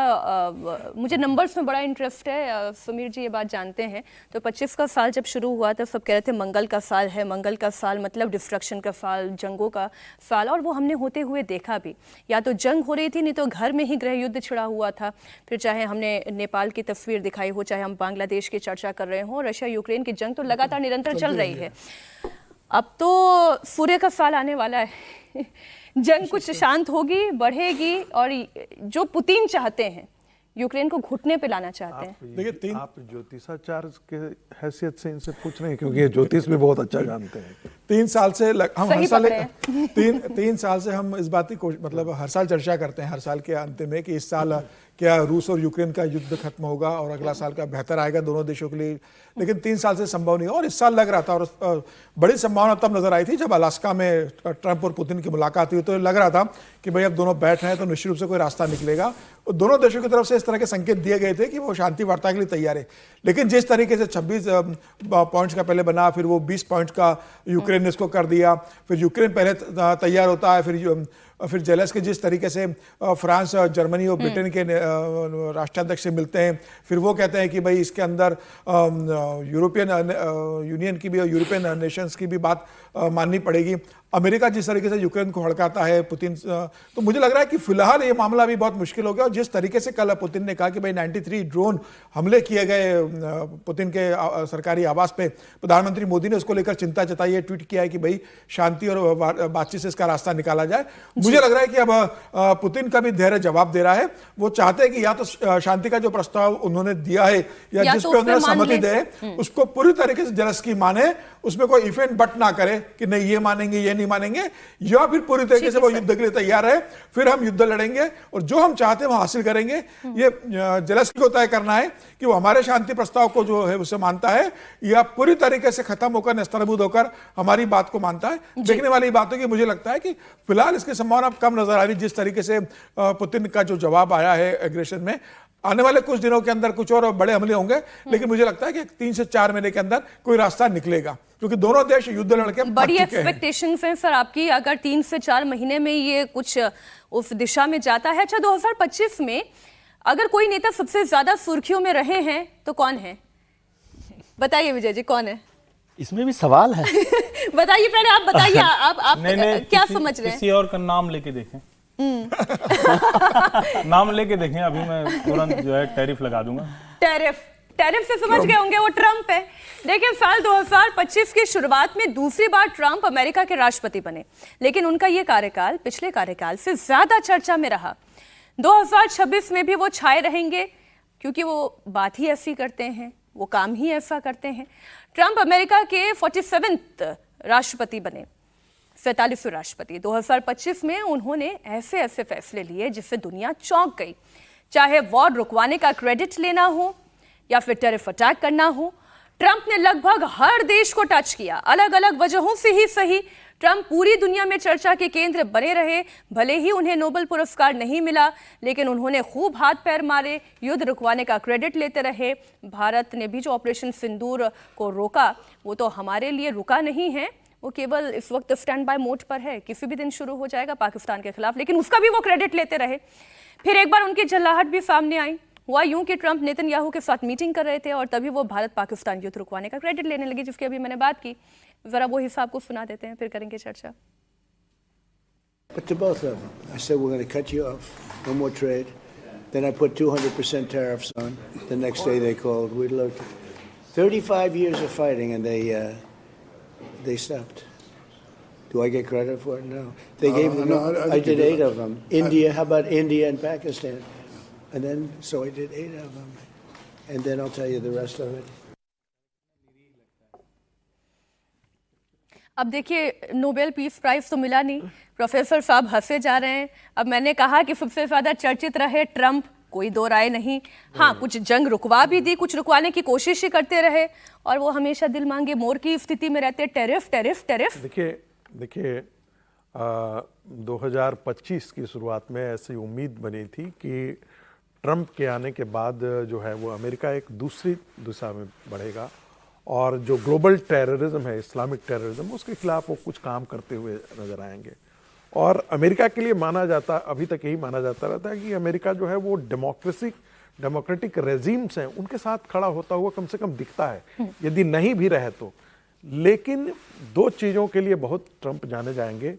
मुझे नंबर्स में बड़ा इंटरेस्ट है, समीर जी ये बात जानते हैं। तो 25 का साल जब शुरू हुआ था, सब कह रहे थे मंगल का साल है, मंगल का साल मतलब डिस्ट्रक्शन का साल, जंगों का साल, और वो हमने होते हुए देखा भी। या तो जंग हो रही थी, नहीं तो घर में ही गृह युद्ध छिड़ा हुआ था। फिर चाहे हमने नेपाल की तस्वीर दिखाई हो, चाहे हम बांग्लादेश की चर्चा कर रहे हो, रशिया यूक्रेन की जंग तो लगातार निरंतर चल रही है। अब तो सूर्य का साल आने वाला है जंग कुछ शांत होगी, बढ़ेगी, और जो पुतिन चाहते हैं, यूक्रेन को घुटने पे लाना चाहते हैं। देखिए, आप ज्योतिषाचार्य के हैसियत से इनसे पूछ रहे हैं, क्योंकि ये ज्योतिष भी बहुत अच्छा जानते हैं। 3 साल से हम हर साल पकड़े 3 साल से हम इस बात की मतलब हर साल चर्चा करते हैं, हर साल के अंत में, कि इस साल क्या रूस और यूक्रेन का युद्ध खत्म होगा और अगला साल का बेहतर आएगा दोनों देशों के लिए। लेकिन 3 साल से संभव नहीं, और इस साल लग रहा था, और बड़ी संभावना तब नजर आई थी जब अलास्का में ट्रंप और पुतिन की मुलाकात हुई। तो लग रहा था कि भाई अब दोनों बैठ रहे हैं तो निश्चित रूप से कोई रास्ता निकलेगा। और दोनों देशों की तरफ से इस तरह के संकेत दिए गए थे कि वो शांति वार्ता के लिए तैयार है। लेकिन जिस तरीके से 26 पॉइंट्स का पहले बना, फिर वो 20 पॉइंट्स का यूक्रेन ने इसको कर दिया, फिर यूक्रेन पहले तैयार होता है, फिर जेलेंस्की जिस तरीके से फ्रांस, जर्मनी और ब्रिटेन के राष्ट्राध्यक्ष से मिलते हैं, फिर वो कहते हैं कि भाई इसके अंदर यूरोपियन यूनियन की भी और यूरोपियन नेशंस की भी बात माननी पड़ेगी। अमेरिका जिस तरीके से यूक्रेन को हड़काता है पुतिन, तो मुझे लग रहा है कि फिलहाल ये मामला भी बहुत मुश्किल हो गया। और जिस तरीके से कल पुतिन ने कहा कि भाई 93 ड्रोन हमले किए गए पुतिन के सरकारी आवास पे, प्रधानमंत्री मोदी ने उसको लेकर चिंता जताई है, ट्वीट किया है कि भाई शांति और बातचीत से इसका रास्ता निकाला जाए। मुझे लग रहा है कि अब पुतिन का भी धैर्य जवाब दे रहा है। वो चाहते हैं कि या तो शांति का जो प्रस्ताव उन्होंने दिया है या जिस पे उन्होंने सहमति दे, उसको पूरी तरीके से जेलेंस्की माने, उसमें कोई इफ एंड बट ना करे कि नहीं ये मानेंगे ये नहीं मानेंगे, या फिर पूरी तरीके से वो युद्ध के लिए तैयार है, फिर हम युद्ध लड़ेंगे और जो हम चाहते हैं वो हासिल करेंगे। ये जेलेंस्की को तय करना है कि वो हमारे शांति प्रस्ताव को जो है उसे मानता है या पूरी तरीके से खत्म होकर, नेस्तनाबूद होकर हमारी बात को मानता है। देखने वाली बात है कि मुझे लगता है कि फिलहाल इसकी संभावना कम नजर आ रही, जिस तरीके से पुतिन का जो जवाब आया है एग्रेशन में। आने वाले कुछ दिनों के अंदर कुछ और बड़े हमले होंगे, लेकिन मुझे लगता है कि 3 से 4 महीने के अंदर कोई रास्ता निकलेगा, क्योंकि दोनों देश युद्ध लड़के बड़ी एक्सपेक्टेशंस हैं सर आपकी, अगर 3 से 4 महीने में ये कुछ उस दिशा में जाता है। अच्छा, 2025 में अगर कोई नेता सबसे ज्यादा सुर्खियों में रहे हैं तो कौन है? बताइए विजय जी, कौन है? इसमें भी सवाल है बताइए, पहले आप बताइए, आप क्या समझ रहे हैं? किसी और का नाम लेके देखें नाम लेके देखें, अभी मैं तुरंत जो है टैरिफ लगा दूंगा। टैरिफ से समझ गए होंगे, वो ट्रंप है। देखिए, साल 2025 की शुरुआत में दूसरी बार ट्रंप अमेरिका के राष्ट्रपति बने, लेकिन उनका ये कार्यकाल पिछले कार्यकाल से ज्यादा चर्चा में रहा। 2026 में भी वो छाए रहेंगे, क्योंकि वो बात ही ऐसी करते हैं, वो काम ही ऐसा करते हैं। ट्रंप अमेरिका के 47वें राष्ट्रपति बने, 47वें राष्ट्रपति। 2025 में उन्होंने ऐसे ऐसे फैसले लिए जिससे दुनिया चौंक गई, चाहे वॉर रुकवाने का क्रेडिट लेना हो या फिर टेरिफ अटैक करना हो। ट्रंप ने लगभग हर देश को टच किया, अलग अलग वजहों से ही सही। ट्रंप पूरी दुनिया में चर्चा के केंद्र बने रहे। भले ही उन्हें नोबेल पुरस्कार नहीं मिला, लेकिन उन्होंने खूब हाथ पैर मारे, युद्ध रुकवाने का क्रेडिट लेते रहे। भारत ने भी जो ऑपरेशन सिंदूर को रोका, वो तो हमारे लिए रुका नहीं है, वो केवल इस वक्त स्टैंड बाय मोड पर है, किसी भी दिन शुरू हो जाएगा पाकिस्तान के खिलाफ, लेकिन उसका भी वो क्रेडिट लेते रहे। फिर एक बार उनकी झल्लाहट भी सामने आई। हुआ यूं कि ट्रंप नेतन्याहू के साथ मीटिंग कर रहे थे और तभी वो भारत पाकिस्तान युद्ध रुकवाने का क्रेडिट लेने लगे, जिसकी अभी मैंने बात की। जरा वो हिसाब को सुना देते हैं, फिर करेंगे चर्चा। But to both of them, I said we're going to cut you off, no more trade. Then I put 200% tariffs on. The next day they called. We looked. 35 years of fighting, and they stopped. Do I get credit for it? No. They gave me. No, I did 8 of them. India. How about India and Pakistan? And then, so I did 8 of them, and then I'll tell you the rest of it. अब देखिए, Nobel peace prize तो मिला नहीं, professor साहब हंसे जा रहे हैं। अब मैंने कहा कि सबसे ज्यादा चर्चित रहे ट्रंप, कोई दो राय नहीं। हाँ, कुछ जंग रुकवा भी दी, कुछ रुकवाने की कोशिश ही करते रहे, और वो हमेशा दिल मांगे मोर की स्थिति में रहते, टेरिफ टेरिफ टेरिफ। देखिए 2025 की शुरुआत में ऐसी उम्मीद बनी थी कि ट्रंप के आने के बाद जो है वो अमेरिका एक दूसरी दिशा में बढ़ेगा और जो ग्लोबल टेररिज्म है, इस्लामिक टेररिज्म, उसके खिलाफ वो कुछ काम करते हुए नजर आएंगे। और अमेरिका के लिए माना जाता, अभी तक यही माना जाता रहता है कि अमेरिका जो है वो डेमोक्रेटिक रेजिम्स हैं उनके साथ खड़ा होता हुआ कम से कम दिखता है, यदि नहीं भी रहे तो। लेकिन दो चीज़ों के लिए बहुत ट्रंप जाने जाएंगे।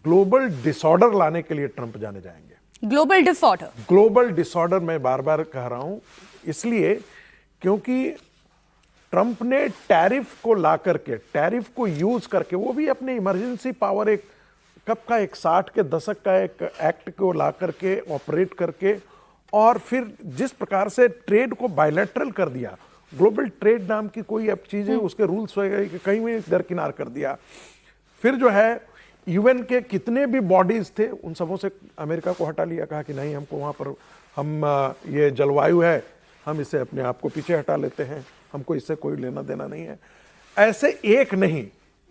ग्लोबल डिसऑर्डर लाने के लिए ट्रंप जाने जाएंगे। ग्लोबल डिसऑर्डर मैं बार बार कह रहा हूं, इसलिए क्योंकि ट्रंप ने टैरिफ को ला करके, टैरिफ को यूज करके, वो भी अपने इमरजेंसी पावर, एक कब का, एक 60 के दशक का एक एक्ट को ला करके, ऑपरेट करके, और फिर जिस प्रकार से ट्रेड को बायलैटरल कर दिया, ग्लोबल ट्रेड नाम की कोई अब चीज है, उसके रूल्स वगैरह कहीं भी दरकिनार कर दिया। फिर जो है यूएन के कितने भी बॉडीज थे उन सबों से अमेरिका को हटा लिया, कहा कि नहीं, हमको वहां पर, हम ये जलवायु है, हम इसे अपने आप को पीछे हटा लेते हैं, हमको इससे कोई लेना देना नहीं है। ऐसे एक नहीं,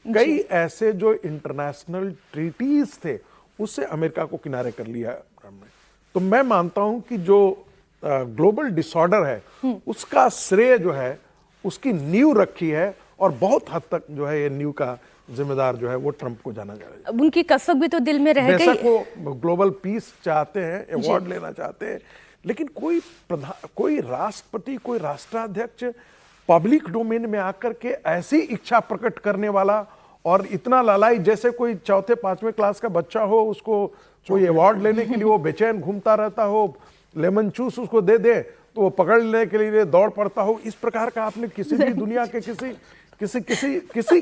कई ऐसे जो इंटरनेशनल ट्रीटीज थे उससे अमेरिका को किनारे कर लिया हमने। तो मैं मानता हूं कि जो ग्लोबल डिसऑर्डर है उसका श्रेय जो है, उसकी नींव रखी है, और बहुत हद तक जो है ये नींव का जिम्मेदार जो है वो ट्रंप को जाना जाएगा। अब उनकी कसक भी तो दिल में रह गई। बेशक वो ग्लोबल पीस चाहते हैं, अवार्ड लेना चाहते हैं, लेकिन कोई राष्ट्रपति, कोई राष्ट्राध्यक्ष पब्लिक डोमेन में आकर के ऐसी इच्छा प्रकट करने वाला और इतना लालाई, जैसे कोई चौथे पांचवें क्लास का बच्चा हो, उसको कोई अवार्ड लेने के लिए वो बेचैन घूमता रहता हो, लेमन जूस उसको दे दे तो वो पकड़ लेने के लिए दौड़ पड़ता हो, इस प्रकार का आपने किसी भी दुनिया के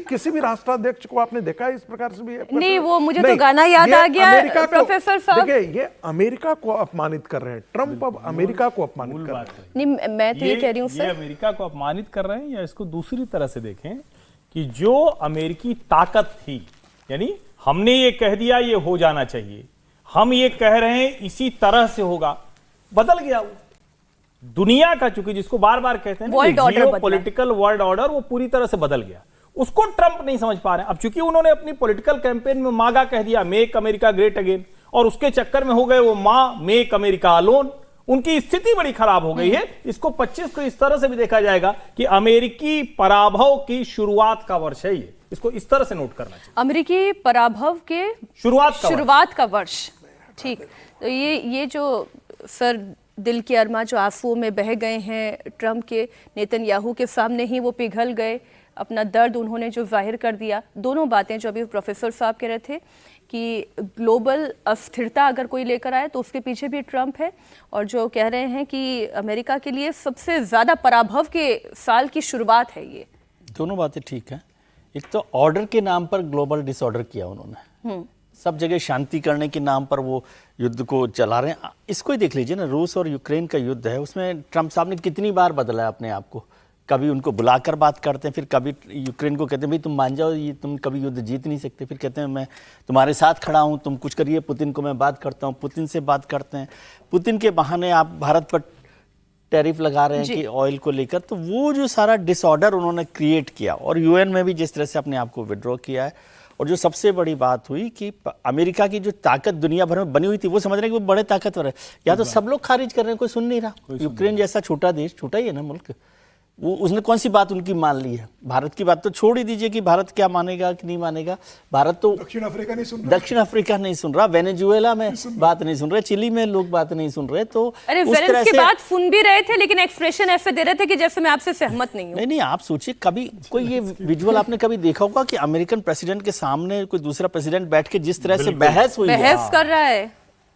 किसी भी राष्ट्राध्यक्ष को आपने देखा है इस प्रकार से भी? नहीं, वो मुझे तो गाना याद आ गया प्रोफेसर साहब। देखिए, ये अमेरिका को अपमानित कर रहे हैं ट्रंप, अब अमेरिका को अपमानित कर रहे हैं। नहीं, मैं तो ये कह रही हूँ ये अमेरिका को अपमानित कर रहे हैं, या इसको दूसरी तरह से देखें कि जो अमेरिकी ताकत थी, यानी हमने ये कह दिया ये हो जाना चाहिए, हम ये कह रहे हैं इसी तरह से होगा, बदल गया वो दुनिया का, चूंकि जिसको बार बार कहते हैं जियोपॉलिटिकल वर्ल्ड ऑर्डर, वो पूरी तरह से बदल गया। उसको ट्रंप नहीं समझ पा रहे हैं। अब चूंकि उन्होंने अपनी पॉलिटिकल कैंपेन में मागा कह दिया मेक अमेरिका ग्रेट अगेन, और उसके चक्कर में हो गए वो मां मेक अमेरिका अलोन, उनकी स्थिति बड़ी खराब हो गई है। इसको 25 को इस तरह से भी देखा जाएगा कि अमेरिकी पराभव की शुरुआत का वर्ष है ये, इसको इस तरह से नोट करना चाहिए। अमेरिकी पराभव के शुरुआत का वर्ष, ठीक। तो ये जो सर दिल के अरमा जो आंसुओं में बह गए हैं ट्रंप के, नेतन्याहू के सामने ही वो पिघल गए, अपना दर्द उन्होंने जो जाहिर कर दिया। दोनों बातें जो अभी प्रोफेसर साहब कह रहे थे कि ग्लोबल अस्थिरता अगर कोई लेकर आए तो उसके पीछे भी ट्रंप है, और जो कह रहे हैं कि अमेरिका के लिए सबसे ज़्यादा पराभव के साल की शुरुआत है ये। दोनों बातें ठीक हैं। एक तो ऑर्डर के नाम पर ग्लोबल डिसऑर्डर किया उन्होंने, सब जगह शांति करने के नाम पर वो युद्ध को चला रहे हैं। इसको ही देख लीजिए ना, रूस और यूक्रेन का युद्ध है, उसमें ट्रंप साहब ने कितनी बार बदला है अपने आप को। कभी उनको बुलाकर बात करते हैं, फिर कभी यूक्रेन को कहते हैं भाई तुम मान जाओ, ये तुम कभी युद्ध जीत नहीं सकते, फिर कहते हैं मैं तुम्हारे साथ खड़ा हूँ, तुम कुछ करिए, पुतिन को मैं बात करता हूँ, पुतिन से बात करते हैं, पुतिन के बहाने आप भारत पर टैरिफ लगा रहे हैं कि ऑयल को लेकर। तो वो जो सारा डिसऑर्डर उन्होंने क्रिएट किया, और यूएन में भी जिस तरह से अपने आप को विड्रॉ किया है, और जो सबसे बड़ी बात हुई कि अमेरिका की जो ताकत दुनिया भर में बनी हुई थी, वो समझ रहे हैं कि वो बड़े ताकतवर है, या तो सब लोग खारिज कर रहे हैं, कोई सुन नहीं रहा। यूक्रेन जैसा छोटा देश, छोटा ही है ना मुल्क, वो उसने कौन सी बात उनकी मान ली है? भारत की बात तो छोड़ ही दीजिए कि भारत क्या मानेगा कि नहीं मानेगा। भारत तो दक्षिण अफ्रीका नहीं सुन रहा, वेनेजुएला में बात नहीं सुन रहे, चिली में लोग बात नहीं सुन रहे। तो अरे की बात सुन भी रहे थे, लेकिन एक्सप्रेशन ऐसे दे रहे थे कि जैसे मैं आपसे सहमत नहीं हूं। नहीं, आप सोचिए, कभी कोई ये विजुअल आपने कभी देखा होगा कि अमेरिकन प्रेसिडेंट के सामने कोई दूसरा प्रेसिडेंट बैठ के जिस तरह से बहस कर रहा है,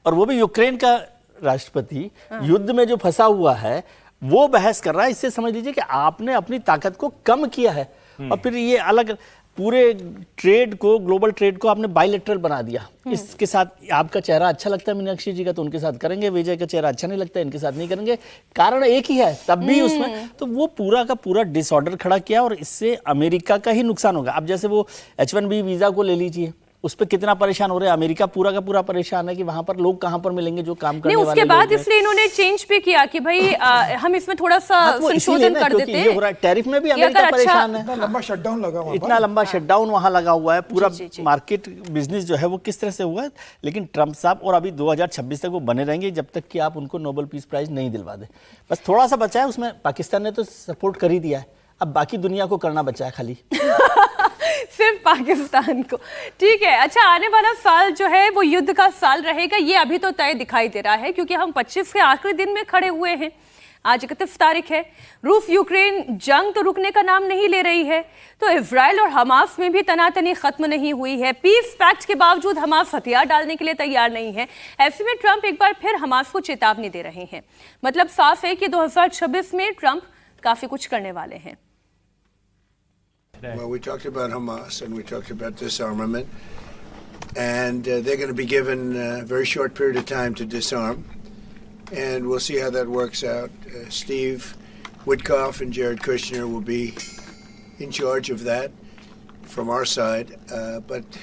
और वो भी यूक्रेन का राष्ट्रपति युद्ध में जो फंसा हुआ है वो बहस कर रहा है। इससे समझ लीजिए कि आपने अपनी ताकत को कम किया है। और फिर ये अलग पूरे ट्रेड को, ग्लोबल ट्रेड को आपने बायलैटरल बना दिया। इसके साथ आपका चेहरा अच्छा लगता है मीनाक्षी जी का तो उनके साथ करेंगे, विजय का चेहरा अच्छा नहीं लगता है इनके साथ नहीं करेंगे, कारण एक ही है तब भी उसमें। तो वो पूरा का पूरा डिसऑर्डर खड़ा किया और इससे अमेरिका का ही नुकसान होगा। अब जैसे वो H1B वीजा को ले लीजिए, उस पर कितना परेशान हो रहे हैं, अमेरिका पूरा का पूरा परेशान है कि वहां पर लोग कहां पर मिलेंगे जो काम करने वाले लोग हैं। उसके बाद इसलिए इन्होंने चेंज भी किया कि भाई हम इसमें थोड़ा सा संशोधन कर देते हैं। ये हो रहा है, टैरिफ में भी अमेरिका परेशान है, इतना लंबा शटडाउन लगा हुआ, इतना लंबा शटडाउन वहां लगा हुआ है, पूरा मार्केट बिजनेस जो है वो किस तरह से हुआ है। लेकिन ट्रंप साहब और अभी 2026 तक वो बने रहेंगे जब तक कि आप उनको नोबेल पीस प्राइज नहीं दिलवा दे। बस थोड़ा सा बचा है, उसमें पाकिस्तान ने तो सपोर्ट कर ही दिया है, अब बाकी दुनिया को करना बचा है खाली। सिर्फ पाकिस्तान को, ठीक है। अच्छा, आने वाला साल जो है वो युद्ध का साल रहेगा, ये अभी तो तय दिखाई दे रहा है क्योंकि हम 25 के आखिरी दिन में खड़े हुए हैं। आज 31 तारीख है। रूस यूक्रेन जंग तो रुकने का नाम नहीं ले रही है, तो इजराइल और हमास में भी तनातनी खत्म नहीं हुई है। पीस पैक्ट के बावजूद हमास हथियार डालने के लिए तैयार नहीं है। ऐसे में ट्रंप एक बार फिर हमास को चेतावनी दे रहे हैं। मतलब साफ है कि 2026 में ट्रंप काफी कुछ करने वाले हैं। Well, we talked about Hamas and we talked about disarmament, and they're going to be given a very short period of time to disarm, and we'll see how that works out. Steve Witkoff and Jared Kushner will be in charge of that from our side, but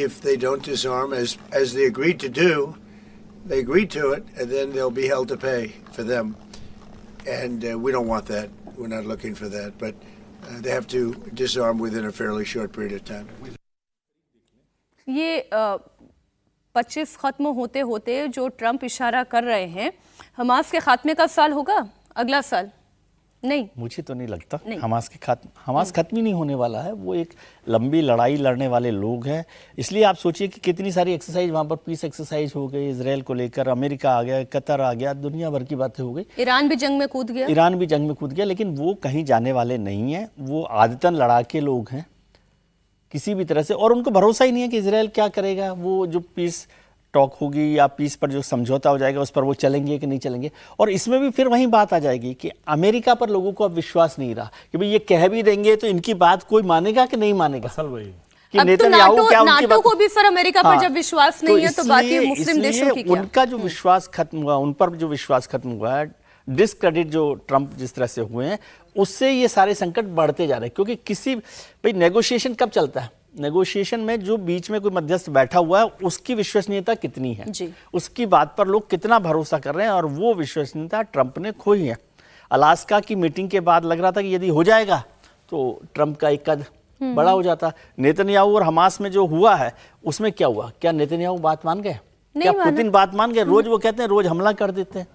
if they don't disarm as they agreed to do, they agreed to it, and then they'll be held to pay for them, and we don't want that. We're not looking for that, but they have to disarm within a fairly short period of time. ये 25 खत्म होते होते जो Trump इशारा कर रहे हैं, Hamas के खात्मे का साल होगा अगला साल? नहीं, मुझे तो नहीं लगता। हमास खत्म ही नहीं होने वाला है। वो एक लंबी लड़ाई लड़ने वाले लोग हैं। इसलिए आप सोचिए कि कितनी सारी एक्सरसाइज वहाँ पर, पीस एक्सरसाइज हो गई, इजराइल को लेकर अमेरिका आ गया, कतर आ गया, दुनिया भर की बातें हो गई। ईरान भी जंग में कूद गया। लेकिन वो कहीं जाने वाले नहीं हैं। वो आदतन लड़ाके लोग हैं किसी भी तरह से, और उनको भरोसा ही नहीं है कि इजराइल क्या करेगा। वो जो पीस टॉक होगी या पीस पर जो समझौता हो जाएगा उस पर वो चलेंगे कि नहीं चलेंगे। और इसमें भी फिर वही बात आ जाएगी कि अमेरिका पर लोगों को अब विश्वास नहीं रहा कि भाई ये कह भी देंगे तो इनकी बात कोई मानेगा कि नहीं मानेगा। असल वही कि अब तो नाटो को भी सर अमेरिका पर जब विश्वास नहीं है तो बाकी मुस्लिम देशों की क्या? उनका जो विश्वास खत्म हुआ, उन पर जो विश्वास खत्म हुआ है, डिसक्रेडिट जो ट्रंप जिस तरह से हुए हैं, उससे ये सारे संकट बढ़ते जा रहे हैं। क्योंकि किसी भाई नेगोशिएशन कब चलता है? नेगोशिएशन में जो बीच में कोई मध्यस्थ बैठा हुआ है उसकी विश्वसनीयता कितनी है जी। उसकी बात पर लोग कितना भरोसा कर रहे हैं, और वो विश्वसनीयता ट्रंप ने खोई है। अलास्का की मीटिंग के बाद लग रहा था कि यदि हो जाएगा तो ट्रंप का एक कद बड़ा हो जाता। नेतन्याहू और हमास में जो हुआ है उसमें क्या हुआ? क्या नेतन्याहू बात मान गए? क्या पुतिन बात मान गए? रोज वो कहते हैं रोज हमला कर देते हैं।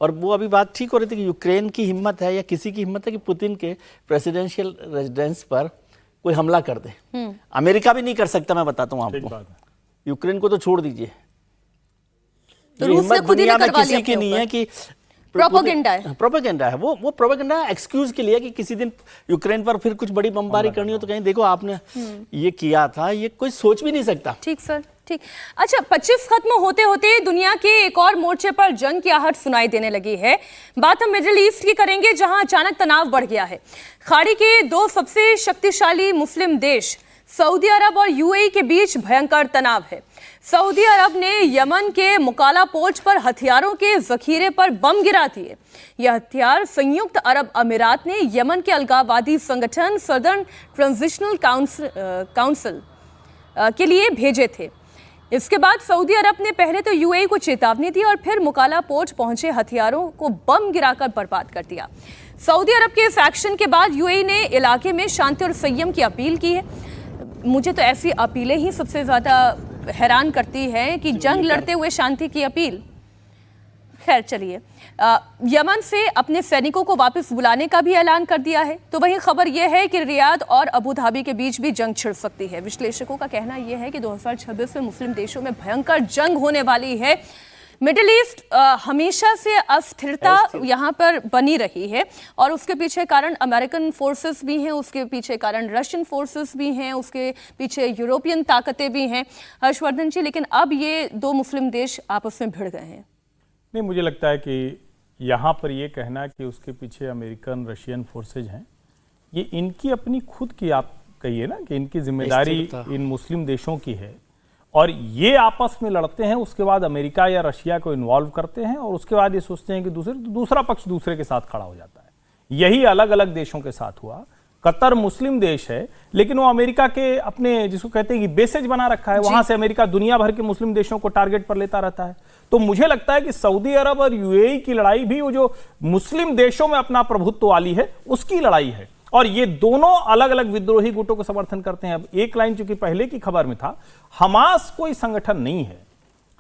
और वो अभी बात ठीक हो रही थी कि यूक्रेन की हिम्मत है या किसी की हिम्मत है कि पुतिन के प्रेसिडेंशियल रेजिडेंस पर कोई हमला कर दे। अमेरिका भी नहीं कर सकता, मैं बताता हूँ आपको। यूक्रेन को तो छोड़ दीजिए, तो हिम्मत दुनिया में किसी की नहीं है कि प्रोपेगेंडा है। वो प्रोपेगेंडा एक्सक्यूज के लिए कि किसी दिन यूक्रेन पर फिर कुछ बड़ी बमबारी करनी हो तो कहीं देखो आपने ये किया था, ये कोई सोच भी नहीं सकता। ठीक सर, ठीक। अच्छा, 25 खत्म होते होते दुनिया के एक और मोर्चे पर जंग की आहट सुनाई देने लगी है। बात हम मिडिल ईस्ट की करेंगे, जहां अचानक तनाव बढ़ गया है। खाड़ी के दो सबसे शक्तिशाली मुस्लिम देश सऊदी अरब और यूएई के बीच भयंकर तनाव है। सऊदी अरब ने यमन के मुकाला पोर्ट पर हथियारों के जखीरे पर बम गिरा दिए। यह हथियार संयुक्त अरब अमीरात ने यमन के अलगाववादी संगठन सदर्न ट्रांजिशनल काउंसिल के लिए भेजे थे। इसके बाद सऊदी अरब ने पहले तो यूएई को चेतावनी दी और फिर मुकाला पोर्ट पहुंचे हथियारों को बम गिराकर बर्बाद कर दिया। सऊदी अरब के इस एक्शन के बाद यूएई ने इलाके में शांति और संयम की अपील की है। मुझे तो ऐसी अपीलें ही सबसे ज्यादा हैरान करती हैं कि जंग लड़ते हुए शांति की अपील। खैर चलिए, यमन से अपने सैनिकों को वापस बुलाने का भी ऐलान कर दिया है। तो वहीं खबर यह है कि रियाद और अबू धाबी के बीच भी जंग छिड़ सकती है। विश्लेषकों का कहना यह है कि 2026 में मुस्लिम देशों में भयंकर जंग होने वाली है। मिडिल ईस्ट हमेशा से अस्थिरता यहाँ पर बनी रही है और उसके पीछे कारण अमेरिकन फोर्सेस भी हैं, उसके पीछे कारण रशियन फोर्सेस भी हैं, उसके पीछे यूरोपियन ताकतें भी हैं। हर्षवर्धन जी, लेकिन अब ये दो मुस्लिम देश आपस में भिड़ गए हैं। नहीं, मुझे लगता है कि यहाँ पर ये कहना कि उसके पीछे अमेरिकन रशियन फोर्सेज हैं, ये इनकी अपनी खुद की आप कहिए ना कि इनकी जिम्मेदारी इन मुस्लिम देशों की है और ये आपस में लड़ते हैं, उसके बाद अमेरिका या रशिया को इन्वॉल्व करते हैं और उसके बाद ये सोचते हैं कि दूसरा पक्ष दूसरे के साथ खड़ा हो जाता है। यही अलग अलग देशों के साथ हुआ। कतर मुस्लिम देश है लेकिन वो अमेरिका के अपने जिसको कहते हैं कि बेसेज बना रखा है, वहां से अमेरिका दुनिया भर के मुस्लिम देशों को टारगेट पर लेता रहता है। तो मुझे लगता है कि सऊदी अरब और यूएई की लड़ाई भी वो जो मुस्लिम देशों में अपना प्रभुत्व वाली है उसकी लड़ाई है और ये दोनों अलग अलग विद्रोही गुटों को समर्थन करते हैं। अब एक लाइन चूंकि पहले की खबर में था, हमास कोई संगठन नहीं है,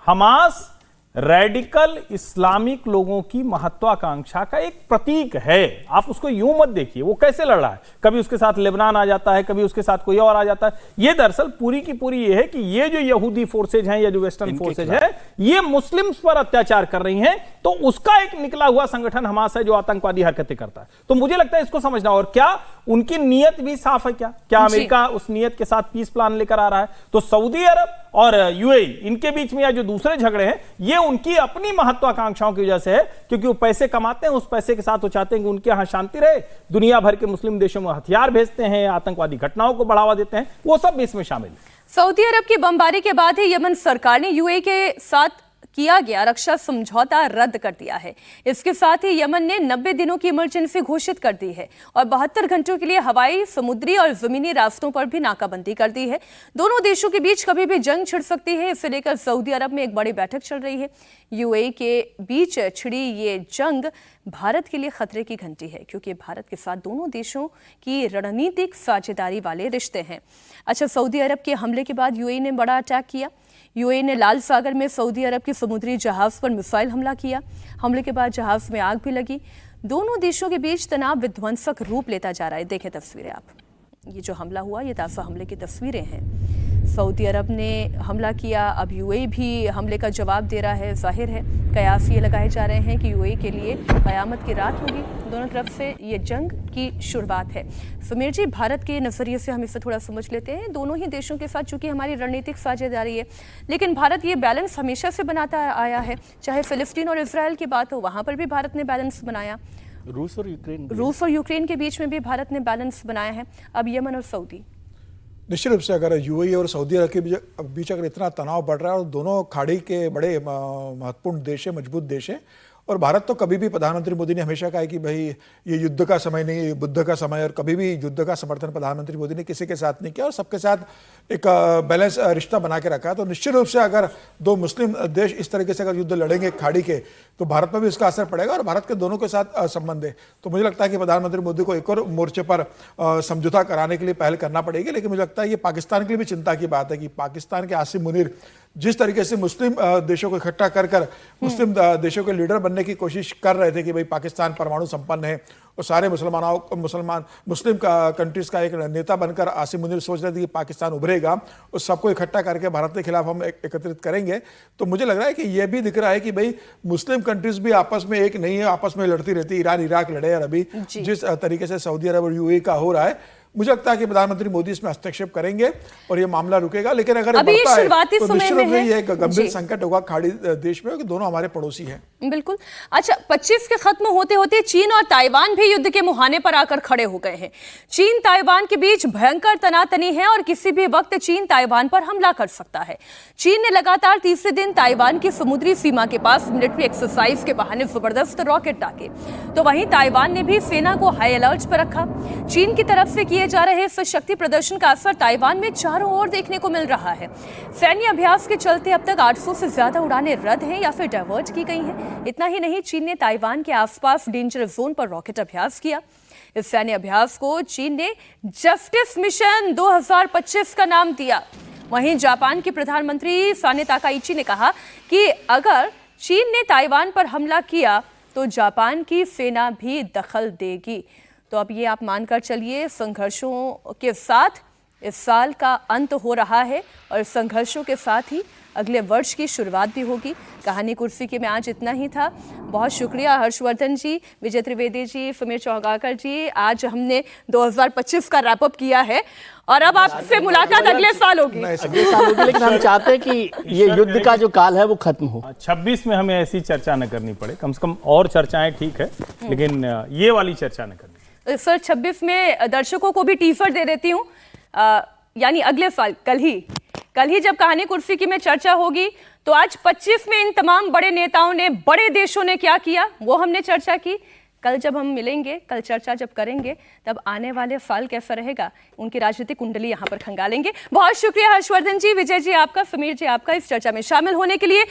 हमास रेडिकल इस्लामिक लोगों की महत्वाकांक्षा का एक प्रतीक है। आप उसको यूं मत देखिए वो कैसे लड़ रहा है, कभी उसके साथ लेबनान आ जाता है, कभी उसके साथ कोई और आ जाता है। ये दरअसल पूरी की पूरी ये है कि ये जो यहूदी फोर्सेज हैं या जो वेस्टर्न फोर्सेज है ये मुस्लिम्स पर अत्याचार कर रही हैं, तो उसका एक निकला हुआ संगठन हमास है जो आतंकवादी हरकतें करता है। तो मुझे लगता है इसको समझना, और क्या उनकी नीयत भी साफ है, क्या अमेरिका उस नीयत के साथ पीस प्लान लेकर आ रहा है? तो सऊदी अरब और यूएई इनके बीच में या जो दूसरे झगड़े हैं ये उनकी अपनी महत्वाकांक्षाओं की वजह से है, क्योंकि वो पैसे कमाते हैं, उस पैसे के साथ वो चाहते हैं कि उनके यहां शांति रहे, दुनिया भर के मुस्लिम देशों में हथियार भेजते हैं, आतंकवादी घटनाओं को बढ़ावा देते हैं, वो सब भी इसमें शामिल है। सऊदी अरब की बमबारी के बाद ही यमन सरकार ने यूएई के साथ किया गया रक्षा समझौता रद्द कर दिया है। इसके साथ ही यमन ने 90 दिनों की इमरजेंसी घोषित कर दी है और 72 घंटों के लिए हवाई, समुद्री और जमीनी रास्तों पर भी नाकाबंदी कर दी है। दोनों देशों के बीच कभी भी जंग छिड़ सकती है, इसे लेकर सऊदी अरब में एक बड़ी बैठक चल रही है। यूएई के बीच छिड़ी ये जंग भारत के लिए खतरे की घंटी है, क्योंकि भारत के साथ दोनों देशों की रणनीतिक साझेदारी वाले रिश्ते हैं। अच्छा, सऊदी अरब के हमले के बाद यूएई ने बड़ा अटैक किया। यूएई ने लाल सागर में सऊदी अरब के समुद्री जहाज पर मिसाइल हमला किया। हमले के बाद जहाज में आग भी लगी। दोनों देशों के बीच तनाव विध्वंसक रूप लेता जा रहा है। देखें तस्वीरें आप, ये जो हमला हुआ ये ताज़ा हमले की तस्वीरें हैं। सऊदी अरब ने हमला किया, अब यूएई भी हमले का जवाब दे रहा है। जाहिर है कयास ये लगाए जा रहे हैं कि यूएई के लिए कयामत की रात होगी। दोनों तरफ से ये जंग की शुरुआत है। समीर जी, भारत के नज़रिए से हम इसे थोड़ा समझ लेते हैं। दोनों ही देशों के साथ चूंकि हमारी रणनीतिक साझेदारी है, लेकिन भारत ये बैलेंस हमेशा से बनाता आया है। चाहे फिलिस्तीन और इसराइल की बात हो, वहाँ पर भी भारत ने बैलेंस बनाया। रूस और यूक्रेन के बीच में भी भारत ने बैलेंस बनाया है। अब यमन और सऊदी, निश्चित रूप से अगर यूएई और सऊदी अरब के बीच अगर इतना तनाव बढ़ रहा है और दोनों खाड़ी के बड़े महत्वपूर्ण देश है, मजबूत देश है, और भारत तो कभी भी, प्रधानमंत्री मोदी ने हमेशा कहा है कि भाई ये युद्ध का समय नहीं, ये बुद्ध का समय, और कभी भी युद्ध का समर्थन प्रधानमंत्री मोदी ने किसी के साथ नहीं किया और सबके साथ एक बैलेंस रिश्ता बना के रखा है। तो निश्चित रूप से अगर दो मुस्लिम देश इस तरीके से अगर युद्ध लड़ेंगे खाड़ी के, तो भारत पर भी इसका असर पड़ेगा और भारत के दोनों के साथ संबंध है। तो मुझे लगता है कि प्रधानमंत्री मोदी को एक और मोर्चे पर समझौता कराने के लिए पहल करना पड़ेगी। लेकिन मुझे लगता है ये पाकिस्तान के लिए भी चिंता की बात है कि पाकिस्तान के आसिम मुनीर जिस तरीके से मुस्लिम देशों को इकट्ठा कर मुस्लिम देशों के लीडर बनने की कोशिश कर रहे थे कि भाई पाकिस्तान परमाणु संपन्न है, और सारे मुस्लिम कंट्रीज का एक नेता बनकर आसिम मुनीर सोच रहे थे कि पाकिस्तान उभरेगा, उस सबको इकट्ठा करके भारत के खिलाफ हम एकत्रित करेंगे। तो मुझे लग रहा है कि यह भी दिख रहा है कि भाई मुस्लिम कंट्रीज भी आपस में एक नहीं है, आपस में लड़ती रहती। ईरान इराक लड़े, और अभी जिस तरीके से सऊदी अरब और यूएई का हो रहा है, मुझे लगता है कि प्रधानमंत्री मोदी इसमें हस्तक्षेप करेंगे और ये मामला रुकेगा। लेकिन अगर बढ़ता है तो निश्चित रूप से ये एक गंभीर संकट होगा खाड़ी देश में, कि दोनों हमारे पड़ोसी हैं। बिल्कुल। अच्छा, 25 के खत्म होते होते चीन और ताइवान भी युद्ध के मुहाने पर आकर खड़े हो गए हैं। चीन ताइवान के बीच भयंकर तनातनी है और किसी भी वक्त चीन ताइवान पर हमला कर सकता है। चीन ने लगातार तीसरे दिन ताइवान की समुद्री सीमा के पास मिलिट्री एक्सरसाइज के बहाने जबरदस्त रॉकेट दागे, तो वहीं ताइवान ने भी सेना को हाई अलर्ट पर रखा। चीन की तरफ से किए जा रहे इस शक्ति प्रदर्शन का असर ताइवान में चारों ओर देखने को मिल रहा है। सैन्य अभ्यास के चलते अब तक 800 से ज्यादा उड़ानें रद्द हैं या फिर डायवर्ट की गई हैं। इतना ही नहीं, चीन ने ताइवान के आसपास डेंजर जोन पर रॉकेट अभ्यास किया। इस सैन्य अभ्यास को चीन ने जस्टिस मिशन 2025 का नाम दिया। वहीं जापान के प्रधानमंत्री साने ताकाइची ने कहा कि अगर चीन ने ताइवान पर हमला किया तो जापान की सेना भी दखल देगी। तो अब ये आप मानकर चलिए, संघर्षों के साथ इस साल का अंत हो रहा है और संघर्षों के साथ ही अगले वर्ष की शुरुआत भी होगी। कहानी कुर्सी के में आज इतना ही था। बहुत शुक्रिया हर्षवर्धन जी, विजय त्रिवेदी जी, समीर चौगाकर जी। आज हमने 2025 का रैपअप किया है और अब आपसे मुलाकात अगले साल होगी। लेकिन हम चाहते हैं कि ये युद्ध का जो काल है वो खत्म हो। 26 में हमें ऐसी चर्चा न करनी पड़े, कम से कम और चर्चाएं ठीक है, लेकिन ये वाली चर्चा न करनी। सर, 26 में दर्शकों को भी टीजर दे देती हूँ। यानी अगले साल कल ही जब कहानी कुर्सी की में चर्चा होगी, तो आज 25 में इन तमाम बड़े नेताओं ने, बड़े देशों ने क्या किया वो हमने चर्चा की। कल जब हम मिलेंगे, कल चर्चा जब करेंगे, तब आने वाले साल कैसा रहेगा उनकी राजनीतिक कुंडली यहां पर खंगालेंगे। बहुत शुक्रिया हर्षवर्धन जी, विजय जी आपका, समीर जी आपका इस चर्चा में शामिल होने के लिए।